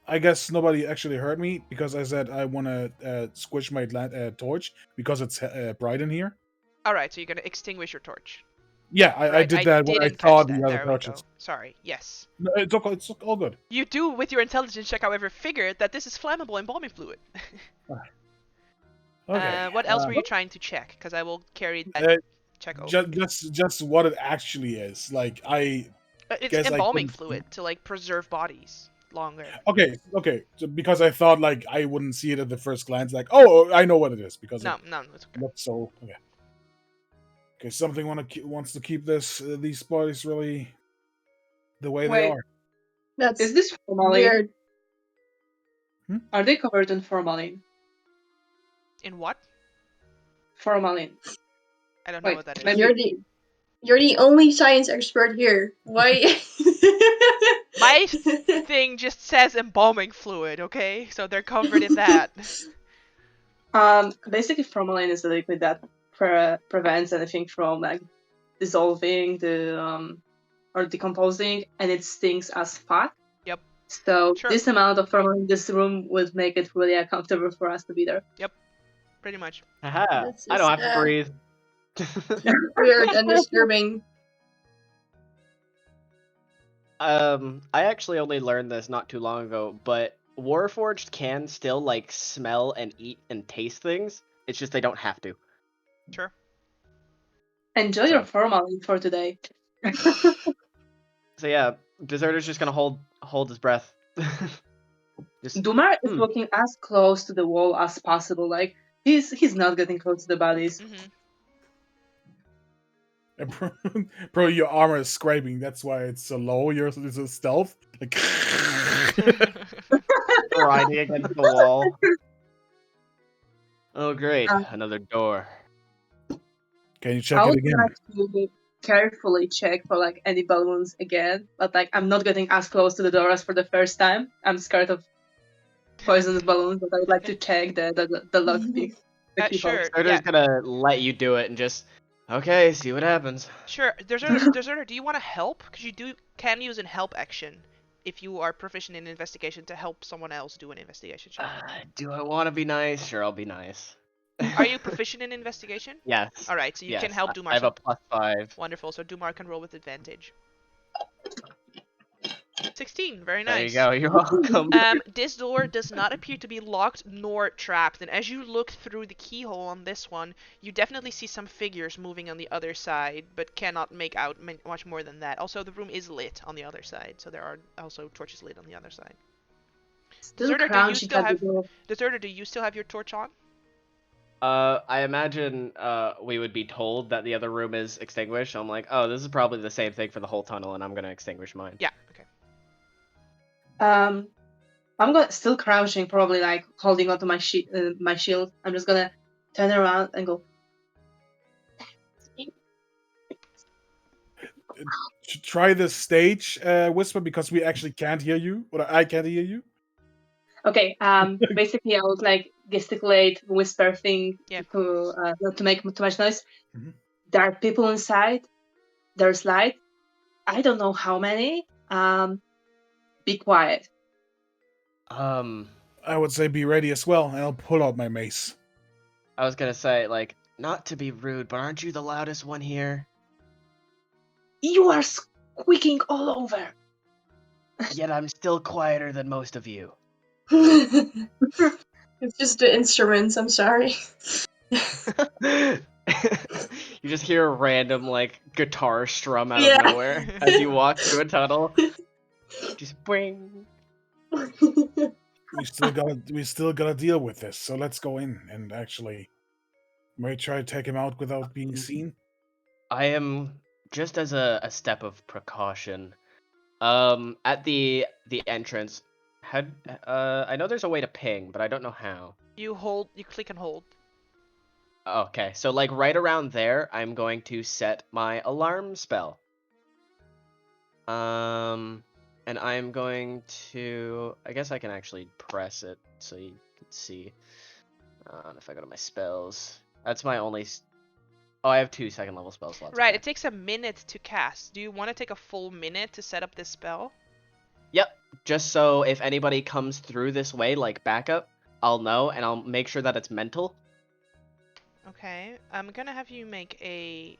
I guess nobody actually heard me because I said I want to squish my torch because it's bright in here.
Alright, so you're gonna extinguish your torch.
Yeah, I
Right,
did that when I
didn't
saw
catch
the
that.
other
There we
torches.
go. Sorry, yes.
No, it's all good.
You do, with your intelligence check, however, figure that this is flammable embalming fluid.
Okay.
What else were you trying to check? Because I will carry that
Uh,
check over.
just what it actually is. Like
It's
guess I
embalming
couldn't-
fluid to like preserve bodies longer.
okay. So because I thought like I wouldn't see it at the first glance. Like, oh, I know what it is because
No,
it
it's okay.
looks so. Okay. Okay, something wants to keep these bodies really the way they
Wait.
are.
That's
Is this formalin?
weird.
Are they covered in formalin?
In what?
Formalin.
I don't know
Wait,
what that is.
maybe-
You're the only science expert here. Why?
My thing just says embalming fluid, okay? So they're covered in that.
Basically, formalin is a liquid that prevents anything from like dissolving or decomposing, and it stings as fat.
Yep.
So
Sure.
this amount of formalin in this room would make it really uncomfortable for us to be there.
Pretty much.
Haha,
That's
I don't have
just,
to breathe.
Weird and disturbing.
I actually only learned this not too long ago, but Warforged can still like smell and eat and taste things. It's just they don't have to.
Sure.
Enjoy your formalin for today.
So yeah, Deserter's just gonna hold his breath. Just
Dumar is walking as close to the wall as possible. Like he's not getting close to the bodies.
Mm-hmm.
Bro, your armor is scraping. That's why it's so low. Yours is a stealth. Like,
grinding against the wall. Oh great, another door.
Can you check
I
it
would
again?
like to carefully check for like any balloons again, but like I'm not getting as close to the door as for the first time. I'm scared of poisonous balloons, but I would like to check the lockpick. The keyhole.
Sure.
Starter's
Yeah.
gonna let you do it and just, okay, see what happens.
Sure. Deserter, do you want to help? Because you can use an help action if you are proficient in investigation to help someone else do an investigation check.
Do I want to be nice? Sure, I'll be nice.
Are you proficient in investigation?
Yes.
All right, so you can
Yes,
help
I
Dumar.
have
So
a +5.
wonderful. So Dumar can roll with advantage. 16. Very
There you
nice.
go. You're welcome.
This door does not appear to be locked nor trapped, and as you look through the keyhole on this one, you definitely see some figures moving on the other side, but cannot make out much more than that. Also, the room is lit on the other side, so there are also torches lit on the other side.
Still
Deserter,
crouching at the door.
Deserter, do you still have your torch on?
I imagine we would be told that the other room is extinguished. I'm like, oh, this is probably the same thing for the whole tunnel, and I'm gonna extinguish mine.
Yeah. Okay.
I'm still crouching, probably like holding onto my shield. I'm just gonna turn around and go.
Try the stage whisper because we actually can't hear you, or I can't hear you.
Okay. Basically, I would like gesticulate, whisper thing to not to make too much noise.
Mm-hmm.
There are people inside. There's light. I don't know how many. Be quiet.
I would say be ready as well, and I'll pull out my mace.
I was gonna say, like, not to be rude, but aren't you the loudest one here?
You are squeaking all over.
Yet I'm still quieter than most of you.
It's just the instruments, I'm sorry.
You just hear a random, like, guitar strum out
Yeah.
of nowhere as you walk through a tunnel. Just bring.
We still gotta deal with this. So let's go in and actually, may try to take him out without being seen.
I am just as a step of precaution. At the entrance, I know there's a way to ping, but I don't know how.
You click and hold.
Okay, so like right around there, I'm going to set my alarm spell. And I'm going to, I guess I can actually press it so you can see. If I go to my spells, that's my only. Oh, I have 2 second level spell slots.
Right,
okay.
it takes a minute to cast. Do you want to take a full minute to set up this spell?
Yep, just so if anybody comes through this way, like backup, I'll know, and I'll make sure that it's mental.
Okay, I'm gonna have you make a...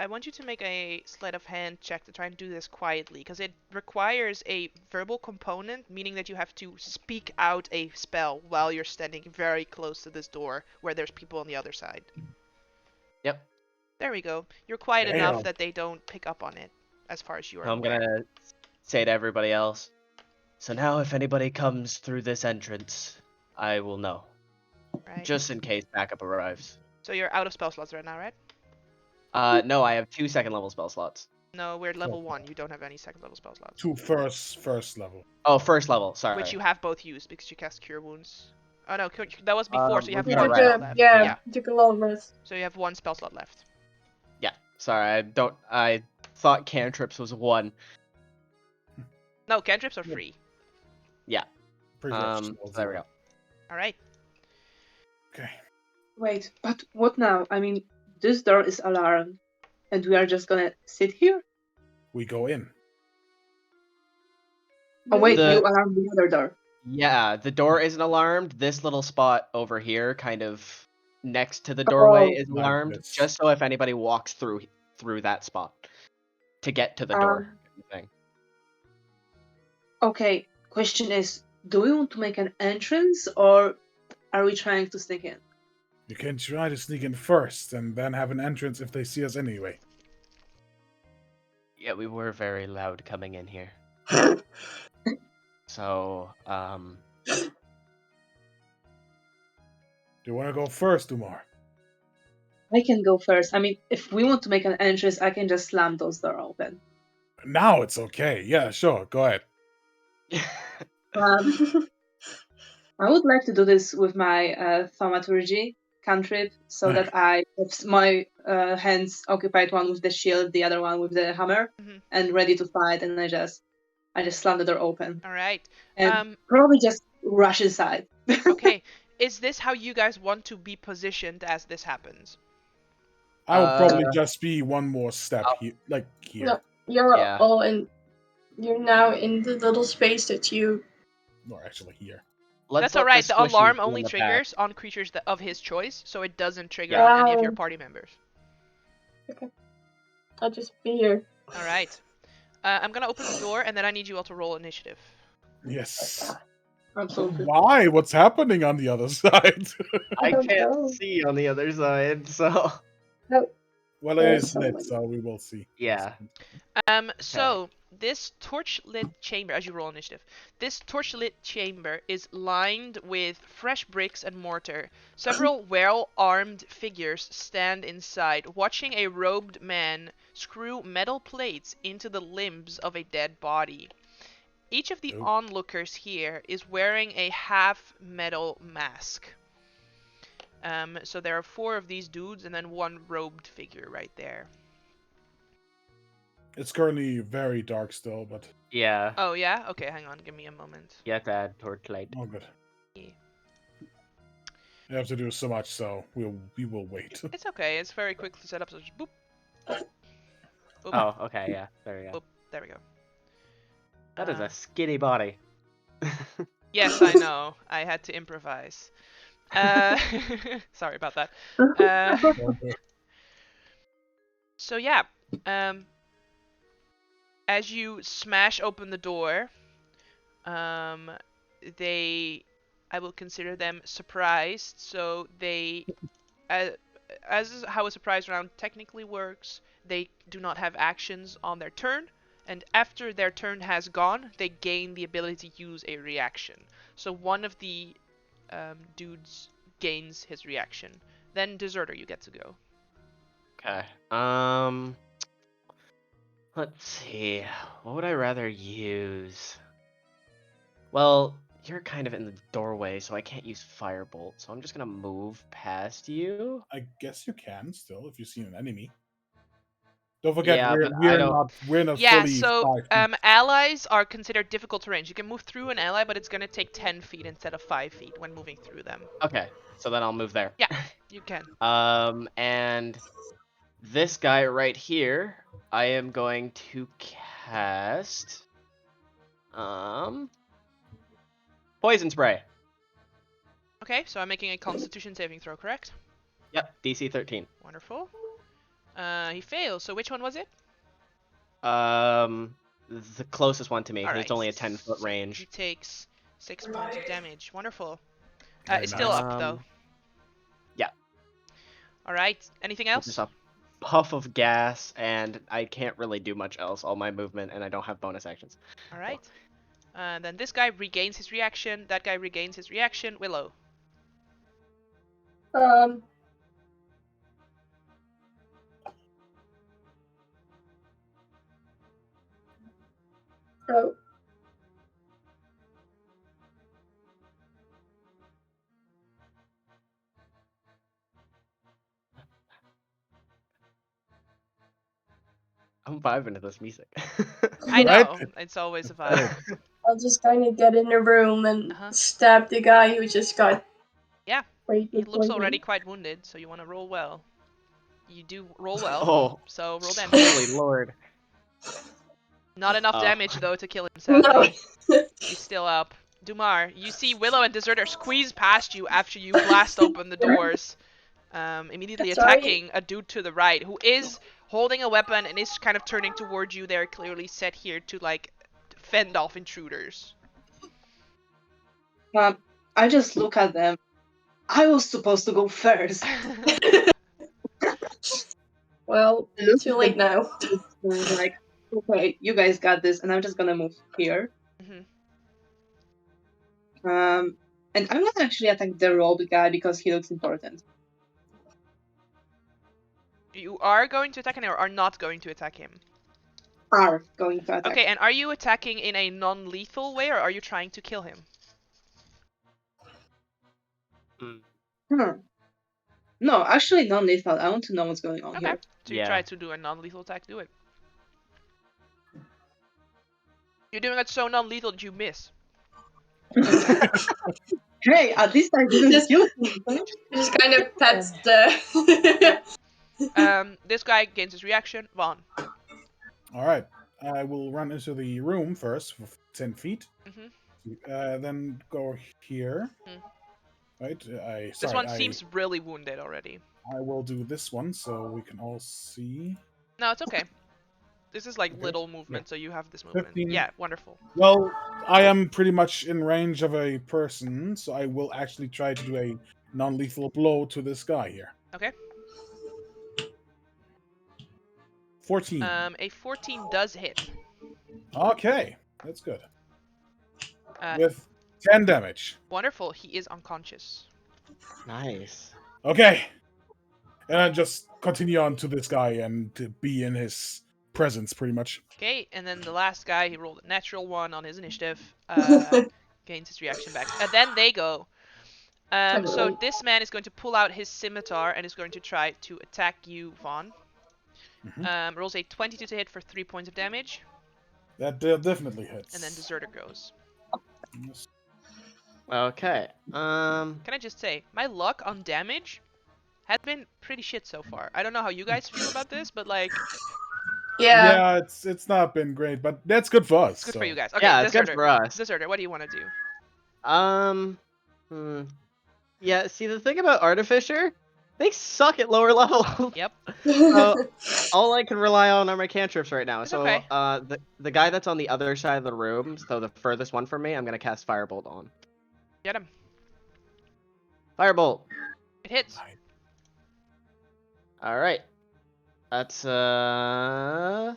I want you to make a sleight of hand check to try and do this quietly, because it requires a verbal component, meaning that you have to speak out a spell while you're standing very close to this door, where there's people on the other side.
Yep.
There we go. You're quiet
Damn.
enough that they don't pick up on it, as far as you are
I'm
aware.
gonna say to everybody else, so now if anybody comes through this entrance, I will know.
Right.
Just in case backup arrives.
So you're out of spell slots right now, right?
No, I have 2 second level spell slots.
No, we're at level 1. You don't have any second level spell slots.
2 first level.
Oh, first level, sorry.
Which you have both used because you cast Cure Wounds. Oh no, that was before, so you have
yeah,
one
right.
spell left.
Yeah, took a long rest.
So you have 1 spell slot left.
Yeah, sorry, I thought cantrips was 1.
No, cantrips are free.
Yeah.
Pretty much
So there we go.
Alright.
Okay.
Wait, but what now? I mean, this door is alarmed, and we are just gonna sit here?
We go in.
Oh wait,
The-
you alarmed the other door.
Yeah, the door isn't alarmed. This little spot over here, kind of next to the doorway, is
Like
alarmed,
this.
just so if anybody walks through that spot to get to the door. Thing.
Okay, question is, do we want to make an entrance, or are we trying to sneak in?
You can try to sneak in first, and then have an entrance if they see us anyway.
Yeah, we were very loud coming in here. So,
Do you want to go first, Umar?
I can go first. I mean, if we want to make an entrance, I can just slam those doors open.
Now it's okay. Yeah, sure. Go ahead.
I would like to do this with my thaumaturgy cantrip, so that I have my hands occupied, one with the shield, the other one with the hammer,
Mhm.
and ready to fight. And I just slam the door open
All right.
and probably just rush inside.
Okay. Is this how you guys want to be positioned as this happens?
I would probably just be one more step here, like here.
No, you're
Yeah.
all in. You're now in the little space that you.
Or actually here.
That's
let
alright. The
squishies
alarm
be
only
in the back.
triggers on creatures of his choice, so it doesn't trigger
Yeah.
on any of your party members.
Okay. I'll just be here.
Alright. I'm gonna open the door, and then I need you all to roll initiative.
Yes.
Absolutely.
Why? What's happening on the other side?
I
don't
can't
know.
see on the other side, so
Well, it
There's
is lit,
someone.
so we will see.
yeah.
So this torch-lit chamber, as you roll initiative, this torch-lit chamber is lined with fresh bricks and mortar. Several well-armed figures stand inside, watching a robed man screw metal plates into the limbs of a dead body. Each of the
Oh.
onlookers here is wearing a half-metal mask. So there are 4 of these dudes and then 1 robed figure right there.
It's currently very dark still, but
Yeah.
Oh yeah? Okay, hang on, give me a moment.
Get that torchlight.
all good.
Yeah.
You have to do so much, so we will wait.
It's okay, it's very quick to set up, so just boop. Boop.
Oh, okay, yeah. There we go.
Boop. There we go.
That is a skinny body.
Yes, I know. I had to improvise. Sorry about that. So yeah, as you smash open the door, I will consider them surprised. So they, as is how a surprise round technically works, they do not have actions on their turn, and after their turn has gone, they gain the ability to use a reaction. So one of the dudes gains his reaction. Then Deserter, you get to go.
Okay. Let's see. What would I rather use? Well, you're kind of in the doorway, so I can't use Firebolt. So I'm just gonna move past you.
I guess you can still if you see an enemy. Don't forget,
Yeah, but
we're
I don't-
not
Yeah,
fully
so
5 feet.
allies are considered difficult to range. You can move through an ally, but it's gonna take 10 feet instead of 5 feet when moving through them.
Okay, so then I'll move there.
Yeah. You can.
And this guy right here, I am going to cast poison spray.
Okay, so I'm making a Constitution saving throw, correct?
Yep, DC 13.
Wonderful. He fails. So which one was it?
The closest one to me.
All
It's
right.
only a 10-foot
He
range.
takes 6 points of damage. Wonderful.
Very
It's still
nice.
up though.
Yeah.
All right. Anything else?
Just a puff of gas, and I can't really do much else. All my movement, and I don't have bonus actions.
All right. Then this guy regains his reaction. That guy regains his reaction. Willow.
Oh.
I'm vibing to this music.
I know.
Right?
It's always a vibe.
I'll just kind of get in the room and stab the guy who just got.
Yeah.
He
He looks already quite wounded, so you want to roll well. You do roll well.
Oh.
So roll damage.
Holy lord.
Not enough
Oh.
damage though to kill him, sadly.
No.
He's still up. Dumar, you see Willow and Deserter squeeze past you after you blast open the doors. Immediately
That's right.
attacking a dude to the right who is holding a weapon and is kind of turning towards you. They're clearly set here to like fend off intruders.
I just look at them. I was supposed to go first.
Well,
Look
too
at
late
them.
now.
Like, okay, you guys got this, and I'm just gonna move here.
Mhm.
And I'm gonna actually attack the robed guy because he looks important.
You are going to attack him or are not going to attack him?
Are going to attack.
Okay, and are you attacking in a non-lethal way or are you trying to kill him?
Mm,
Hmm. No, actually non-lethal. I want to know what's going on
Okay.
here.
So you
Yeah.
try to do a non-lethal attack. Do it. You're doing it so non-lethal that you miss.
Hey, at least I didn't
Just-
kill him.
Just kind of pets the.
This guy gains his reaction. Vaughn.
All right. I will run into the room first for 10 feet.
Mhm.
Then go here.
Hmm.
Right.
This one seems really wounded already.
I will do this one so we can all see.
No, it's okay. This is like
Okay.
little movement, so you have this movement.
15.
Yeah, wonderful.
Well, I am pretty much in range of a person, so I will actually try to do a non-lethal blow to this guy here.
Okay.
14.
A 14 does hit.
Okay, that's good.
Uh,
With 10 damage.
Wonderful. He is unconscious.
nice.
Okay. And I just continue on to this guy and to be in his presence, pretty much.
Okay, and then the last guy, he rolled a natural 1 on his initiative. Gains his reaction back. And then they go. So
Everyone.
this man is going to pull out his scimitar and is going to try to attack you, Vaughn. Rolls a 22 to hit for 3 points of damage.
That definitely hits.
And then Deserter goes.
Yes.
Okay.
Can I just say, my luck on damage has been pretty shit so far. I don't know how you guys feel about this, but like,
Yeah.
It's not been great, but that's good for us.
it's good
so.
for you guys. Okay,
Yeah, it's
Deserter.
good for us.
Deserter, what do you want to do?
Yeah, see, the thing about Artificer, they suck at lower levels.
Yep.
All I can rely on are my cantrips right now.
It's
So,
okay.
the guy that's on the other side of the room, so the furthest one from me, I'm gonna cast Firebolt on.
Get him.
Firebolt.
It hits.
All right. That's 4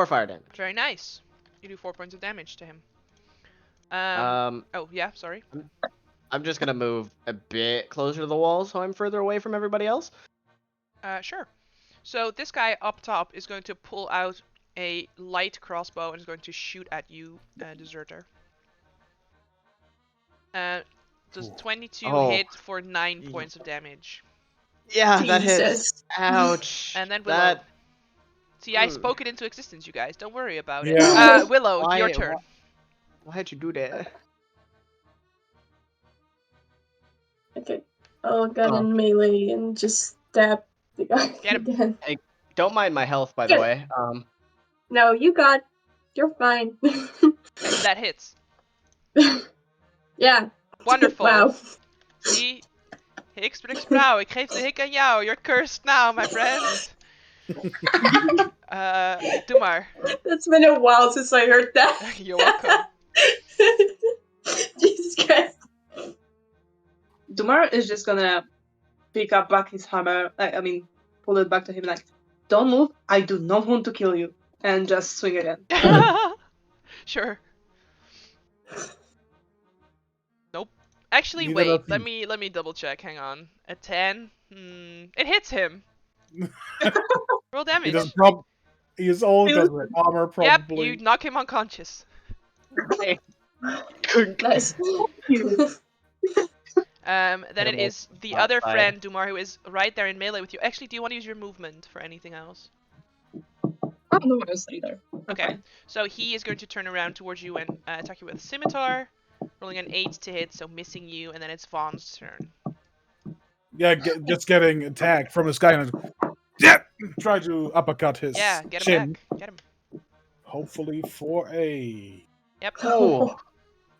fire damage.
Very nice. You do 4 points of damage to him. Oh, yeah, sorry.
I'm just gonna move a bit closer to the wall so I'm further away from everybody else.
Sure. So this guy up top is going to pull out a light crossbow and is going to shoot at you, Deserter. Does 22
Oh.
hit for 9 points of damage.
Yeah, that hits.
Jesus.
Ouch.
And then Willow.
That.
See, I spoke it into existence, you guys. Don't worry about
Yeah.
it. Willow,
Why-
your turn.
Why'd you do that?
Okay. I'll get
Oh.
in melee and just stab the guy
Get him.
again.
Don't mind my health, by the way.
No, you're fine.
That hits.
Yeah.
Wonderful.
Wow.
Zie, ik spreek sprouw. Ik geef de hik aan jou. You're cursed now, my friend. Doe maar.
It's been a while since I heard that.
You're welcome.
Jesus Christ.
Dumar is just gonna pick up back his hammer. Pull it back to him like, don't move. I do not want to kill you, and just swing again.
Sure. Nope. Actually,
Neither
wait.
of
Let
you.
me double check. Hang on. A 10. It hits him. Roll
He
damage.
doesn't he is old, doesn't it? Armor,
Yep.
probably.
You knock him unconscious.
Nice.
Then it
Animal
is the other
outside.
friend, Dumar, who is right there in melee with you. Actually, do you want to use your movement for anything else?
Oh, no, I was either.
Okay. So he is going to turn around towards you and attack you with scimitar, rolling an 8 to hit, so missing you, and then it's Vaughn's turn.
Yeah, just getting attacked from this guy and try to uppercut his
Yeah, get him
chin.
back. Get him.
Hopefully for a
Yep.
Oh.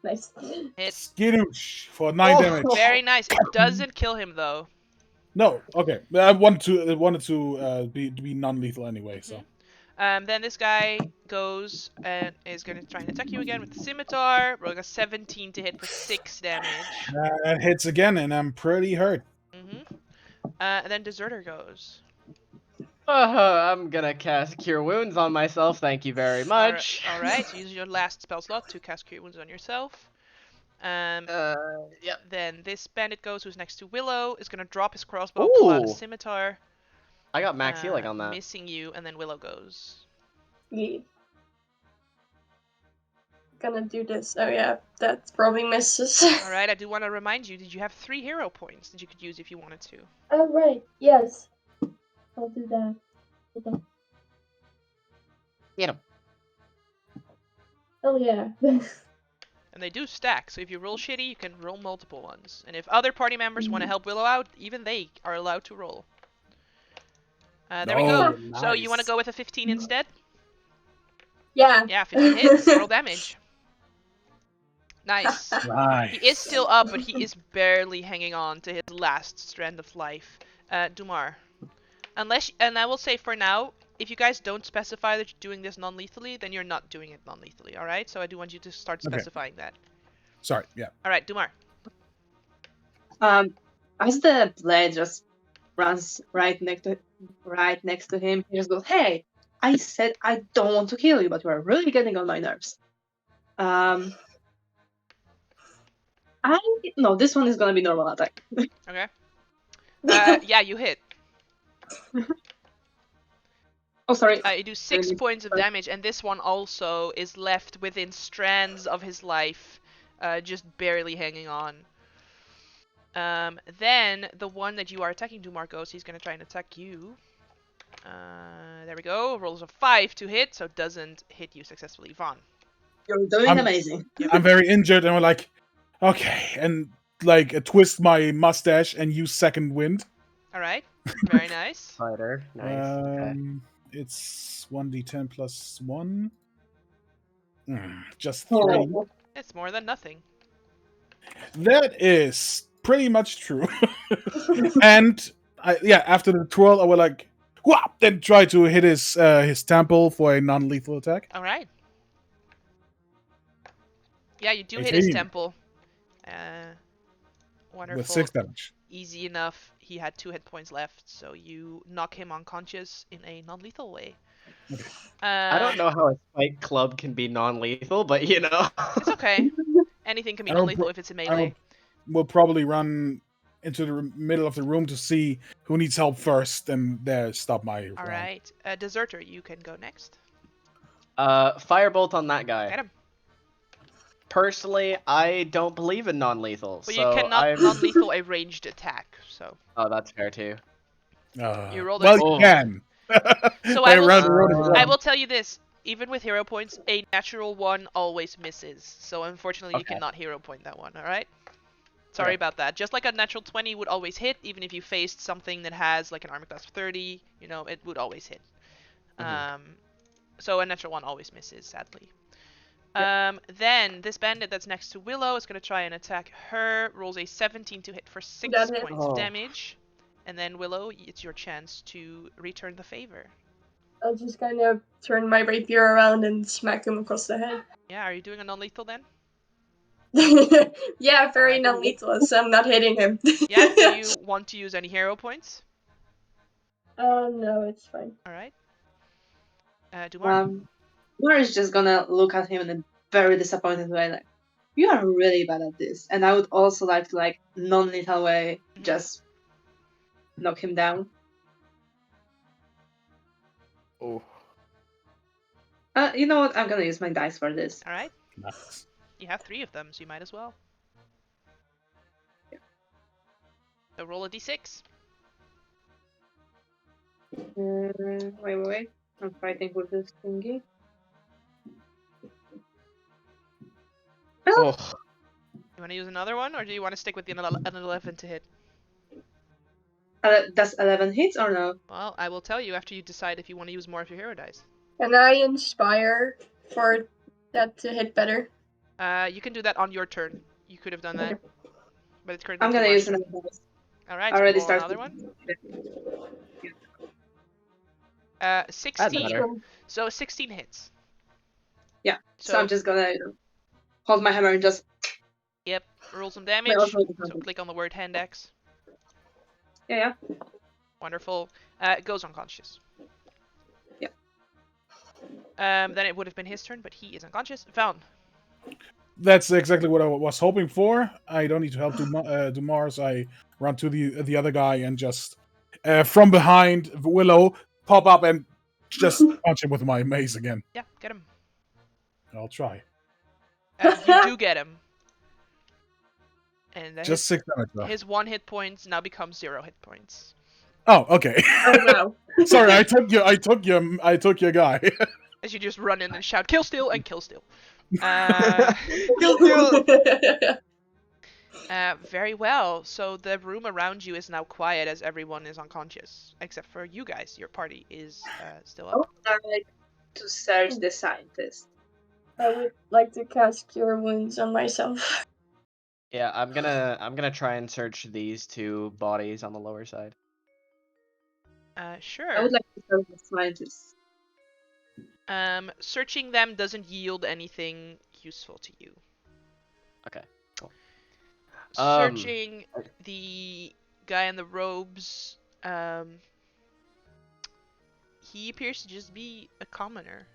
Nice.
Hit.
skitoosh for 9
Oh.
damage.
Very nice. It doesn't kill him though.
No, okay. I wanted to be non-lethal anyway, so.
Then this guy goes and is going to try and attack you again with the scimitar, rolling a 17 to hit for 6 damage.
That hits again, and I'm pretty hurt.
And then Deserter goes.
I'm gonna cast Cure Wounds on myself. Thank you very much.
All right. So use your last spell slot to cast Cure Wounds on yourself.
Yep.
Then this bandit goes, who's next to Willow, is going to drop his crossbow, pull out a
Ooh.
scimitar.
I got max healing on that.
Missing you, and then Willow goes.
Yeah. gonna do this. Oh yeah, that probably misses.
All right, I do want to remind you that you have 3 hero points that you could use if you wanted to.
Oh right, yes. I'll do that. Hold on.
Get him.
Oh yeah.
And they do stack, so if you roll shitty, you can roll multiple ones. And if other party members want to help Willow out, even they are allowed to roll. There we go.
Oh,
So you want to
nice.
go with a 15 instead?
Yeah.
Yeah, 15 hits. Roll damage. Nice.
Nice.
He is still up, but he is barely hanging on to his last strand of life. Dumar. Unless, and I will say for now, if you guys don't specify that you're doing this non-lethally, then you're not doing it non-lethally, alright? So I do want you to start
Okay.
specifying that.
Sorry, yeah.
Alright, Dumar.
As the blade just runs right next to him, he just goes, "Hey, I said I don't want to kill you, but you are really getting on my nerves." No, this one is gonna be normal attack.
Okay. Yeah, you hit.
Oh, sorry.
You do 6 points of damage, and this one also is left within strands of his life, just barely hanging on. Then the one that you are attacking, Dumar, goes. He's gonna try and attack you. There we go. Rolls a 5 to hit, so doesn't hit you successfully. Vaughn.
You're doing amazing.
I'm very injured, and we're like, okay, and like twist my mustache and use second wind.
All right. Very nice.
Fighter. Nice. Okay.
It's 1d10 plus 1. Just 3.
Oh.
It's more than nothing.
That is pretty much true. And after the twirl, I will like, whop, then try to hit his temple for a non-lethal attack.
All right. Yeah, you do hit his
18.
temple. Wonderful.
With 6 damage.
Easy enough. He had 2 hit points left, so you knock him unconscious in a non-lethal way.
I don't know how a Fight Club can be non-lethal, but you know.
It's okay. Anything can be
I don't
non-lethal if it's a melee.
We'll probably run into the middle of the room to see who needs help first, and there stop my
All
round.
right. Deserter, you can go next.
Firebolt on that guy.
Get him.
Personally, I don't believe in non-lethal,
But
so
you cannot
I'm...
non-lethal a ranged attack, so.
Oh, that's fair too.
You rolled
well,
a-
you can.
So
By
I will,
round and round and
I
round.
will tell you this. Even with hero points, a natural 1 always misses. So unfortunately, you
Okay.
cannot hero point that one, alright? Sorry
Okay.
about that. Just like a natural 20 would always hit, even if you faced something that has like an armor class of 30, you know, it would always hit. So a natural 1 always misses, sadly. Then this bandit that's next to Willow is going to try and attack her. Rolls a 17 to hit for 6
That hit.
points of
Oh.
damage. And then Willow, it's your chance to return the favor.
I'll just kind of turn my rapier around and smack him across the head.
Yeah, are you doing a non-lethal then?
Yeah, very
Alright.
non-lethal, so I'm not hitting him.
Yeah, do you want to use any hero points?
No, it's fine.
Alright. Dumar?
Dumar is just gonna look at him in a very disappointed way, like, "You are really bad at this." And I would also like to, like, non-lethal way, just knock him down.
Oh.
You know what? I'm gonna use my dice for this.
Alright.
Nice.
You have 3 of them, so you might as well. So roll a d6.
Wait. I'm fighting with this thingy.
Oh.
You want to use another one, or do you want to stick with the an 11 to hit?
Does 11 hits or no?
Well, I will tell you after you decide if you want to use more of your hero dice.
Can I inspire for that to hit better?
You can do that on your turn. You could have done that, but it's currently
I'm gonna
Dumar's
use
turn.
another dice.
Alright,
I already
so roll
started.
another one.
That's
16.
better.
So 16 hits.
Yeah. So I'm just gonna hold my hammer and just.
Yep, roll some damage.
also
So click on the word hand axe.
Yeah.
Wonderful. It goes unconscious.
Yeah.
Then it would have been his turn, but he is unconscious. Found.
That's exactly what I was hoping for. I don't need to help Dumar, so I run to the other guy and just from behind Willow pop up and just punch him with my mace again.
Yeah, get him.
I'll try.
You do get him. And
Just 6 damage though.
his 1 hit points now becomes 0 hit points.
Oh, okay.
Oh wow.
Sorry, I took your guy.
As you just run in and shout, kill steal, and kill steal. Very well. So the room around you is now quiet as everyone is unconscious. Except for you guys. Your party is still
I
up.
would like to search the scientist.
I would like to cast Cure Wounds on myself.
Yeah, I'm gonna try and search these 2 bodies on the lower side.
Sure.
I would like to search the scientist.
Searching them doesn't yield anything useful to you.
Okay, cool.
Searching the guy in the robes, he appears to just be a commoner.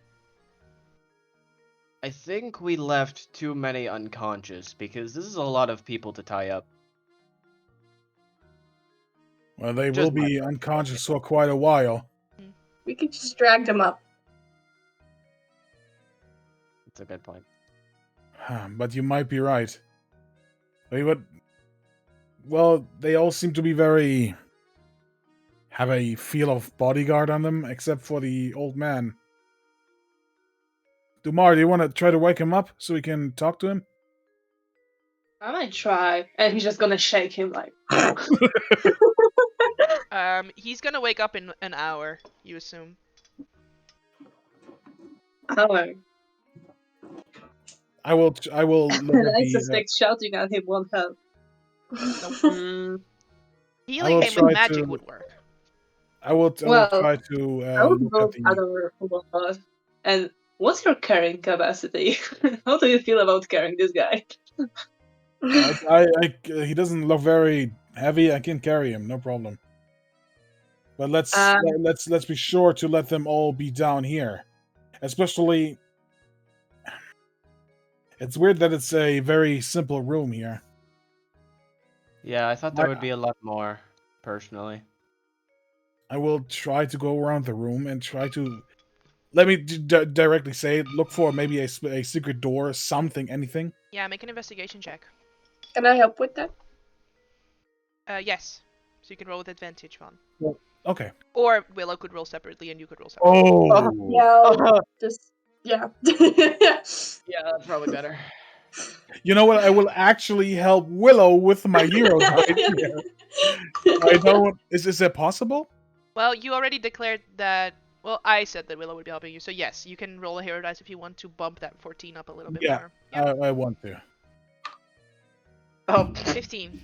I think we left too many unconscious because this is a lot of people to tie up.
Well, they
Just
will be unconscious for quite a while.
We could just drag them up.
That's a good point.
But you might be right. Well, they all seem to be have a feel of bodyguard on them, except for the old man. Dumar, do you want to try to wake him up so we can talk to him?
I might try, and he's just gonna shake him like.
He's gonna wake up in an hour, you assume.
Hour.
I will. Look at
I
the,
suspect shouting at him won't help.
Healing
will
him
try
with magic
to-
would work.
I will
Well,
try to
I would
look
go
at the.
other one. And what's your carrying capacity? How do you feel about carrying this guy?
He doesn't look very heavy. I can carry him, no problem. But let's be sure to let them all be down here. Especially, it's weird that it's a very simple room here.
Yeah, I thought there would be a lot more, personally.
I will try to go around the room and try to. Let me directly say, look for maybe a secret door, something, anything.
Yeah, make an investigation check.
Can I help with that?
Yes. So you can roll with advantage, Vaughn.
Okay.
Or Willow could roll separately and you could roll separately.
Oh.
Yeah, just yeah.
Yeah, that's probably better.
You know what? I will actually help Willow with my hero right here. I don't. Is it possible?
Well, you already declared that. Well, I said that Willow would be helping you, so yes, you can roll a hero dice if you want to bump that 14 up a little bit more. Yeah.
I want to.
Oh,
15.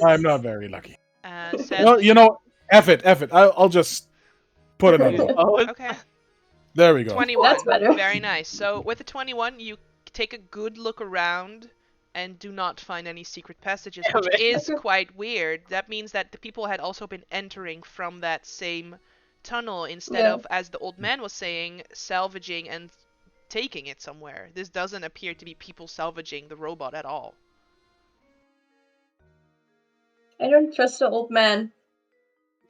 I'm not very lucky.
Sadly,
Well, you know, F it. I'll just put it on.
oh,
okay.
There we go.
21.
That's better.
Very nice. So with the 21, you take a good look around and do not find any secret passages, which is quite weird. That means that the people had also been entering from that same tunnel instead of, as the old man was saying, salvaging and taking it somewhere. This doesn't appear to be people salvaging the robot at all.
I don't trust the old man.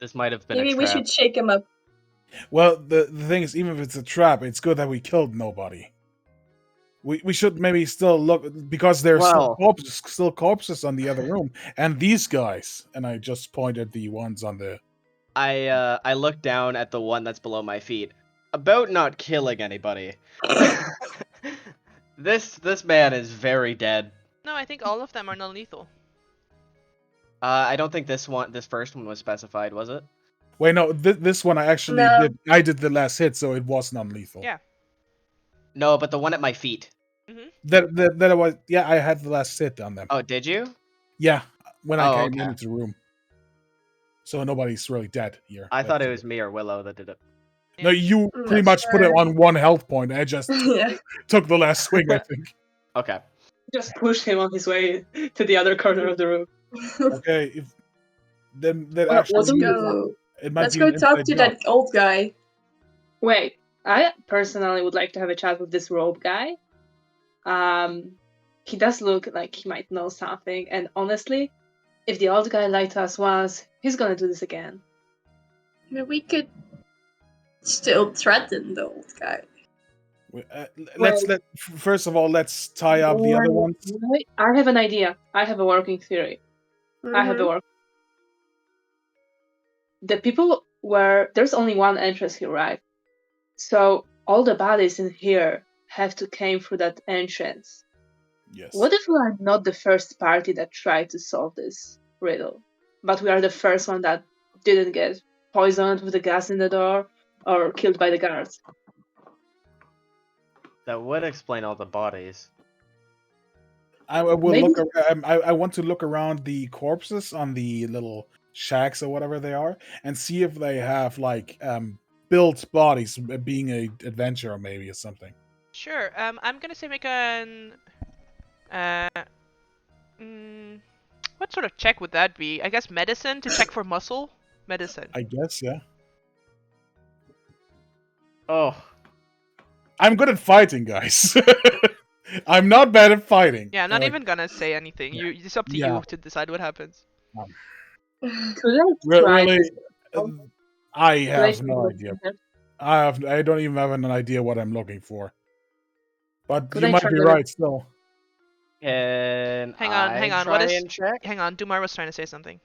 this might have been
Maybe
a
we
trap.
should shake him up.
Well, the thing is, even if it's a trap, it's good that we killed nobody. We should maybe still look, because there's
Well.
still corpses on the other room, and these guys. And I just pointed the ones on the.
I look down at the one that's below my feet. About not killing anybody. This man is very dead.
No, I think all of them are non-lethal.
I don't think this first one was specified, was it?
Wait, no, this one I actually
No.
did. I did the last hit, so it was non-lethal.
Yeah.
No, but the one at my feet.
That it was. Yeah, I had the last hit on them.
Oh, did you?
Yeah, when I
Oh,
came
okay.
into the room. So nobody's really dead here.
I thought it
That's
was me or Willow that did it.
No, you
I'm
pretty
not
much put it
sure.
on 1 health point. I just
Yeah.
took the last swing, I think.
Okay.
Just push him on his way to the other corner of the room.
Okay, if then that
Well,
actually
what do we
Let's go.
it might
Let's
be
go
an
talk
inside
to
job.
that old guy.
Wait, I personally would like to have a chat with this robe guy. He does look like he might know something, and honestly, if the old guy lied to us once, he's gonna do this again.
But we could still threaten the old guy.
First of all, let's tie up the other ones.
Wait, I have an idea. I have a working theory. I have a work. The people where there's only one entrance here, right? So all the bodies in here have to came through that entrance.
Yes.
What if we are not the first party that tried to solve this riddle, but we are the first one that didn't get poisoned with the gas in the door or killed by the guards?
That would explain all the bodies.
I will
Maybe-
look. I want to look around the corpses on the little shacks or whatever they are, and see if they have like built bodies, being a adventurer maybe or something.
Sure. I'm gonna say make an. What sort of check would that be? I guess medicine to check for muscle. Medicine.
I guess, yeah.
Oh,
I'm good at fighting, guys. I'm not bad at fighting.
Yeah, I'm not even gonna say anything. It's up to
Yeah.
you to decide what happens.
Could I try
Really,
this?
I
Could I
have
try
no
this
idea.
instead?
I don't even have an idea what I'm looking for. But
Could
you
I
might
try
be
the-
right still.
can
Hang on,
I
hang on,
try
what is-
and check?
Hang on, Dumar was trying to say something.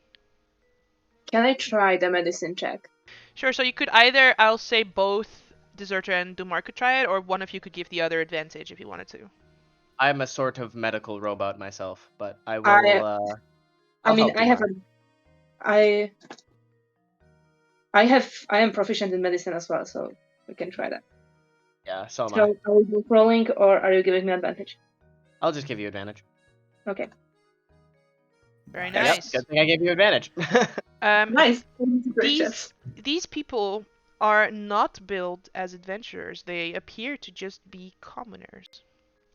Can I try the medicine check?
Sure, so you could either, I'll say both Deserter and Dumar could try it, or one of you could give the other advantage if you wanted to.
I'm a sort of medical robot myself, but I will.
I
I'll
mean,
help
I have
Dumar.
I am proficient in medicine as well, so we can try that.
Yeah, so am I.
So are we both rolling, or are you giving me advantage?
I'll just give you advantage.
Okay.
Very
Yep,
nice.
good thing I gave you advantage.
Nice. Gracious.
These people are not billed as adventurers. They appear to just be commoners.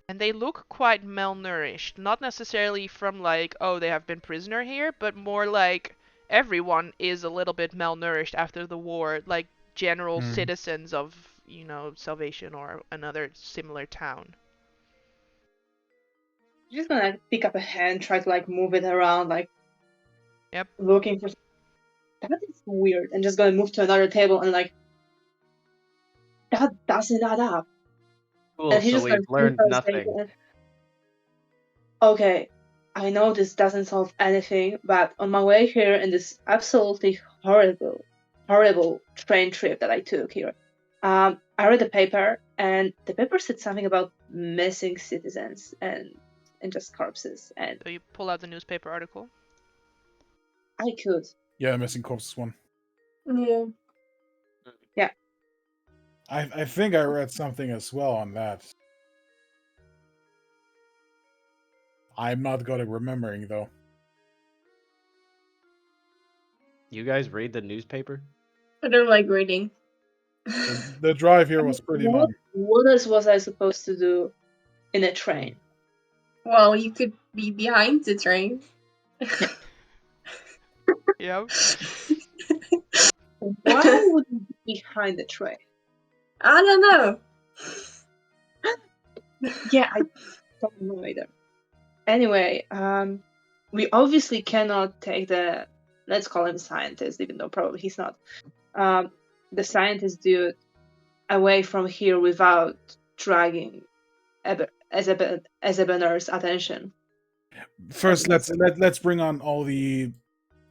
And they look quite malnourished. Not necessarily from like, oh, they have been prisoner here, but more like everyone is a little bit malnourished after the war, like general citizens of, Salvation or another similar town.
You're just gonna pick up a hand, try to like move it around, like
Yep.
looking for. That is weird, and just gonna move to another table and like that doesn't add up.
Cool,
And he's
so
just
we've
gonna
learned
keep us
nothing.
thinking, okay, I know this doesn't solve anything, but on my way here in this absolutely horrible train trip that I took here, I read a paper, and the paper said something about missing citizens and just corpses, and
So you pull out the newspaper article.
I could.
Yeah, missing corpses one.
Yeah.
I think I read something as well on that. I'm not good at remembering though.
You guys read the newspaper?
I don't like reading.
The drive here was pretty long.
What else was I supposed to do in a train?
Well, you could be behind the train.
Yeah.
Why would you be behind the train?
I don't know.
Yeah, I don't know either. Anyway, we obviously cannot take the, let's call him scientist, even though probably he's not, the scientist dude away from here without dragging Eberron's attention.
First, let's bring on all the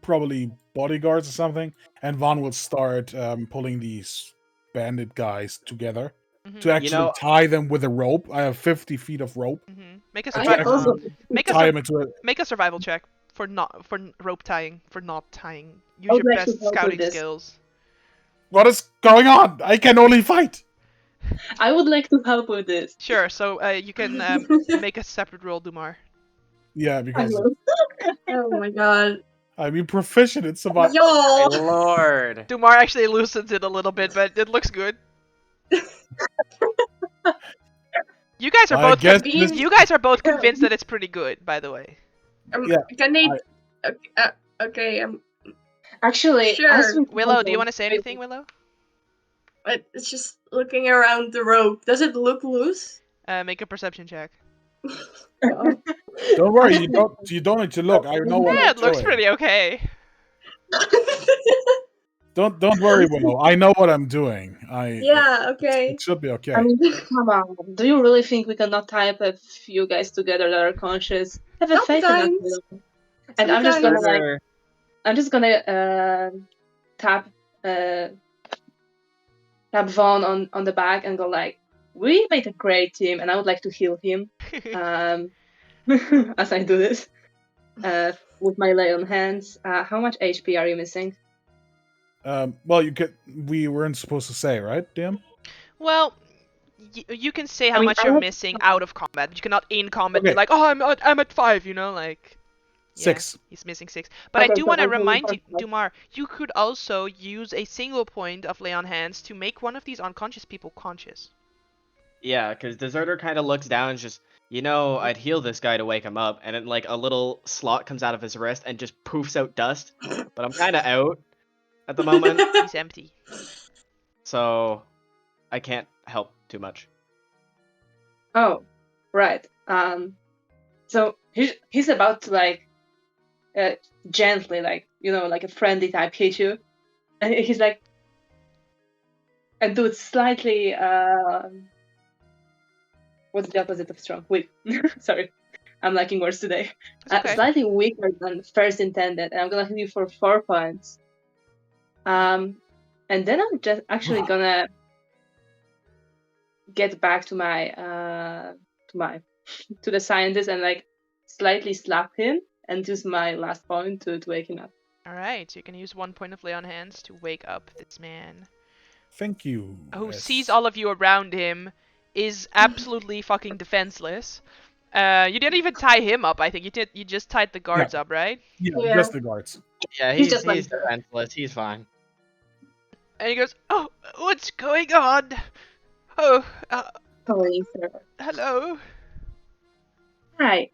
probably bodyguards or something, and Vaughn will start pulling these bandit guys together to actually tie them with a rope. I have 50 feet of rope.
Make a
I
survival.
also
Tie them into it.
Make a survival check for rope tying, for not tying. Use
I
your
would like to
best
help with
scouting
this.
skills.
What is going on? I can only fight.
I would like to help with this.
Sure. So you can make a separate roll, Dumar.
Yeah,
I
because
will.
Oh my god.
I'm proficient in survival.
Yo!
Lord.
Dumar actually loosens it a little bit, but it looks good. You guys are
I
both.
guess
this-
You guys are both convinced that it's pretty good, by the way.
Yeah,
Can they... Okay,
Actually,
Sure.
as we
Willow, do you
go,
want to say anything, Willow?
it's just looking around the rope. Does it look loose?
Make a perception check.
Oh.
don't worry. You don't need to look. I know what
Yeah,
I'm
it looks
doing.
pretty okay.
Don't worry, Willow. I know what I'm doing.
Yeah, okay.
It should be okay.
I mean, come on. Do you really think we cannot type a few guys together that are conscious? Have a faith in us.
Sometimes.
Willow. And I'm just gonna
Sometimes.
like, I'm just gonna tap tap Vaughn on the back and go like, we made a great team, and I would like to heal him. As I do this, with my lay on hands. How much HP are you missing?
Well, we weren't supposed to say, right, DM?
Well, you can say how
I mean,
much
I
you're
have-
missing out of combat, but you cannot in combat be
Okay.
like, oh, I'm at 5, you know, like. Yeah,
6.
he's missing 6. But I
Okay,
do
so
want to
I'm healing
remind
for
you,
five.
Dumar, you could also use a single point of lay on hands to make one of these unconscious people conscious.
Yeah, because Deserter kind of looks down and just, I'd heal this guy to wake him up, and then like a little slot comes out of his wrist and just poofs out dust. But I'm kind of out at the moment,
He's empty.
so I can't help too much.
Oh, right. So he's about to like, gently, like like a friendly type hit you, and he's like, and do it slightly. What's the opposite of strong? Weak. Sorry, I'm lacking words today.
It's okay.
Slightly weaker than first intended, and I'm gonna hit you for 4 points. And then I'm just actually gonna get back to my to the scientist and like slightly slap him and use my last point to wake him up.
Alright, so you can use 1 point of lay on hands to wake up this man.
Thank you.
Who
Yes.
sees all of you around him, is absolutely fucking defenseless. You didn't even tie him up, I think. You just tied the guards up, right?
Yeah,
Yeah.
just the guards.
Yeah,
He's
he's
just like-
defenseless. He's fine.
And he goes, oh, what's going on? Oh,
Holy sir.
hello.
Hi.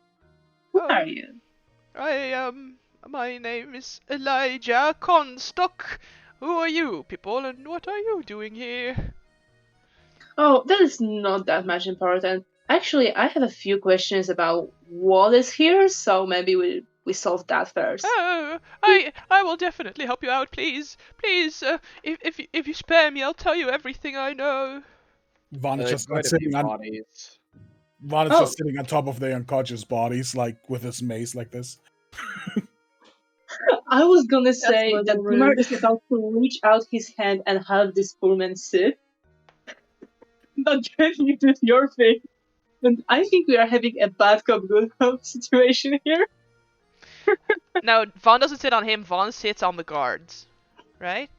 Who
Oh.
are you?
My name is Elijah Constock. Who are you, people, and what are you doing here?
Oh, that is not that much important. Actually, I have a few questions about what is here, so maybe we solve that first.
Oh, I will definitely help you out, please. Please, if you spare me, I'll tell you everything I know.
Vaughn is
There's
just
quite a
sitting
few
on
bodies.
Vaughn is
Oh.
just sitting on top of the unconscious bodies, like with his mace, like this.
I was gonna say
little
that
rude.
Boomer is about to reach out his hand and help this poor man sit. But then you did your thing. And I think we are having a bad cop, good cop situation here.
Now, Vaughn doesn't sit on him, Vaughn sits on the guards. Right?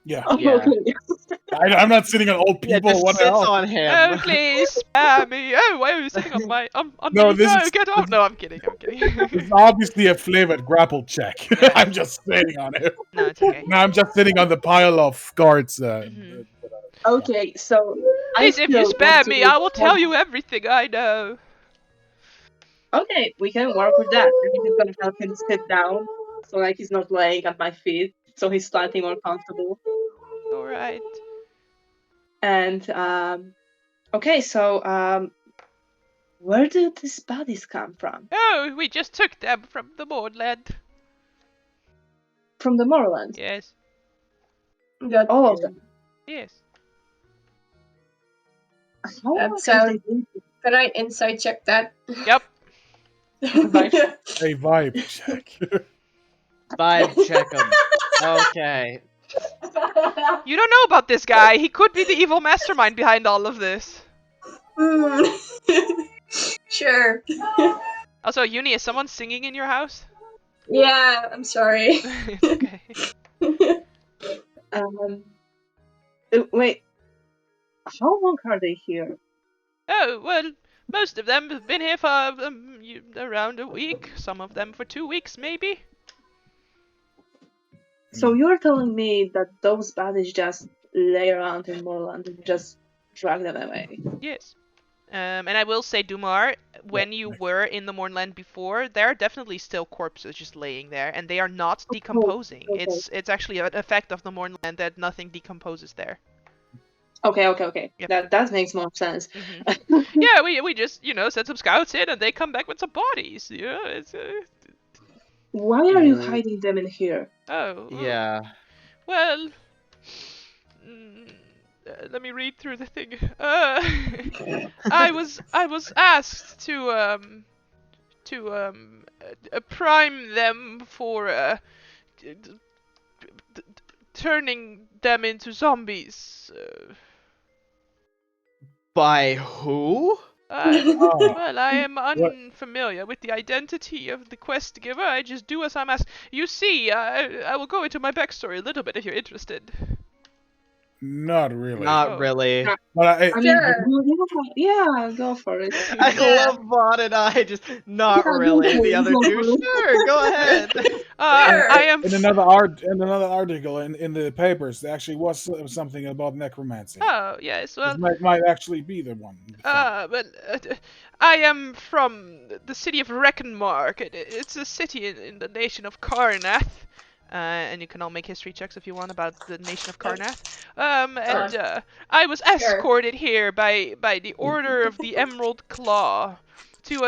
Yeah,
Oh,
Yeah.
okay.
I'm not sitting on old
Yeah,
people.
just
What the
sits
hell?
on him.
Oh, please, spare me. Oh, why are you sitting on my... on
No,
me?
this
No,
is-
get off. No, I'm kidding, I'm kidding.
It's obviously a flavored grapple check. I'm just sitting on it.
No, it's okay.
No, I'm just sitting on the pile of guards.
Mhm.
Okay, so
Please, if you
still
spare
want to
me, I will tell you everything I know.
Okay, we can work with that. I'm just gonna help him sit down, so like he's not laying at my feet, so he's slightly more comfortable.
Alright.
And okay, so where did these bodies come from?
Oh, we just took them from the Mournland.
From the Mournland.
Yes,
Got
All of them.
yes.
How
That
long
sounds-
have they been?
Can I insight check that?
Yep.
A vibe check.
Vibe check him. Okay.
You don't know about this guy. He could be the evil mastermind behind all of this.
Sure.
Also, Uni, is someone singing in your house?
Yeah, I'm sorry.
It's okay.
Wait. How long are they here?
Oh, well, most of them have been here for around a week. Some of them for 2 weeks, maybe.
So you're telling me that those bodies just lay around in Mournland and just drag them away?
Yes. And I will say, Dumar, when you were in the Mournland before, there are definitely still corpses just laying there, and they are not decomposing.
okay.
It's actually an effect of the Mournland that nothing decomposes there.
Okay.
Yep.
That makes more sense.
Mhm. Yeah, we just send some scouts in, and they come back with some bodies. It's
Why are you hiding them in here?
oh
Yeah.
Well, let me read through the thing. I was asked to prime them for d- d- d- turning them into zombies.
By who?
Oh,
Well, I am
what?
unfamiliar with the identity of the quest giver. I just do as I'm asked. You see, I will go into my backstory a little bit if you're interested.
Not really.
Not
Oh.
really.
But
I mean,
Sure.
yeah, go for it.
I
Yeah.
love Vaughn and I just not
Yeah,
really.
go
The other
for
two,
it.
sure, go ahead.
Sure.
I am.
in another article in the papers, there actually was something about necromancy.
Oh yes, well,
This might actually be the one.
but I am from the city of Reckenmark. It's a city in the nation of Karnath. And you can all make history checks if you want about the nation of Karnath. I was escorted here by the order of the Emerald Claw to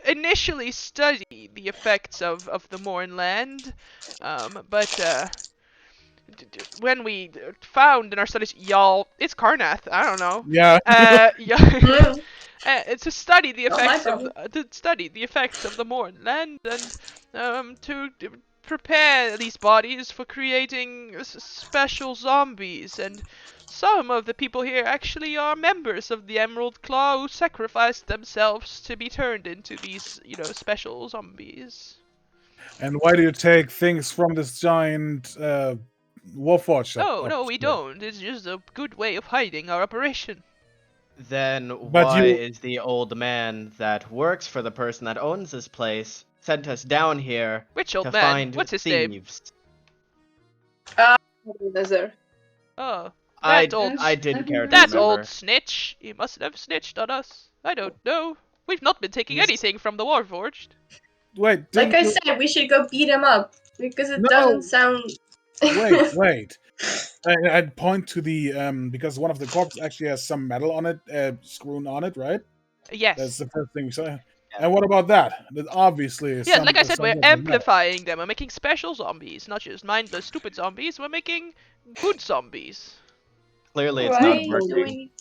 initially study the effects of the Mournland. But when we found in our studies, y'all, it's Karnath. I don't know.
Yeah.
Yeah.
Mm,
To study the
Not my
effects of
problem.
to study the effects of the Mournland and to prepare these bodies for creating special zombies. And some of the people here actually are members of the Emerald Claw who sacrificed themselves to be turned into these, special zombies.
And why do you take things from this giant Warforged up?
Oh, no, we
there?
don't. It's just a good way of hiding our operation.
Then
But
why
you-
is the old man that works for the person that owns this place sent us down here
Which old
to
man?
find
What's his name?
thieves?
Nazar.
Oh,
I
that old
didn't care to
that
remember.
old snitch. He must have snitched on us. I don't know. We've not been taking
He's-
anything from the Warforged.
Wait,
Like
didn't
I
you-
said, we should go beat him up because it
No.
doesn't sound.
wait. I'd point to the because one of the corpses actually has some metal on it, screwed on it, right?
Yes.
That's the first thing we saw. And what about that? That obviously is
Yeah, like I said, we're
something metal.
amplifying them. We're making special zombies, not just mindless, stupid zombies. We're making good zombies.
Clearly, it's
Why
not
do
working.
we?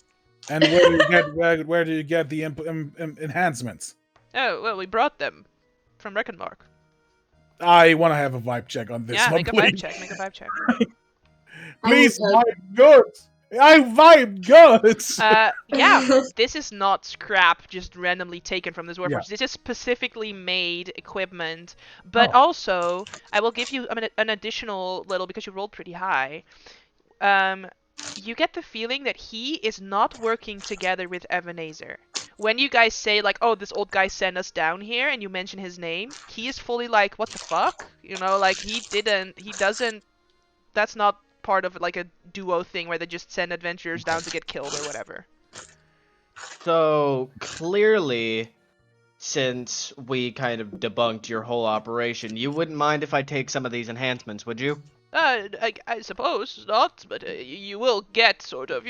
And where do you get the enhancements?
Oh, well, we brought them from Reckenmark.
I want to have a vibe check on this
Yeah,
one,
make a
please.
vibe check. Make a vibe check.
Please,
I would,
vibe goods. I vibe goods.
Yeah, this is not scrap just randomly taken from this Warforged.
Yeah.
This is specifically made equipment. But
Oh.
also, I will give you an additional little, because you rolled pretty high. You get the feeling that he is not working together with Ebenezer. When you guys say, like, oh, this old guy sent us down here, and you mention his name, he is fully like, what the fuck? Like, he doesn't, that's not part of, like, a duo thing where they just send adventurers down to get killed or whatever.
So clearly, since we kind of debunked your whole operation, you wouldn't mind if I take some of these enhancements, would you?
I suppose not, but you will get sort of,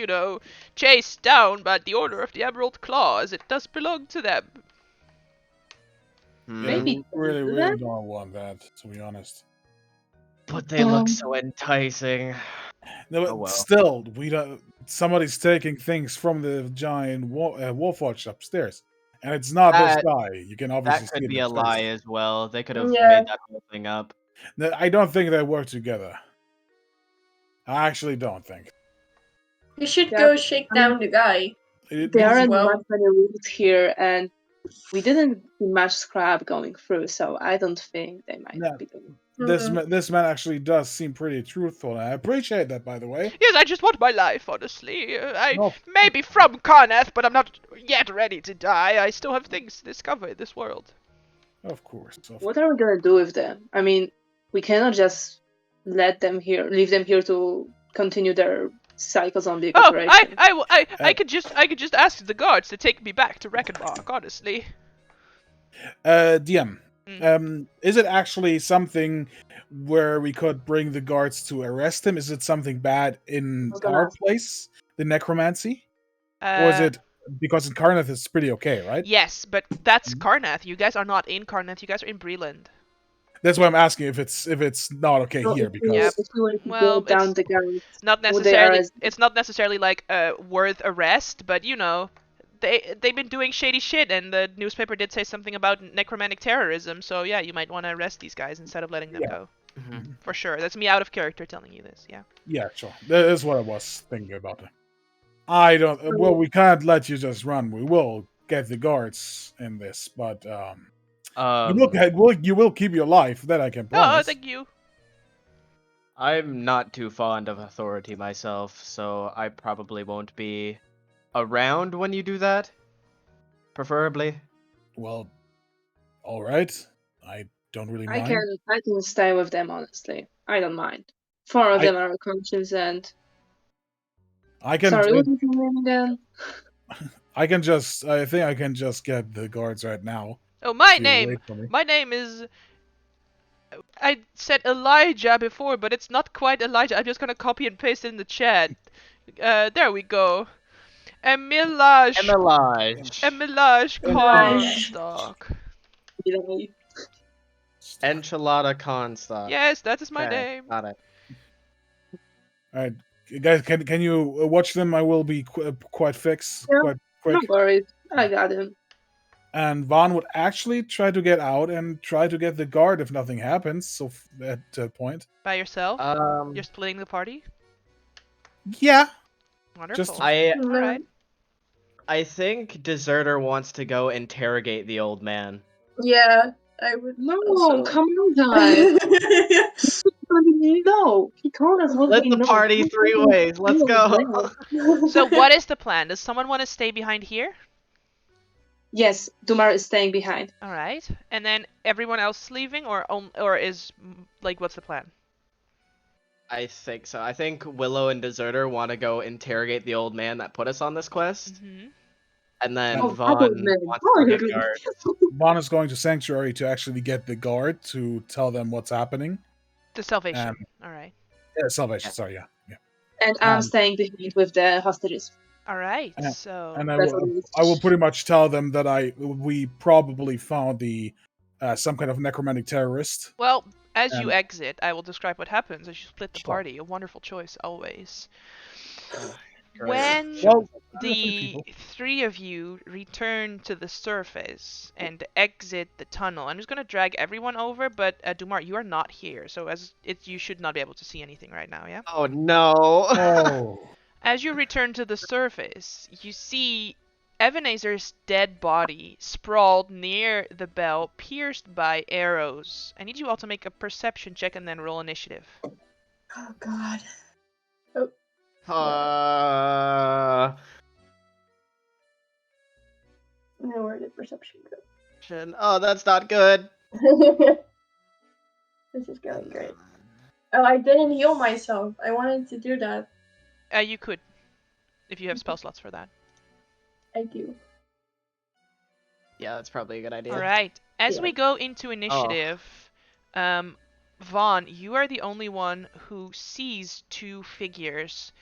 chased down by the Order of the Emerald Claw, as it does belong to them.
Maybe
really,
do
really
that?
don't want that, to be honest.
But they look so enticing.
No, but
Oh, well.
still, we don't. Somebody's taking things from the giant Warforged upstairs, and it's not this guy. You can obviously
That
see
could
it
be a
upstairs.
lie as well. They could have
Yeah.
made that whole thing up.
No, I don't think they work together. I actually don't think.
We should
Yeah.
go shake down the guy.
there aren't
well.
much many routes here, and we didn't see much scrap going through, so I don't think they might
No.
be doing.
This man actually does seem pretty truthful, and I appreciate that, by the way.
Yes, I just want my life, honestly. I
No.
may be from Karnath, but I'm not yet ready to die. I still have things to discover in this world.
Of course.
What are we gonna do with them? I mean, we cannot just leave them here to continue their psycho zombie
Oh,
operation.
I could just ask the guards to take me back to Reckenmark, honestly.
DM. Is it actually something where we could bring the guards to arrest him? Is it something bad in
was gonna
our
ask.
place, the necromancy? Or is it because in Karnath it's pretty okay, right?
Yes, but that's Karnath. You guys are not in Karnath. You guys are in Breland.
That's why I'm asking if it's not okay
So
here
if you,
because
if you were to
Well,
go down
it's
the guns,
not
would they are
necessarily it's not necessarily like worth arrest, but you know, they've been doing shady shit, and the newspaper did say something about necromantic terrorism. So yeah, you might want to arrest these guys instead of letting them go.
Mhm.
For sure, that's me out of character telling you this. Yeah.
yeah, sure. That is what I was thinking about. I don't. Well, we can't let you just run. We will get the guards in this, but you will keep your life. That I can
Oh,
promise.
thank you.
I'm not too fond of authority myself, so I probably won't be around when you do that. Preferably.
Well, all right. I don't really
I
mind.
can stay with them, honestly. I don't mind. Four of
I-
them are conscious and
I can.
sorry, what was your name again?
I can just. I think I can just get the guards right now.
Oh, my
If you
name.
wait for me.
My name is. I said Elijah before, but it's not quite Elijah. I'm just gonna copy and paste it in the chat. There we go. Emilage.
Emilage.
Emilage
Emilage.
Cornstalk.
Really?
Enchilada Cornstalk.
Yes, that is my
Okay,
name.
got it.
All right, guys. Can you watch them? I will be quite fixed,
Yeah,
quite
No
quick.
worries. I got him.
And Vaughn would actually try to get out and try to get the guard if nothing happens. So at that point,
By yourself? You're splitting the party?
yeah.
Wonderful.
I
Alright.
I think Deserter wants to go interrogate the old man.
Yeah, I would.
No,
also-
come on, guys. No, he told us what
Let
he
the
knows.
party
He
three
doesn't
ways. Let's
know
go.
that.
So what is the plan? Does someone want to stay behind here?
Yes, Dumar is staying behind.
Alright. And then everyone else leaving, or is, like, what's the plan?
I think so. I think Willow and Deserter want to go interrogate the old man that put us on this quest,
Mm-hmm.
and then
Oh,
Vaughn
that old man.
wants
Oh,
to
you're
get
good.
guard.
Vaughn is going to Sanctuary to actually get the guard to tell them what's happening.
The salvation. Alright.
Yeah, salvation.
Yeah.
Sorry, yeah.
And I'm staying behind with the hostages.
Alright,
Yeah.
so...
And
That's what it is.
I will pretty much tell them that we probably found the some kind of necromantic terrorist.
Well, as you
And-
exit, I will describe what happens as you split the
Sure.
party. A wonderful choice, always.
Great.
When
Well,
the three of you return to the surface and exit the tunnel, I'm just going to drag everyone over, but Dumar, you are not here, so you should not be able to see anything right now, yeah?
Oh no.
Oh,
As you return to the surface, you see Ebenezer's dead body sprawled near the bell, pierced by arrows. I need you all to make a perception check and then roll initiative.
Oh god. Now where did perception go?
Oh, that's not good.
This is going great. Oh, I didn't heal myself. I wanted to do that.
You could, if you have spell slots for that.
I do.
Yeah, that's probably a good idea.
Alright, as
Yeah.
we go into initiative, Vaughn, you are the only one who sees two figures.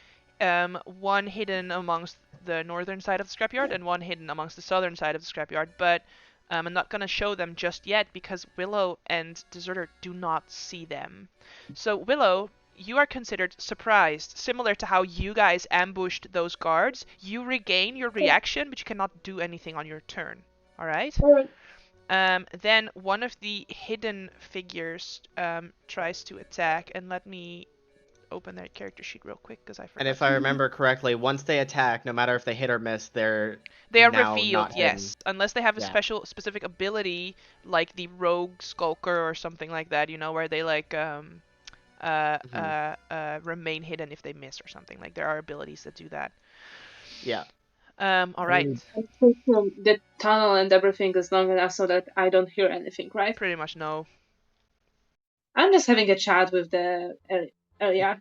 One hidden amongst the northern side of the scrapyard and one hidden amongst the southern side of the scrapyard, but I'm not going to show them just yet because Willow and Deserter do not see them. So Willow, you are considered surprised, similar to how you guys ambushed those guards. You regain your reaction, but you cannot do anything on your turn. Alright?
Alright.
Then one of the hidden figures tries to attack, and let me open their character sheet real quick because I forgot.
And if I remember correctly, once they attack, no matter if they hit or miss,
they are
now
revealed,
not
yes, unless they have a
Yeah.
specific ability like the rogue skulker or something like that, you know, where they like remain hidden if they miss or something. Like there are abilities that do that.
Yeah.
All right,
I think the tunnel and everything is long enough so that I don't hear anything, right?
pretty much no.
I'm just having a chat with the area.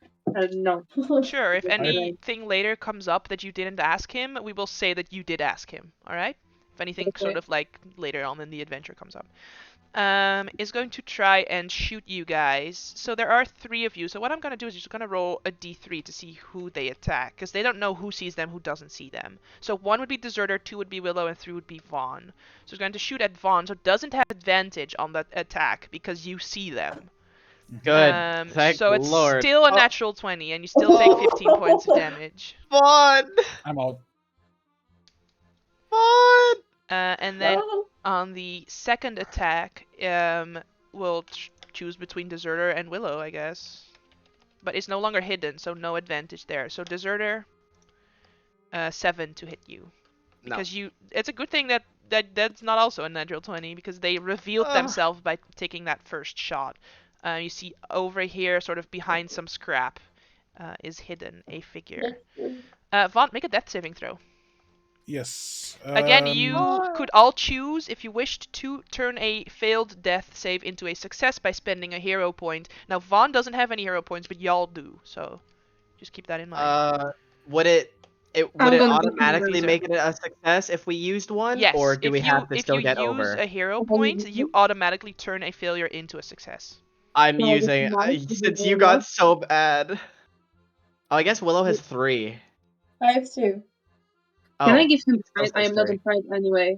No.
Sure, if
Alright.
anything later comes up that you didn't ask him, we will say that you did ask him. All right. If anything sort
Okay.
of like later on in the adventure comes up. is going to try and shoot you guys. So there are 3 of you. So what I'm going to do is just going to roll a d3 to see who they attack, because they don't know who sees them, who doesn't see them. So 1 would be Deserter, 2 would be Willow, and 3 would be Vaughn. So it's going to shoot at Vaughn, so it doesn't have advantage on that attack because you see them.
Good. Thank
So
the
it's
Lord.
still a natural 20, and you still take 15 points of damage.
Fun!
I'm out.
Fun!
And then
Oh,
on the second attack, we'll choose between Deserter and Willow, I guess. But it's no longer hidden, so no advantage there. So Deserter, 7 to hit you.
No.
Because it's a good thing that's not also a natural 20, because they revealed themselves by taking that first shot. You see over here, sort of behind some scrap, is hidden a figure. Vaughn, make a death saving throw.
Yes.
Again, you could all choose, if you wished, to turn a failed death save into a success by spending a hero point. Now, Vaughn doesn't have any hero points, but y'all do, so just keep that in mind.
Would it
I'm gonna
automatically
These are-
make it a success if we used one?
Yes,
Or do we have to
if
still
you
get
use
over?
a hero point, you automatically turn a failure into a success.
I'm
Well, this
using
month is
since
it
you got so bad. Oh, I guess Willow has 3.
I have 2.
Oh,
Can I give him
still
pride? I
says
am not
3.
in pride anyway.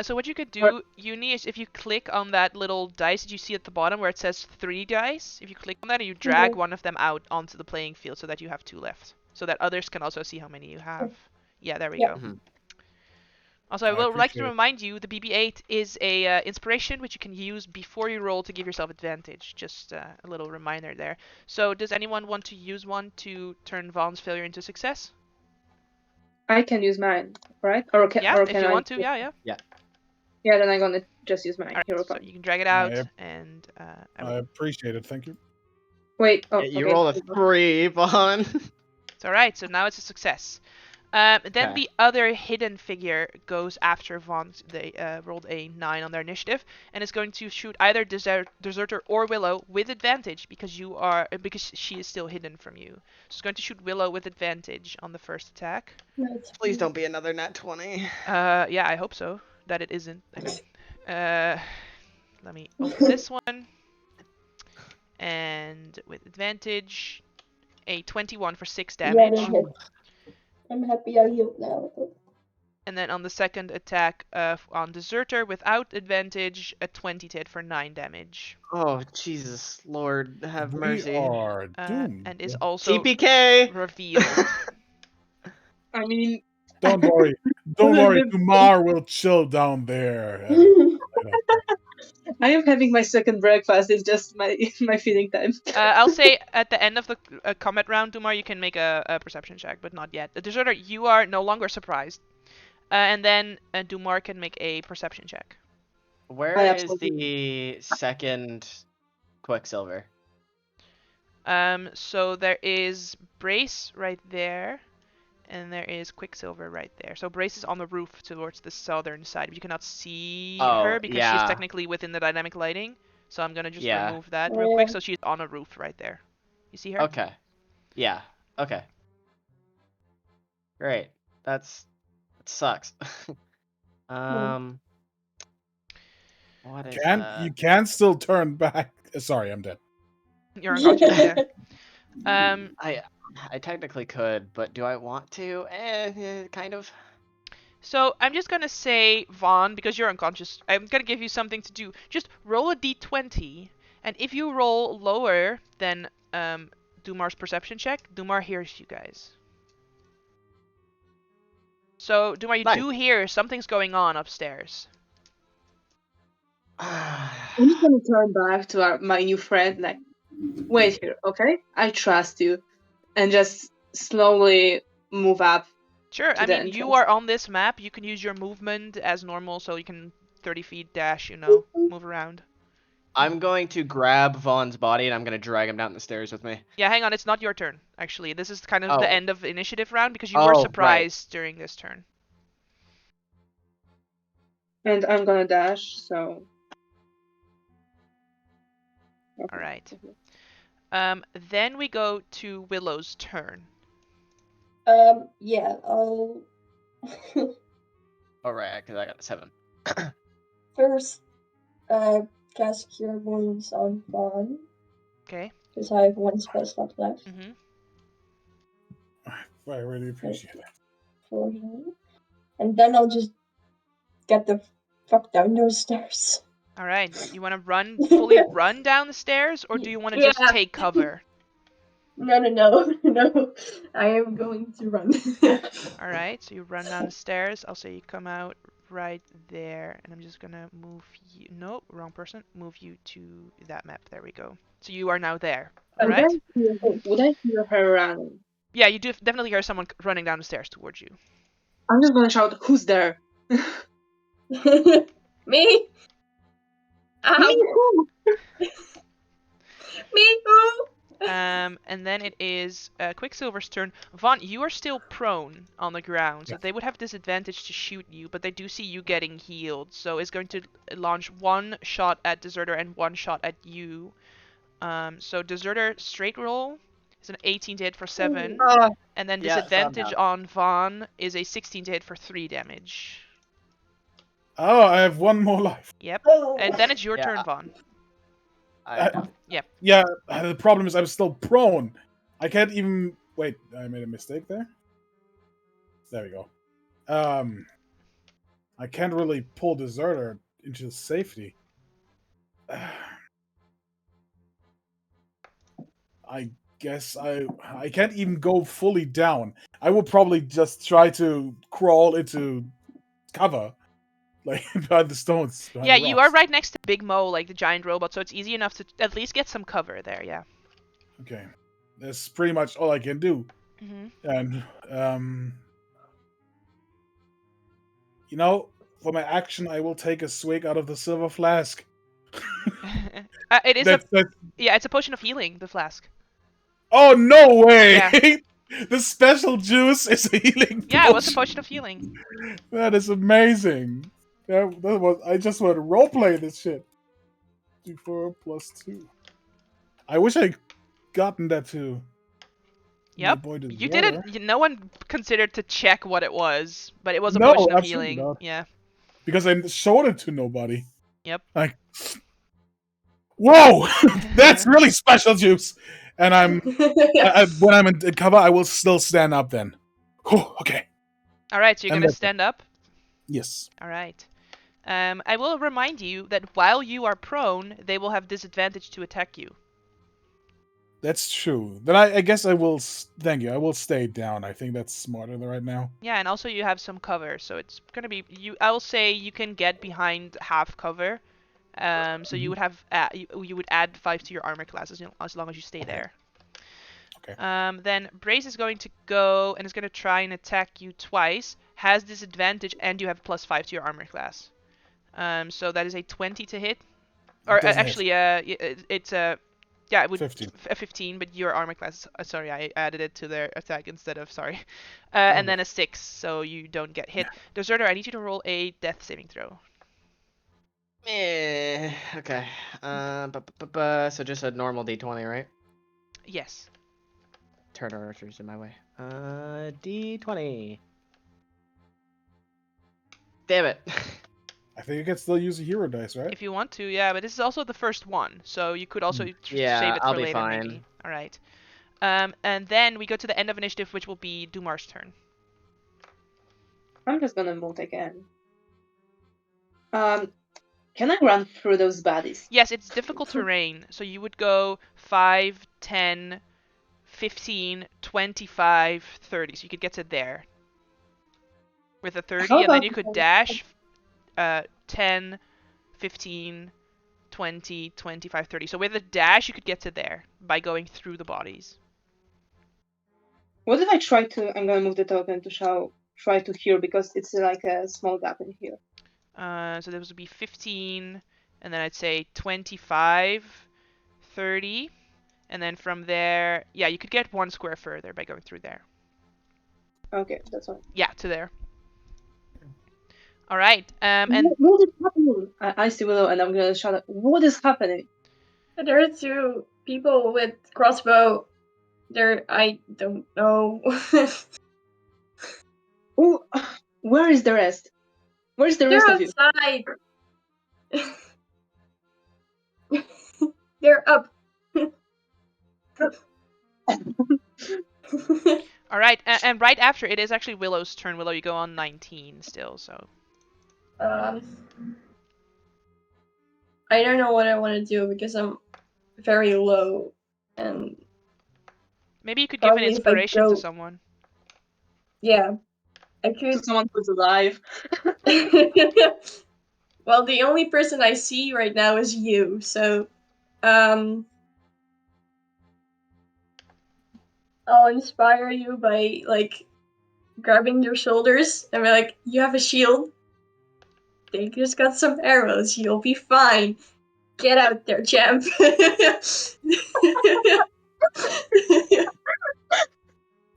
So what you could do, Uni, is if you click on that little dice that you see at the bottom where it says 3 dice, if you click on that, you drag one of them out onto the playing field so that you have 2 left, so that others can also see how many you have. Yeah, there we
Yeah.
go. Also, I
I
would like to
appreciate it.
remind you, the BB-8 is a inspiration which you can use before you roll to give yourself advantage. Just a little reminder there. So does anyone want to use one to turn Vaughn's failure into success?
I can use mine, right? Or can
Yeah, if you
I?
want to, yeah.
Yeah, then I'm gonna just use my
Alright,
hero
so
point.
you can drag it out,
Yep.
and I
I
will...
appreciate it. Thank you.
Wait. Oh,
You
okay.
roll a 3, Vaughn.
It's alright, so now it's a success. Then
Okay.
the other hidden figure goes after Vaughn. They rolled a 9 on their initiative, and is going to shoot either Deserter or Willow with advantage because she is still hidden from you. So it's going to shoot Willow with advantage on the first attack.
Please don't be another nat 20.
Yeah, I hope so. That it isn't. I mean, let me open this one, and with advantage, a 21 for 6
Yeah,
damage.
that hit. I'm happy I healed now.
And then on the second attack on Deserter without advantage, a 20 to hit for 9 damage.
Oh, Jesus, Lord, have
We
mercy.
are doomed.
And is also
TPK!
revealed.
I mean,
Don't worry. Don't worry. Kumar will chill down there.
I am having my second breakfast. It's just my feeding time.
I'll say at the end of the combat round, Dumar, you can make a perception check, but not yet. The Deserter, you are no longer surprised. And then Dumar can make a perception check.
Where is the second Quicksilver?
So there is Brace right there, and there is Quicksilver right there. So Brace is on the roof towards the southern side. You cannot see her because she's technically within the dynamic lighting. So I'm gonna just remove that real quick. So she's on a roof right there. You see her?
Okay. Yeah. Okay. Great. That sucks. What is
You can still turn back. Sorry, I'm dead.
You're unconscious, yeah.
I technically could, but do I want to? Kind of.
So I'm just gonna say, Vaughn, because you're unconscious, I'm gonna give you something to do. Just roll a d20, and if you roll lower than Dumar's perception check, Dumar hears you guys. So, Dumar, you do hear something's going on upstairs.
I'm just gonna turn back to my new friend, like, wait here, okay? I trust you. And just slowly move up.
Sure, I mean, you are on this map. You can use your movement as normal, so you can 30 feet dash, move around.
I'm going to grab Vaughn's body and I'm going to drag him down the stairs with me.
Yeah, hang on, it's not your turn, actually. This is kind of the end of initiative round because you were surprised during this turn.
And I'm gonna dash, so...
Okay. Alright. Then we go to Willow's turn.
Yeah, I'll...
Alright, because I got 7.
First, cast Cure Wounds on Vaughn.
Okay.
Because I have one spell slot left.
Mm-hmm.
I really appreciate it.
For him. And then I'll just get the fuck down those stairs.
All right. You want to fully run down the stairs, or do you want to just
Yeah.
take cover?
No. I am going to run.
All right. So you run down the stairs. I'll say you come out right there, and I'm just gonna move you. No, wrong person. Move you to that map. There we go. So you are now there. All right.
Would I hear her running?
Yeah, you do definitely hear someone running down the stairs towards you.
I'm just gonna shout, "Who's there?"
Me?
Me who?
Me who?
And then it is Quicksilver's turn. Vaughn, you are still prone on the ground, so they would have disadvantage to shoot you, but they do see you getting healed, so it's going to launch one shot at Deserter and one shot at you. So Deserter straight roll is an 18 to hit for 7, and then
Yeah, saw
disadvantage
that.
on Vaughn is a 16 to hit for 3 damage.
Oh, I have one more life.
Yep.
Oh.
And then it's your
Yeah,
turn, Vaughn.
I know.
Yeah, the problem is I'm still prone. I can't even... Wait, I made a mistake there? There we go. I can't really pull Deserter into safety. I guess I can't even go fully down. I will probably just try to crawl into cover, like behind the stones. Behind
Yeah,
the
you are
rocks.
right next to Big Mo, like the giant robot, so it's easy enough to at least get some cover there, yeah.
Okay, that's pretty much all I can do.
Mm-hmm.
And you know, for my action, I will take a swig out of the silver flask.
It is
That's-
it's a potion of healing, the flask.
Oh no way!
Yeah.
The special juice is a healing.
Yeah, it was a potion of healing.
That is amazing. That was. I just want to roleplay this shit. D4 plus 2. I wish I gotten that too.
Yep. You didn't. No one considered to check what it was, but it was a potion of
absolutely
healing.
not.
Yeah.
Because I showed it to nobody.
Yep.
Like, whoa, that's really special juice. And when I'm in cover, I will still stand up then. Whew, okay.
All right, so you're
And
gonna
that's it.
stand up.
Yes.
All right. I will remind you that while you are prone, they will have disadvantage to attack you.
That's true. Then I guess I will. Thank you. I will stay down. I think that's smarter than right now.
Yeah, and also you have some cover, so it's gonna be you. I will say you can get behind half cover. So you would have you would add 5 to your armor class as long as you stay there.
Okay.
Then Brace is going to go and is going to try and attack you twice. Has disadvantage, and you have +5 to your armor class. So that is a 20 to hit, or
Doesn't
actually, it's a it would
15.
a 15, but your armor class. Sorry, I added it to their attack instead of sorry. And then a 6, so you don't get hit. Deserter, I need you to roll a death saving throw.
Okay. So just a normal D20, right?
Yes.
Turn archers in my way. D20. Damn it.
I think you can still use a hero dice, right?
If you want to, yeah, but this is also the first one, so you could also
Yeah,
save it
I'll
for
be
later,
fine.
maybe. All right. And then we go to the end of initiative, which will be Dumar's turn.
I'm just gonna move again. Can I run through those baddies?
Yes, it's difficult terrain, so you would go 5, 10, 15, 25, 30, so you could get to there with a 30,
How
and then
about-
you could dash 10, 15, 20, 25, 30. So with a dash, you could get to there by going through the bodies.
What if I try to? I'm gonna move the token to try to here because it's like a small gap in here.
So this would be 15, and then I'd say 25, 30, and then from there, yeah, you could get 1 square further by going through there.
Okay, that's fine.
Yeah, to there. All right. And
What is happening? I see Willow, and I'm gonna shout out, "What is happening?"
There are 2 people with crossbow. I don't know.
Oh, where is the rest? Where's the
They're
rest of you?
outside. they're up.
All right, and right after it is actually Willow's turn. Willow, you go on 19 still, so.
I don't know what I want to do because I'm very low, and
Maybe you could give an
probably if I
inspiration to
go,
someone.
yeah, I
To
could.
someone who's alive.
Well, the only person I see right now is you, so I'll inspire you by like grabbing your shoulders and be like, "You have a shield. They just got some arrows. You'll be fine. Get out there, champ."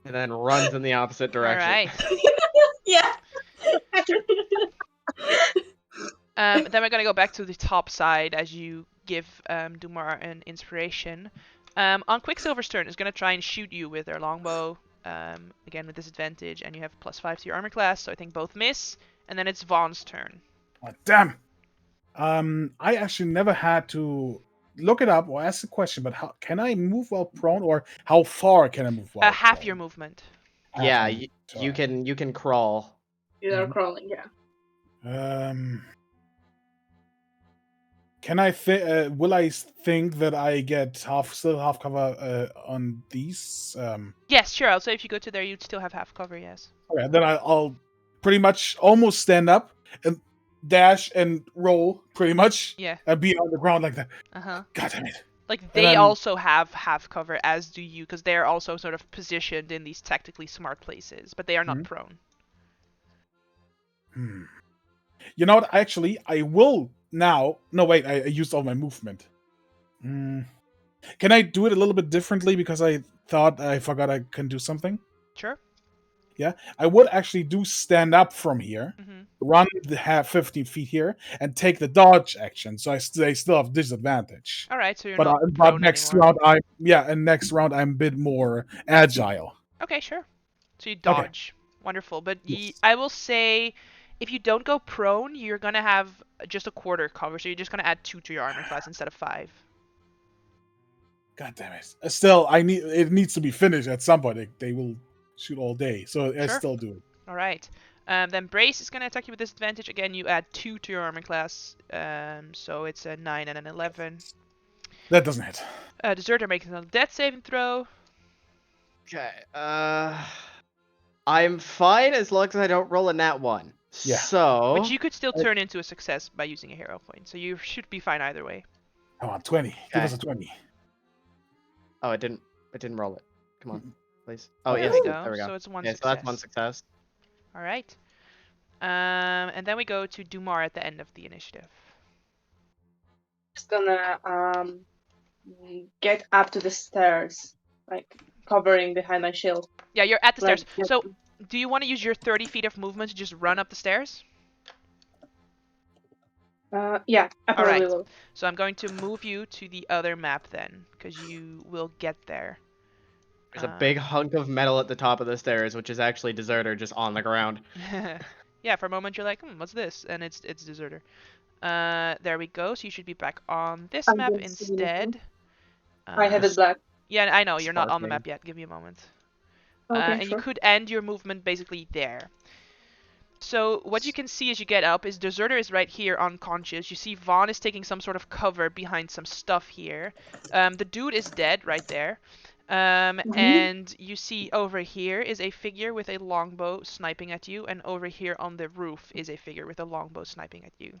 And then runs in the opposite
All
direction.
right.
Yeah.
Then we're gonna go back to the top side as you give Dumar an inspiration. On Quicksilver's turn, is gonna try and shoot you with their longbow. Again with disadvantage, and you have +5 to your armor class, so I think both miss. And then it's Vaughn's turn.
Oh, damn. I actually never had to look it up or ask the question, but how can I move while prone, or how far can I move while
Half
prone?
your movement.
Half
Yeah,
my
you
turn.
can crawl.
You're crawling, yeah.
Can I will I think that I get still half cover on these?
Yes, sure. I'll say if you go to there, you'd still have half cover. Yes.
Okay, then I'll pretty much almost stand up and dash and roll, pretty much,
Yeah.
and be on the ground like that.
Uh-huh.
God damn it!
Like they also have half cover, as do you, because they're also sort of positioned in these tactically smart places, but they are not prone.
You know what? Actually, I will now. No, wait. I used all my movement. Can I do it a little bit differently because I thought I forgot I can do something?
Sure.
Yeah, I would actually do stand up from here,
Mm-hmm.
run the 15 feet here, and take the dodge action. So they still have disadvantage.
All right, so you're
But
not
but
prone
next
anymore.
round next round I'm a bit more agile.
Okay, sure. So you dodge. Okay. Wonderful. But
Yes.
I will say, if you don't go prone, you're gonna have just a quarter cover. So you're just gonna add 2 to your armor class instead of 5.
God damn it! Still, it needs to be finished at some point. They will shoot all day, so I
Sure.
still do it.
All right. Then Brace is gonna attack you with disadvantage again. You add 2 to your armor class. So it's a 9 and an 11.
That doesn't hit.
Deserter makes another death saving throw.
Okay. I'm fine as long as I don't roll a nat 1.
Yeah.
So.
Which you could still turn into a success by using a hero point. So you should be fine either way.
Come on, 20. Give us a 20.
Oh, it didn't roll it. Come on, please. Oh,
There
yes.
we go.
There we go.
So it's one
Yeah,
success.
so that's one success.
All right. And then we go to Dumar at the end of the initiative.
Just gonna get up to the stairs, like covering behind my shield.
Yeah, you're at the
Like,
stairs. So, do you want to use your 30 feet of movement to just run up the stairs?
Yeah, I probably
Alright.
will.
So I'm going to move you to the other map then, because you will get there.
There's a big hunk of metal at the top of the stairs, which is actually Deserter just on the ground.
Yeah, for a moment you're like, what's this? And it's Deserter. There we go. So you should be back on this
I
map
didn't see
instead.
I have it black.
Yeah, I know you're not on the
Sparkling.
map yet. Give me a moment.
Okay,
And
sure.
you could end your movement basically there. So what you can see as you get up is Deserter is right here unconscious. You see Vaughn is taking some sort of cover behind some stuff here. The dude is dead right there. And you see over here is a figure with a longbow sniping at you, and over here on the roof is a figure with a longbow sniping at you.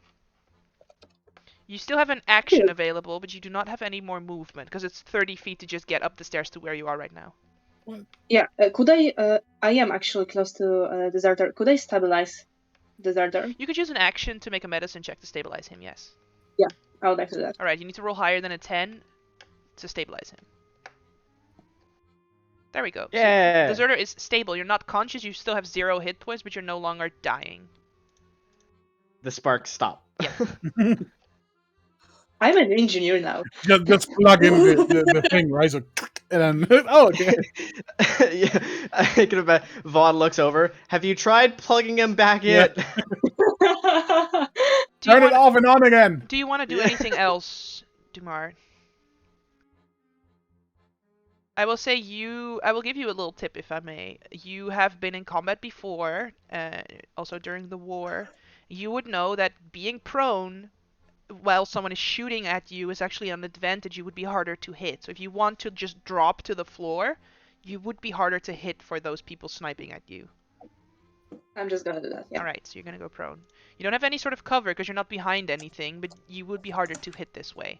You still have an action available, but you do not have any more movement, because it's 30 feet to just get up the stairs to where you are right now.
Yeah, could I am actually close to Deserter. Could I stabilize Deserter?
You could use an action to make a medicine check to stabilize him, yes.
Yeah, I would like to do that.
Alright, you need to roll higher than a 10 to stabilize him. There we go.
Yeah.
So Deserter is stable. You're not conscious, you still have 0 hit points, but you're no longer dying.
The sparks stop.
Yeah.
I'm an engineer now.
Just plug in the thing, right? So, and then, oh, okay.
Yeah, I can imagine. Vaughn looks over. Have you tried plugging him back in?
Turn it off and on again.
Do you want to do anything else, Dumar? I will say I will give you a little tip if I may. You have been in combat before, also during the war. You would know that being prone while someone is shooting at you is actually an advantage. You would be harder to hit. So if you want to just drop to the floor, you would be harder to hit for those people sniping at you.
I'm just gonna do that. Yeah.
All right, so you're gonna go prone. You don't have any sort of cover because you're not behind anything, but you would be harder to hit this way.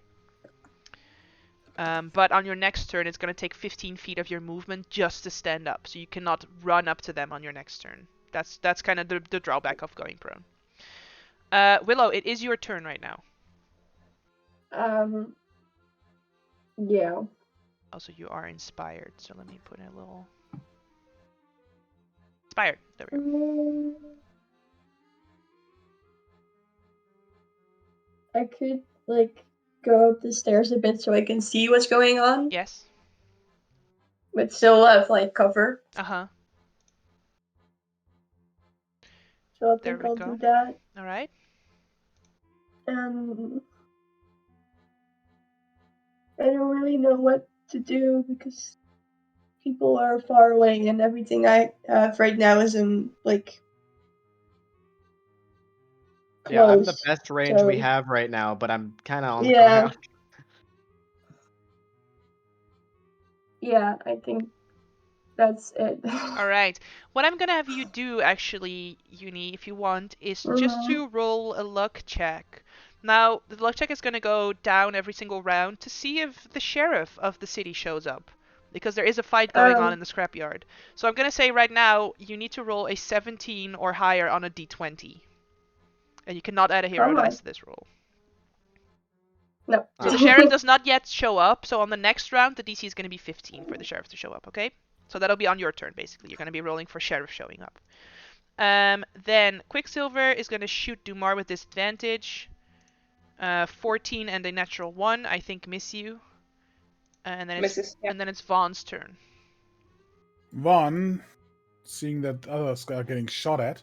But on your next turn, it's going to take 15 feet of your movement just to stand up, so you cannot run up to them on your next turn. That's kind of the drawback of going prone. Willow, it is your turn right now.
Yeah.
Also, you are inspired, so let me put a little... Inspired, there we go.
I could, like, go up the stairs a bit so I can see what's going on,
Yes.
but still have, like, cover.
Uh-huh.
So I
There
think
we
I'll
go.
do that.
All right.
I don't really know what to do because people are far away and everything I have right now is in, like, close.
Yeah, I'm the best range we
So,
have right now, but I'm kind of on the
yeah.
ground.
Yeah, I think that's it.
All right. What I'm gonna have you do, actually, Uni, if you want, is just to roll a luck check. Now, the luck check is gonna go down every single round to see if the sheriff of the city shows up, because there is a fight going on in the scrapyard. So I'm gonna say right now, you need to roll a 17 or higher on a d20. And you cannot add a hero dice to this roll.
No.
So the sheriff does not yet show up, so on the next round, the DC is gonna be 15 for the sheriff to show up, okay? So that'll be on your turn, basically. You're going to be rolling for sheriff showing up. Then Quicksilver is going to shoot Dumar with disadvantage. 14 and a natural 1, I think, miss you. And then it's Vaughn's turn.
Vaughn, seeing that others are getting shot at,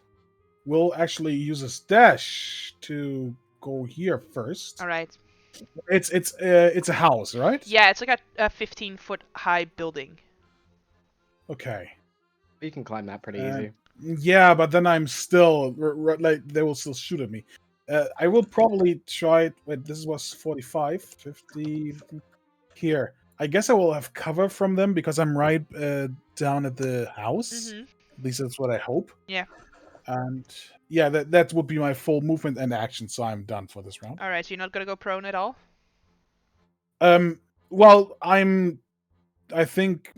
will actually use his dash to go here first.
All right.
It's a house, right?
Yeah, it's like a 15-foot high building.
Okay.
You can climb that pretty easy.
Yeah, but then I'm still like they will still shoot at me. I will probably try it. Wait, this was 45, 50 here. I guess I will have cover from them because I'm right down at the house.
Mm-hmm.
At least that's what I hope.
Yeah.
And yeah, that would be my full movement and action, so I'm done for this round.
All right, so you're not gonna go prone at all?
Well, I think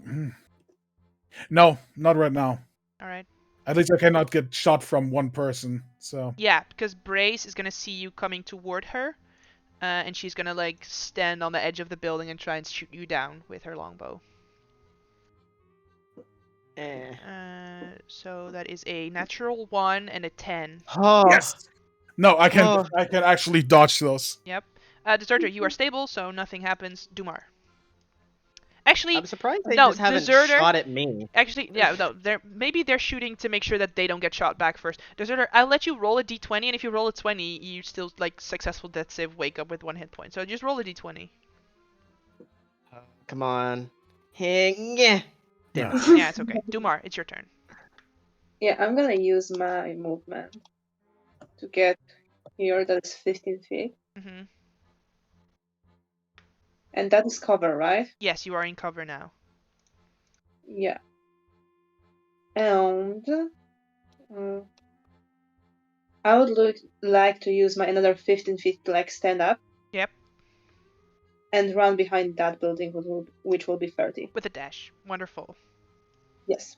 no, not right now.
All right.
At least I cannot get shot from one person, so...
Yeah, because Brace is gonna see you coming toward her, and she's gonna, like, stand on the edge of the building and try and shoot you down with her longbow. So that is a natural 1 and a 10.
Oh.
Yes! No, I can actually dodge those.
Yep. Deserter, you are stable, so nothing happens. Dumar. Actually,
I'm surprised they
no,
just haven't
Deserter,
shot at me.
Actually, yeah, no, maybe they're shooting to make sure that they don't get shot back first. Deserter, I'll let you roll a d20, and if you roll a 20, you still, like, successful death save, wake up with 1 hit point. So just roll a d20.
Come on. Yeah.
Yeah, it's okay. Dumar, it's your turn.
Yeah, I'm gonna use my movement to get here. That is 15 feet.
Mm-hmm.
And that is cover, right?
Yes, you are in cover now.
Yeah. And I would like to use my another 15 feet to, like, stand up.
Yep.
And run behind that building, which will be 30.
With a dash. Wonderful.
Yes.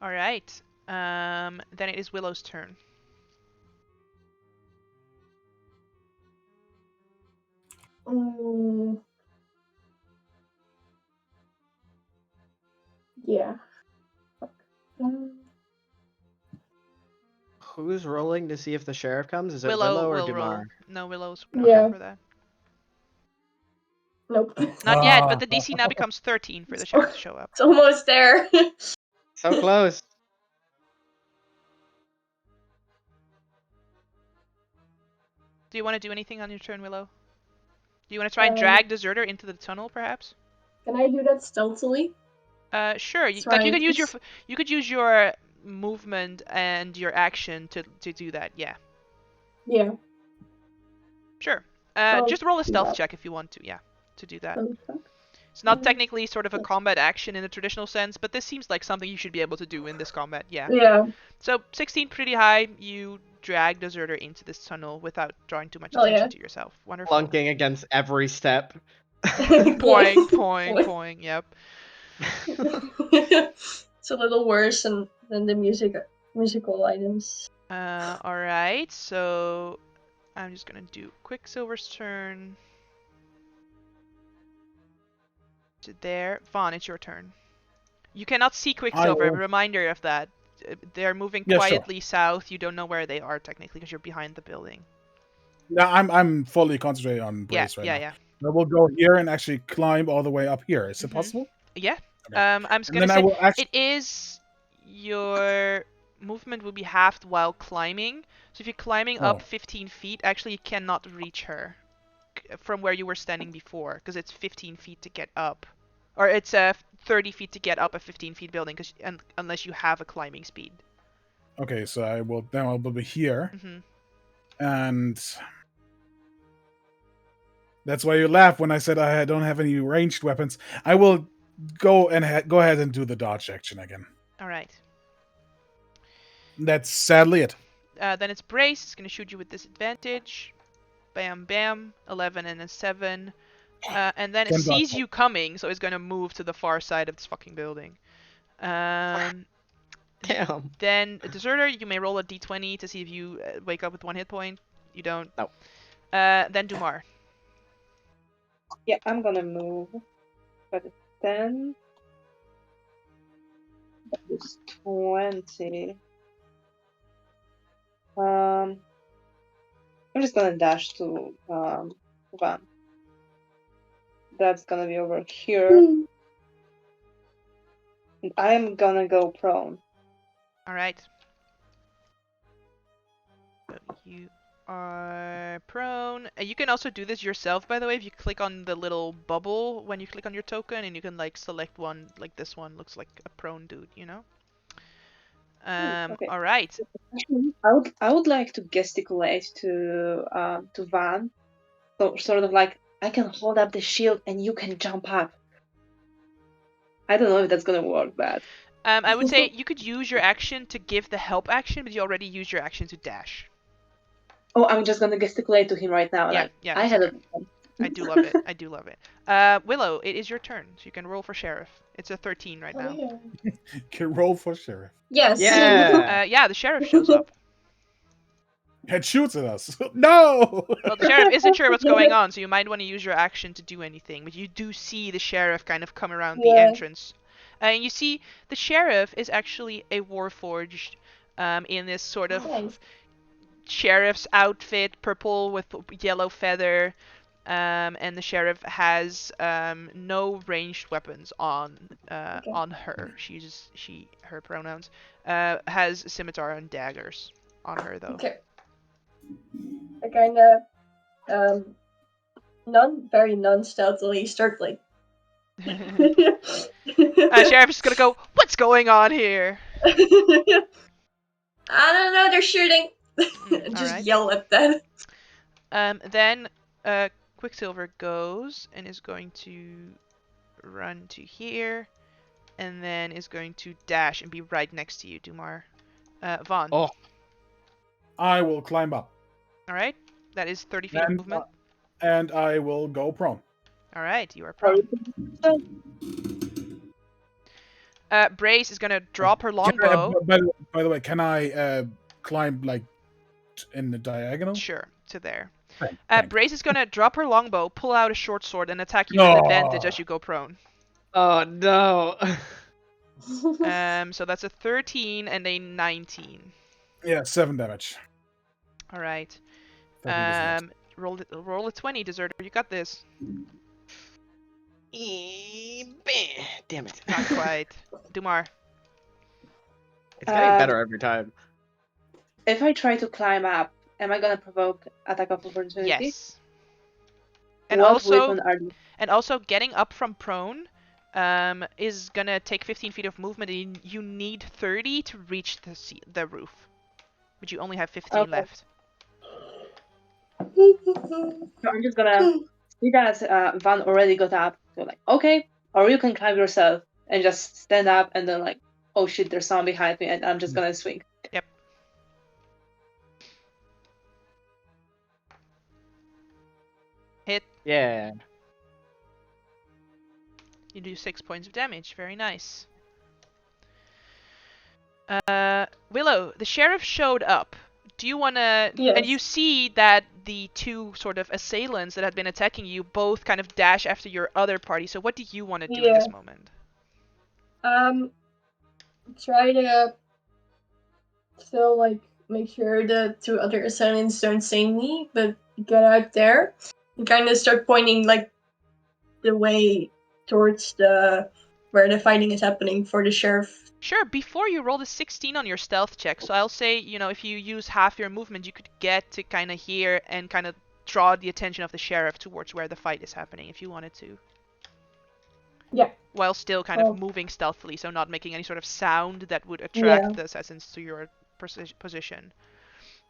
All right. Then it is Willow's turn.
Yeah.
Who's rolling to see if the sheriff comes? Is it
Willow
Willow or
will
Dumar?
roll. No, Willow's
Yeah.
for that.
Nope.
Not yet, but the DC now becomes 13 for the sheriff to show up.
It's almost there.
So close.
Do you want to do anything on your turn, Willow? Do you want to try and drag Deserter into the tunnel, perhaps?
Can I do that stealthily?
Sure. You,
That's
like you
right.
could use you could use your movement and your action to do that. Yeah.
Yeah.
Sure.
I'll
Just roll a
do
stealth
that.
check if you want to. Yeah, to do that.
Okay.
It's not technically sort of a
Yes.
combat action in the traditional sense, but this seems like something you should be able to do in this combat. Yeah.
Yeah.
So 16, pretty high. You drag Deserter into this tunnel without drawing too much
Oh,
attention
yeah.
to yourself. Wonderful.
Plunking against every step.
Poing, poing, poing. Yep.
It's a little worse than the musical items.
All right. So I'm just gonna do Quicksilver's turn. To there. Vaughn, it's your turn. You cannot see Quicksilver.
will-
Reminder of that. They're moving
Yeah, sure.
quietly south. You don't know where they are technically because you're behind the building.
Yeah, I'm fully concentrated on
Yeah,
Brace right
yeah,
now.
yeah.
I will go here and actually climb all the way up here. Is it
Mhm.
possible?
Yeah.
Okay.
I'm just
And
gonna
then I
say
will actually.
it is your movement will be halved while climbing. So if you're climbing up
Oh.
15 feet, actually you cannot reach her from where you were standing before because it's 15 feet to get up, or it's 30 feet to get up a 15 feet building unless you have a climbing speed.
Okay, so I will be here,
Hmm.
and that's why you laughed when I said I don't have any ranged weapons. I will go ahead and do the dodge action again.
All right.
That's sadly it.
Then it's Brace. It's gonna shoot you with disadvantage. Bam, bam. 11 and a 7. And then it
10
sees
dodge.
you coming, so it's gonna move to the far side of this fucking building.
Damn.
Then a Deserter, you may roll a d20 to see if you wake up with 1 hit point. You don't.
No.
Then Dumar.
Yeah, I'm gonna move. That is 10. That is 20. I'm just gonna dash to Van. That's gonna be over here. And I'm gonna go prone.
All right. So you are prone. You can also do this yourself, by the way, if you click on the little bubble when you click on your token, and you can like select one, like this one looks like a prone dude, you know?
Okay.
All right.
I would like to gesticulate to Van, so sort of like I can hold up the shield and you can jump up. I don't know if that's gonna work, but
I would say you could use your action to give the help action, but you already used your action to dash.
oh, I'm just gonna gesticulate to him right now.
Yeah,
Like
yeah,
I
it's
had
okay.
a.
I do love it. I do love it. Willow, it is your turn, so you can roll for sheriff. It's a 13 right now.
Oh, yeah.
Can roll for sheriff.
Yes.
Yeah.
Yeah, the sheriff shows up.
It shoots at us. No.
Well, the sheriff isn't sure what's going on, so you might want to use your action to do anything. But you do see the sheriff kind of come around the
Yeah.
entrance. And you see the sheriff is actually a warforged in this sort of
Nice.
sheriff's outfit, purple with yellow feather. And the sheriff has no ranged weapons on her. Her pronouns has scimitar and daggers on her though.
Okay. I kind of very non-stealthily start like.
Sheriff is gonna go, "What's going on here?"
I don't know. They're shooting. Just
alright.
yell at them.
Then Quicksilver goes and is going to run to here, and then is going to dash and be right next to you, Dumar. Vaughn.
Oh.
I will climb up.
All right. That is 30 feet of movement.
And I will go prone.
All right, you are prone. Brace is gonna drop her longbow.
By the way, can I climb like in the diagonal?
Sure, to there.
Thanks.
Brace is gonna drop her longbow, pull out a short sword, and attack you with advantage as you go prone.
Oh no.
So that's a 13 and a 19.
Yeah, 7 damage.
All right.
13 doesn't
Roll a 20, Deserter. You got this.
Damn it.
Not quite. Dumar.
It's getting better every time.
If I try to climb up, am I gonna provoke attack of opportunity?
Yes. And
What
also,
weapon are you?
and also, getting up from prone is gonna take 15 feet of movement, and you need 30 to reach the roof. But you only have 15
Okay.
left.
So I'm just gonna see that Van already got up. So like, okay, or you can climb yourself and just stand up and then like, oh shit, there's someone behind me, and I'm just gonna swing.
Yep. Hit.
Yeah.
You do 6 points of damage. Very nice. Willow, the sheriff showed up. Do you wanna...
Yes.
And you see that the two sort of assailants that had been attacking you both kind of dash after your other party. So what do you want to do in this
Yeah.
moment?
Try to still like make sure the two other assailants don't see me, but get out there and kind of start pointing like the way towards the where the fighting is happening for the sheriff.
Sure, before you rolled a 16 on your stealth check, so I'll say, you know, if you use half your movement, you could get to kind of here and kind of draw the attention of the sheriff towards where the fight is happening, if you wanted to.
Yeah.
While still kind
Well-
of moving stealthily, so not making any sort of sound that would attract the assassins to your position.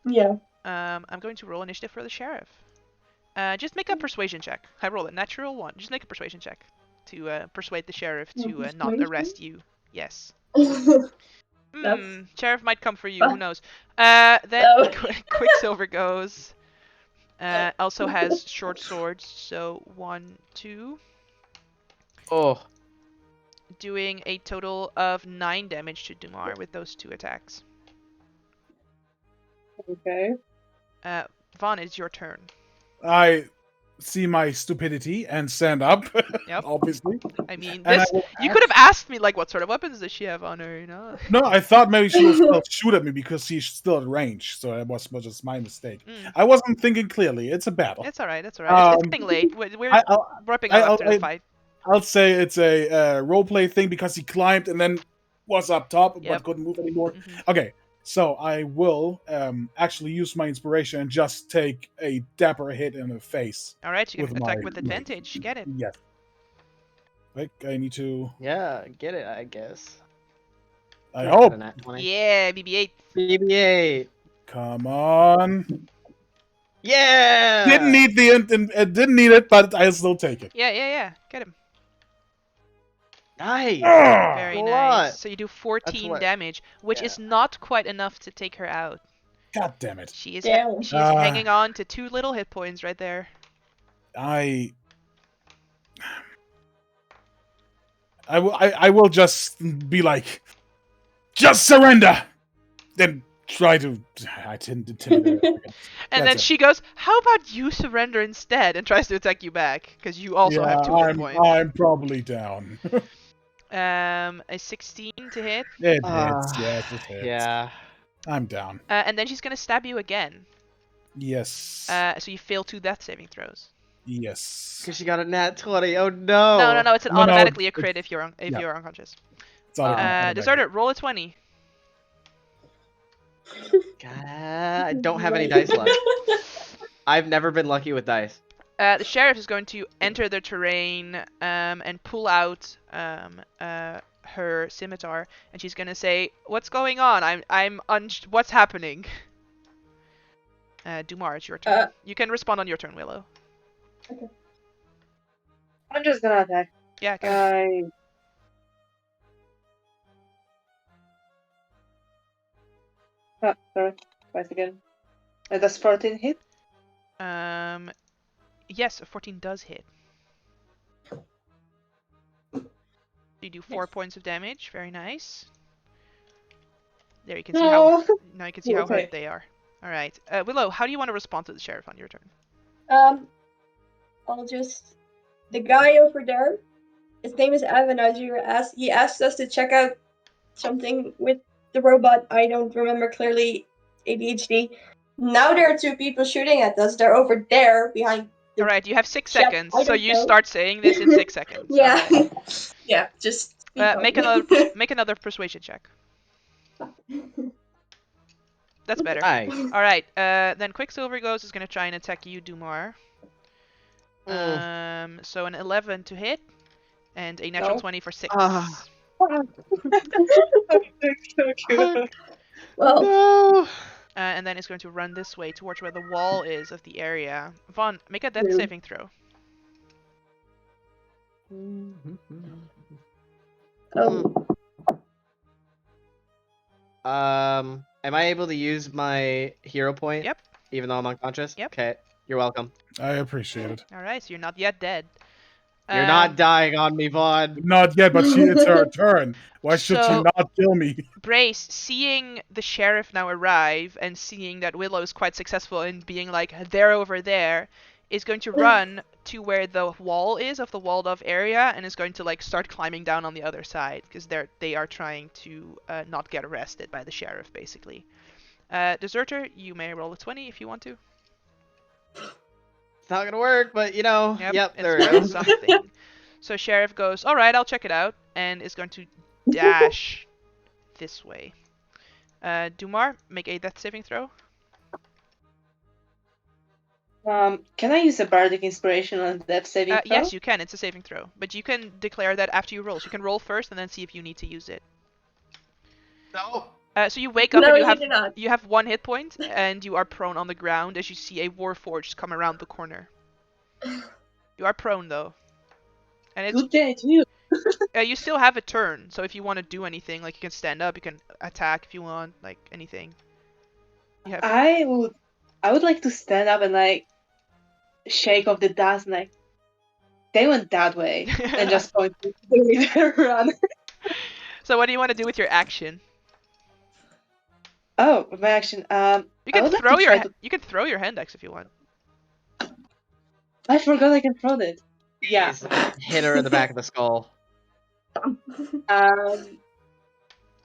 Yeah.
I'm going to roll initiative for the sheriff. Just make a persuasion check. I roll a natural 1. Just make a persuasion check to persuade the sheriff to not
Persuasion?
arrest you. Yes.
That's-
Sheriff might come for you. Who knows? Then
Oh.
Quicksilver goes. Also has short swords. So 1, 2.
Oh.
Doing a total of 9 damage to Dumar with those 2 attacks.
Okay.
Vaughn, it's your turn.
I see my stupidity and stand up.
Yep.
Obviously.
I mean,
And I
this
will
you could have asked me like, what sort of weapons does she have on her? You know.
No, I thought maybe she would still shoot at me because she's still at range, so that was just my mistake. I wasn't thinking clearly. It's a battle.
It's alright. It's alright. It's getting late. We're wrapping up after the fight.
I'll say it's a roleplay thing because he climbed and then was up top
Yep.
but couldn't move anymore. Okay, so I will actually use my inspiration and just take a dapper hit in the face.
Alright, you can
with
attack
my
with
leg.
advantage. Get it.
Yes. Like, I need to...
Yeah, get it, I guess.
I hope.
Yeah, BB-8.
BB-8.
Come on.
Yeah!
Didn't need didn't need it, but I'll still take it.
Yeah. Get him.
Nice!
Very
a
nice.
lot.
So you do 14
what-
damage, which is not quite enough to take her out.
God damn it.
She is
Damn.
she is hanging on to 2 little hit points right there.
I will just be like, just surrender. Then try to. I didn't intimidate her.
And
That's
then
it.
she goes, "How about you surrender instead?" and tries to attack you back because you also have 2 hit points.
I'm probably down.
A 16 to hit.
It hits. Yes, it hits.
Yeah.
I'm down.
And then she's gonna stab you again.
Yes.
So you fail 2 death saving throws.
Yes.
Because she got a nat 20. Oh no!
No. It's an
No,
automatically a
it's-
crit if you're
yeah.
you're unconscious.
It's automatic.
Deserter, roll a 20.
God, I don't have any dice left. I've never been lucky with dice.
The sheriff is going to enter the terrain and pull out her scimitar, and she's gonna say, "What's going on? What's happening?" Dumar, it's your turn. You can respond on your turn, Willow.
I'm just gonna attack.
Yeah. Okay.
Sorry. Twice again. Does 14 hit?
Yes, a 14 does hit. You do 4 points of damage. Very nice. There, you can see how now you can see how
Okay.
hurt they are. All right, Willow, how do you want to respond to the sheriff on your turn?
I'll just the guy over there. His name is Evan. As you asked, he asked us to check out something with the robot. I don't remember clearly. ADHD. Now there are 2 people shooting at us. They're over there behind.
All right, you have 6
Chef,
seconds,
I
so
don't
you
know.
start saying this in 6 seconds.
Yeah.
All right.
Yeah. Just
Make another persuasion check. That's better.
Nice.
All right, then Quicksilver Ghost is gonna try and attack you, Dumar. So an 11 to hit, And a natural
No.
20 for 6.
Ah.
Okay.
Well,
No.
And then it's going to run this way towards where the wall is of the area. Vaughn, make a death
Rude.
saving throw.
oh,
Am I able to use my hero point?
Yep.
Even though I'm unconscious?
Yep.
Okay, you're welcome.
I appreciate it.
Alright, so you're not yet dead.
You're not dying on me, Vaughn.
Not yet, but it's her turn. Why should she
So-
not kill me?
Brace, seeing the sheriff now arrive and seeing that Willow is quite successful in being like, they're over there, is going to run to where the wall is of the walled off area and is going to like start climbing down on the other side because they are trying to not get arrested by the sheriff basically. Deserter, you may roll a 20 if you want to.
It's not gonna work, but you know, yep,
it's
there it
worth
goes.
something. So sheriff goes, all right, I'll check it out, and is going to dash this way. Dumar, make a death saving throw.
Can I use a bardic inspiration on death saving throw?
Yes, you can. It's a saving throw, but you can declare that after you roll. So you can roll first and then see if you need to use it.
No.
So you wake up
no,
and
you do not.
you have 1 hit point, and you are prone on the ground as you see a warforged come around the corner. You are prone though, and it's
Good day to you.
you still have a turn. So if you want to do anything, like you can stand up, you can attack if you want, like anything. You have.
I would like to stand up and like shake off the dust and like they went that way and just point to the river run.
So what do you want to do with your action?
Oh, my action.
You
I
can
would like
throw
to
your
try to.
you can throw your hand axe if you want.
I forgot I can throw it. Yeah.
Jeez. Hit her in the back of the skull.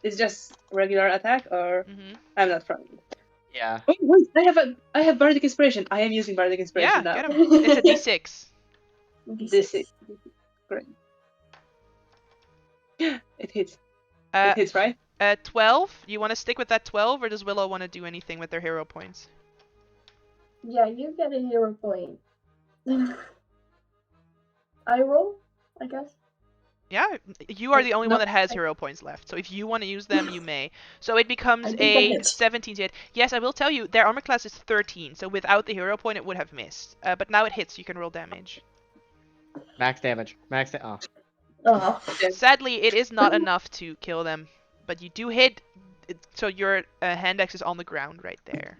It's just regular attack, or
Mm-hmm.
I'm not throwing it.
Yeah.
Wait, I have bardic inspiration. I am using bardic inspiration
Yeah,
now.
get him. It's a d6.
This is great. It hits. It hits, right?
12. You want to stick with that 12, or does Willow want to do anything with their hero points?
Yeah, you get a hero point. I roll, I guess.
Yeah, you are the only
No,
one that has hero points left. So if you want to use them, you may. So it becomes
I think
a
that hits.
17 to hit. Yes, I will tell you, their armor class is 13. So without the hero point, it would have missed. But now it hits. You can roll damage.
Max damage. Oh.
Oh,
Sadly, it is not enough to kill them, but you do hit. So your hand axe is on the ground right there.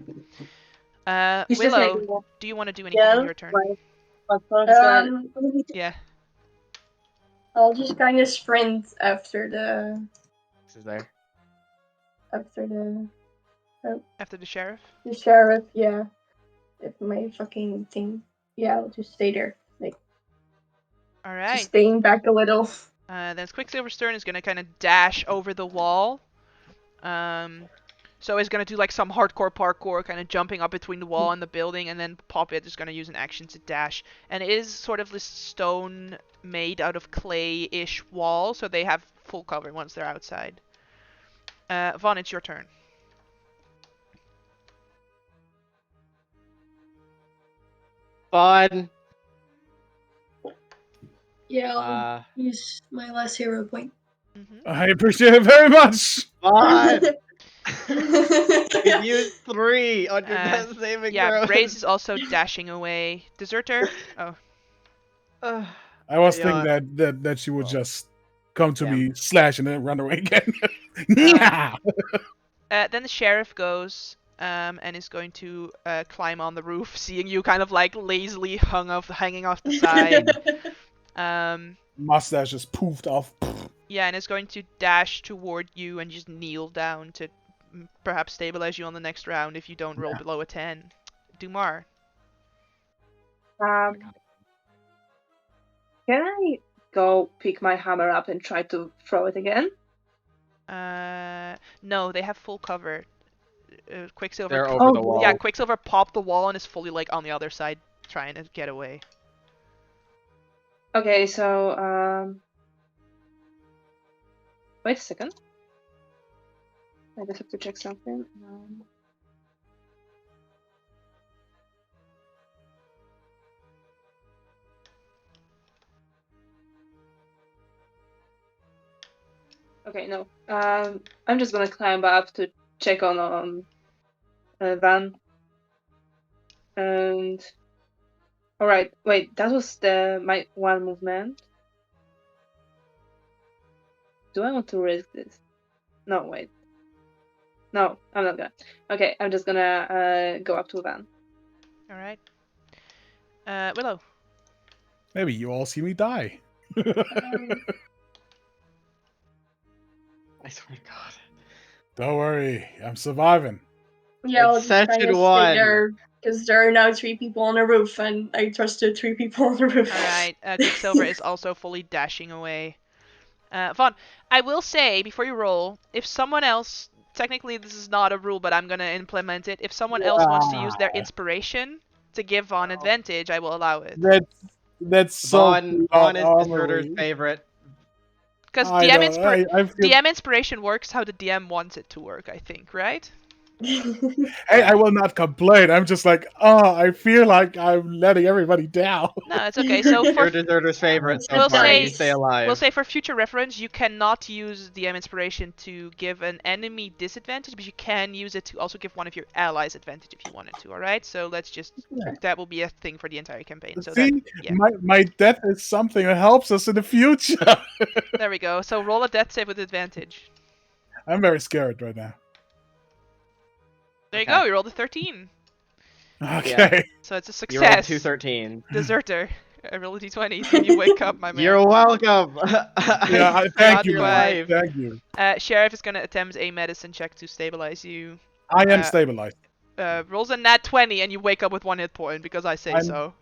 He's just
Willow,
like,
do you want to do anything on your turn? Yeah.
I'll just kind of sprint after the
This is there.
after
After the sheriff.
the sheriff. Yeah, if my fucking thing. Yeah, I'll just stay there, like
All
just
right.
staying back a little.
Then Quicksilver Stern is gonna kind of dash over the wall. So it's gonna do like some hardcore parkour, kind of jumping up between the wall and the building, and then Poppet is gonna use an action to dash. And it is sort of this stone made out of clay-ish wall, so they have full cover once they're outside. Vaughn, it's your turn.
Fun.
Yeah, I'll use my last hero point.
Mm-hmm.
I appreciate it very much.
Fun. You used 3 on your death saving
Yeah,
throws.
Brace is also dashing away. Deserter. Oh.
I was
You know
thinking that she would just come to
Yeah.
me, slash, and then run away again.
Then the sheriff goes and is going to climb on the roof, seeing you kind of like lazily hanging off the side.
Mustache just poofed off.
Yeah, and is going to dash toward you and just kneel down to perhaps stabilize you on the next round if you don't roll below a 10. Dumar.
Can I go pick my hammer up and try to throw it again?
No, they have full cover. Quicksilver.
They're over the wall.
Yeah, Quicksilver popped the wall and is fully like on the other side, trying to get away.
Okay, so wait a second. I just have to check something. Okay, no. I'm just gonna climb up to check on Van. And all right, wait, that was my one movement. Do I want to risk this? No, wait. No, I'm not gonna. Okay, I'm just gonna go up to Van.
All right. Willow.
Maybe you all see me die.
I swear to God.
Don't worry, I'm surviving.
Yeah, I'll
It's
just try
session
to stay
one.
there because there are now 3 people on the roof, and I trusted 3 people on the roof.
All right. Quicksilver is also fully dashing away. Vaughn, I will say before you roll, if someone else, technically this is not a rule, but I'm gonna implement it. If someone else wants to use their inspiration to give Vaughn advantage, I will allow it.
That's so
Vaughn
not
is Deserter's
armory.
favorite.
Because
I
DM,
know, I feel...
DM inspiration works how the DM wants it to work, I think, right?
Hey, I will not complain. I'm just like, oh, I feel like I'm letting everybody down.
No, it's okay. So for
You're Deserter's favorite so
We'll
far.
say-
You stay alive.
we'll say for future reference, you cannot use DM inspiration to give an enemy disadvantage, but you can use it to also give one of your allies advantage if you wanted to. All right. So let's just that will be a thing for the entire campaign. So
See,
that, yeah.
my death is something that helps us in the future.
There we go. So roll a death save with advantage.
I'm very scared right now.
There you
Okay.
go. You rolled a 13.
Okay.
So it's a
You rolled
success.
213.
Deserter. I roll a d20 so you wake up, my man.
You're welcome.
Yeah, thank you,
Your
man.
life.
Thank you.
Sheriff is gonna attempt a medicine check to stabilize you.
I am stabilized.
Rolls a nat 20 and you wake up with 1 hit point because I say
I'm-
so.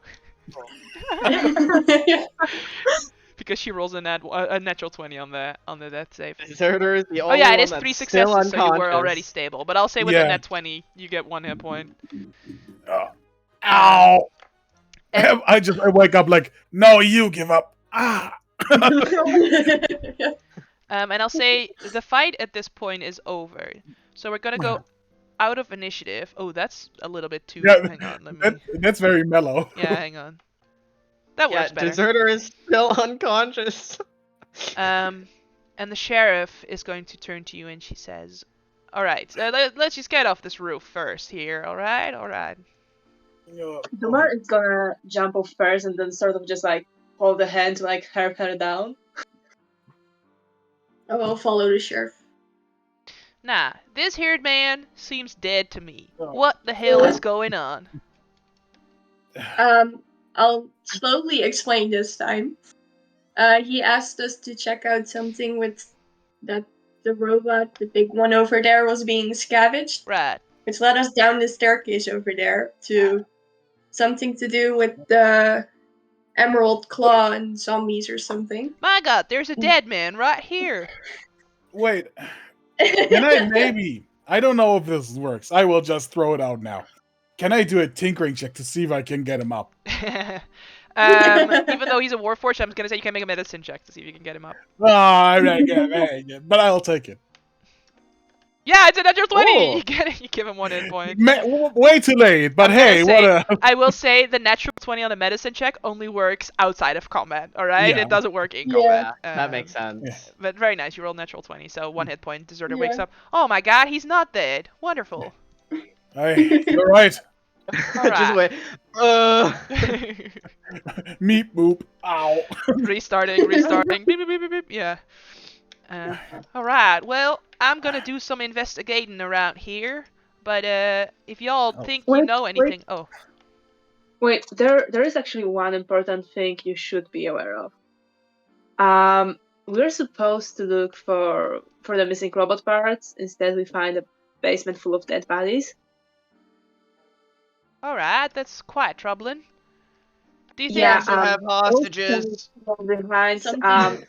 Because she rolls a natural 20 on the death save.
Deserter is the
Oh
only
yeah, it
one
is
that's
3
still
successes, so you were already
unconscious.
stable. But I'll say with a
Yeah.
net 20, you get 1 hit point.
Ow!
And-
I wake up like, no, you give up. Ah!
And I'll say the fight at this point is over. So we're gonna go out of initiative. Oh, that's a little bit too.
Yeah,
Hang on, let me.
That's very mellow.
Yeah, hang on. That
Yeah,
works better.
Deserter is still unconscious.
And the sheriff is going to turn to you and she says, "All right, let's just get off this roof first here. All right, all right."
Dumar is gonna jump off first and then sort of just like hold the hand to like help her down.
I will follow the sheriff.
Nah, this haired man seems dead to me.
Oh.
What the hell is going on?
I'll slowly explain this time. He asked us to check out something with that the robot, the big one over there, was being scavenged.
Right.
Which led us down the staircase over there to something to do with the Emerald Claw and zombies or something.
My God, there's a dead man right here.
Wait, can I maybe? I don't know if this works. I will just throw it out now. Can I do a tinkering check to see if I can get him up?
Even though he's a warforged, I'm gonna say you can make a medicine check to see if you can get him up.
Oh, but I'll take it.
Yeah, it's a natural 20.
Oh.
You get it. You give him 1 hit point.
Way too late, but
I'm gonna
hey,
say-
what a...
I will say the natural 20 on a medicine check only works outside of combat. All right,
Yeah.
it doesn't work in
Yeah.
combat.
That makes sense.
yeah.
But very nice. You rolled natural 20, so 1 hit point. Deserter
Yeah.
wakes up. Oh my God, he's not dead. Wonderful.
You're right.
Just wait.
Meep boop. Ow.
restarting. Beep, beep, beep, beep, beep. Yeah. All right. Well, I'm gonna do some investigating around here. But if y'all think you
Wait,
know anything, oh,
Wait, there is actually one important thing you should be aware of. We're supposed to look for the missing robot parts. Instead, we find a basement full of dead bodies.
all right, that's quite troubling. Do you think?
We
Yeah,
also have hostages.
Behind,
Something-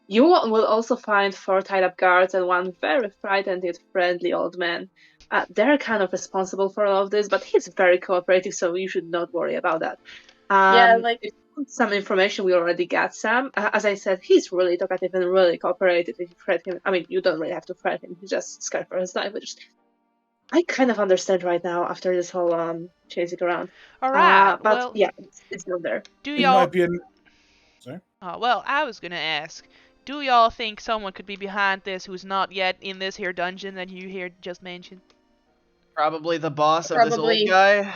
you will also find 4 tied-up guards and one very frightened yet friendly old man. They're kind of responsible for all of this, but he's very cooperative, so you should not worry about that.
Yeah, like
Some information we already got some. As I said, he's really talkative and really cooperative. If you threat him, I mean, you don't really have to threat him. He's just scared for his life, which I kind of understand right now after this whole chasing around.
All right.
But
well,
yeah, it's not there.
do
It
y'all?
might be an...
Oh, well, I was gonna ask, Do y'all think someone could be behind this who's not yet in this here dungeon that you here just mentioned?
Probably the boss of this old
Probably.
guy.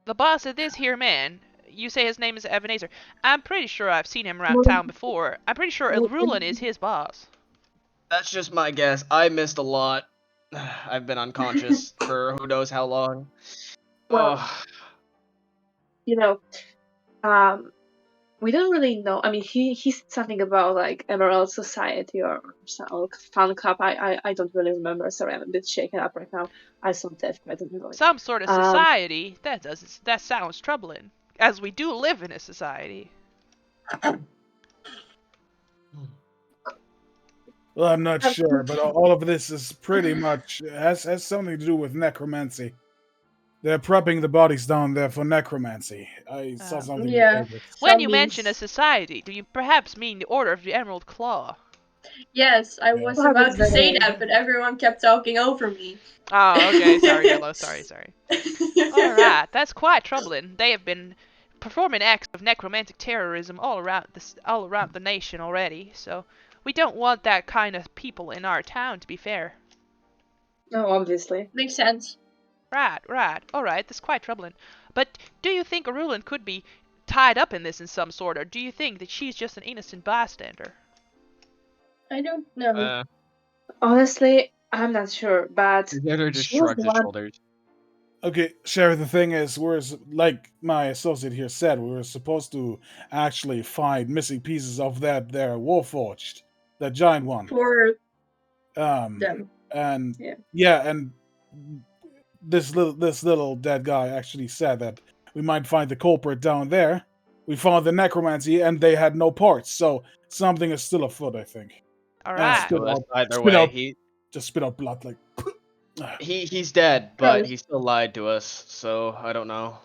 The boss of this here man. You say his name is Ebenezer. I'm pretty sure I've seen him around town before. I'm pretty sure Rulen is his boss.
That's just my guess. I missed a lot. I've been unconscious for who knows how long.
Well,
Ugh.
you know, we don't really know. I mean, he said something about like Emerald Society or fan club. I don't really remember. Sorry, I'm a bit shaken up right now. I saw that. I don't remember.
Some sort of society? That sounds troubling. As we do live in a society.
Well, I'm not sure, but all of this is pretty much has something to do with necromancy. They're prepping the bodies down there for necromancy. I saw something in the
Yeah.
papers.
When you mention a
Zombies.
society, do you perhaps mean the Order of the Emerald Claw?
Yes, I was
Well,
about to say
they-
that, but everyone kept talking over me.
Oh, okay. Sorry, Yellow. Sorry. Alright, that's quite troubling. They have been performing acts of necromantic terrorism all around the nation already, so we don't want that kind of people in our town, to be fair.
No, obviously.
Makes sense.
Right. Alright, that's quite troubling. But do you think Arulan could be tied up in this in some sort, or do you think that she's just an innocent bystander?
I don't know.
Honestly, I'm not sure, but
Deserter just
she was
shrugged
the
his
one.
shoulders.
Okay, Sheriff, the thing is, like my associate here said, we were supposed to actually find missing pieces of that there Warforged, that giant one.
For
Um,
them.
and
Yeah.
and this little dead guy actually said that we might find the culprit down there. We found the necromancy, and they had no parts, so something is still afoot, I think.
Alright.
Spit out-
Either
spit
way,
out-
he
Just spit out blood like.
he's dead, but
Probably.
he still lied to us, so I don't know.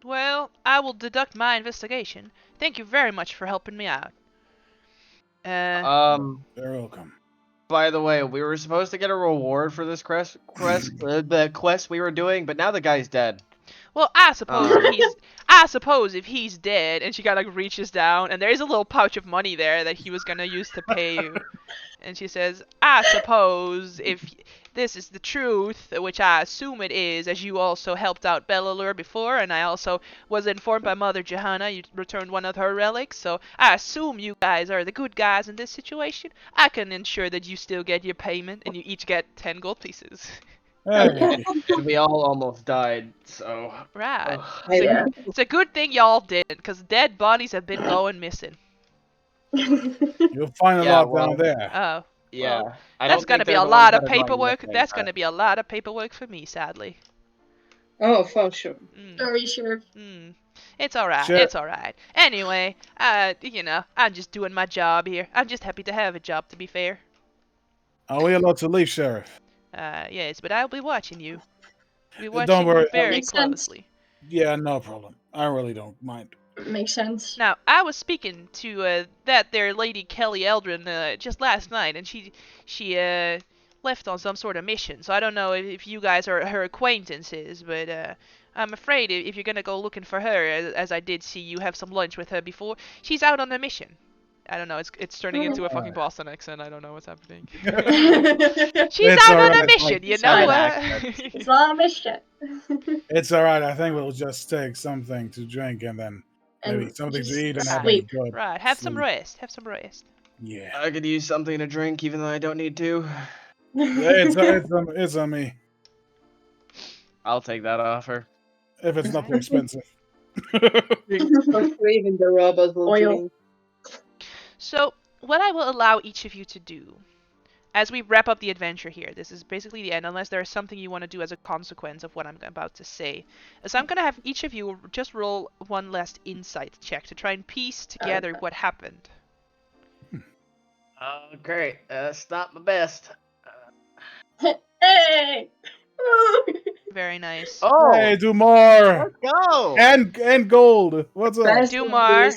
Well, I will deduct my investigation. Thank you very much for helping me out.
You're welcome.
By the way, we were supposed to get a reward for this the quest we were doing, but now the guy's dead.
Well, I suppose if he's dead, and she kind of like reaches down, and there is a little pouch of money there that he was gonna use to pay you, and she says, I suppose if this is the truth, which I assume it is, as you also helped out Bellalure before, and I also was informed by Mother Johanna you returned one of her relics, so I assume you guys are the good guys in this situation. I can ensure that you still get your payment, and you each get 10 gold pieces.
Hey,
And we all almost died, so...
Right.
Ugh.
Yeah.
It's a good thing y'all didn't, because dead bodies have been going missing.
you'll find a
Yeah,
lot
well,
down there.
Oh.
Yeah.
Well,
I
that's
don't
gonna
think
be
they're
a
the
lot
ones
of
that are going
paperwork.
missing,
That's
but-
gonna be a lot of paperwork for me, sadly.
Oh, for sure.
Sorry, Sheriff.
It's alright.
Sure.
It's alright. Anyway, I'm just doing my job here. I'm just happy to have a job, to be fair.
Are we allowed to leave, Sheriff?
Yes, but I'll be watching you. I'll be
Don't
watching
worry,
you very
Makes sense.
closely.
Yeah, no problem. I really don't mind.
Makes sense.
Now, I was speaking to that there lady Kelly Eldrin just last night, and she left on some sort of mission. So I don't know if you guys are her acquaintances, but I'm afraid if you're gonna go looking for her, as I did see you have some lunch with her before, she's out on a mission. I don't know. It's turning into a fucking Boston accent. I don't know what's happening. She's
It's
out on a
alright.
mission, you know.
Southern accent.
It's not a mission.
It's alright. I think we'll just take something to drink and then maybe
And
something to
just
eat and have a
sleep.
good
Right. Have some
sleep.
rest. Have some rest.
Yeah.
I could use something to drink even though I don't need to.
It's on me.
I'll take that offer.
If it's not too expensive.
For sure, even the robot will
Oil.
drink.
So, what I will allow each of you to do, as we wrap up the adventure here, this is basically the end, unless there is something you want to do as a consequence of what I'm about to say, is I'm going to have each of you just roll one last insight check to try and piece together what happened.
Oh, great. That's not my best.
Hey!
Very nice.
Oh!
Hey, do more!
Let's go!
And gold! What's up?
Best
Dumar.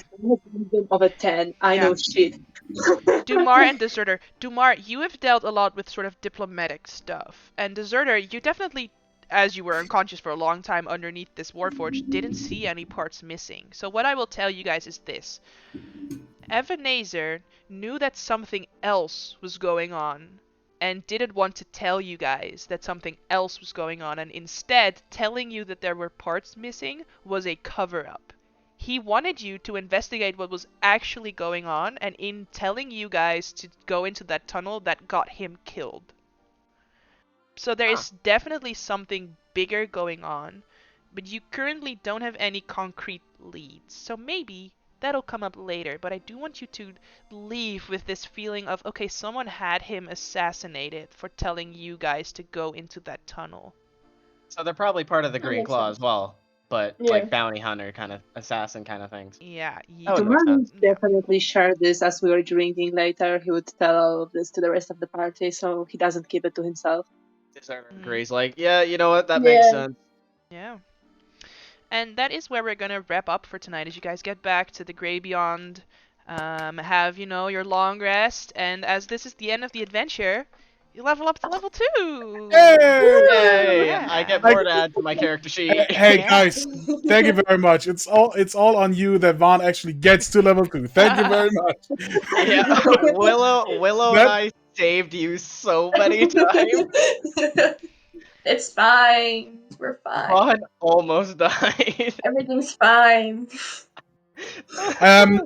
of a 10. I
Yeah.
know shit.
Dumar and Deserter. Dumar, you have dealt a lot with sort of diplomatic stuff. And Deserter, you definitely, as you were unconscious for a long time underneath this Warforged, didn't see any parts missing. So what I will tell you guys is this. Ebenezer knew that something else was going on and didn't want to tell you guys that something else was going on, and instead telling you that there were parts missing was a cover-up. He wanted you to investigate what was actually going on, and in telling you guys to go into that tunnel, that got him killed. So there is definitely something bigger going on, but you currently don't have any concrete leads. So maybe that'll come up later, but I do want you to leave with this feeling of, okay, someone had him assassinated for telling you guys to go into that tunnel.
So they're probably part of the
That
Green
makes
Claw
sense.
as well, but
Yeah.
like bounty hunter kind of assassin kind of things.
Yeah,
That would
The
make
man
sense.
Yeah.
definitely shared this as we were drinking later. He would tell all of this to the rest of the party, so he doesn't keep it to himself.
Discerner
Mm.
agrees. Like, yeah, you know what? That makes
Yeah.
sense.
Yeah. And that is where we're gonna wrap up for tonight as you guys get back to the Grey Beyond, have, your long rest, and as this is the end of the adventure, you level up to level 2!
Hey!
Yay! I get
Like-
more to add to my character sheet.
Hey
Yeah.
guys, thank you very much. It's all on you that Vaughn actually gets to level 2. Thank you very much.
Yeah, Willow and I saved you so many times.
It's fine. We're fine.
Vaughn almost died.
Everything's fine.
Um,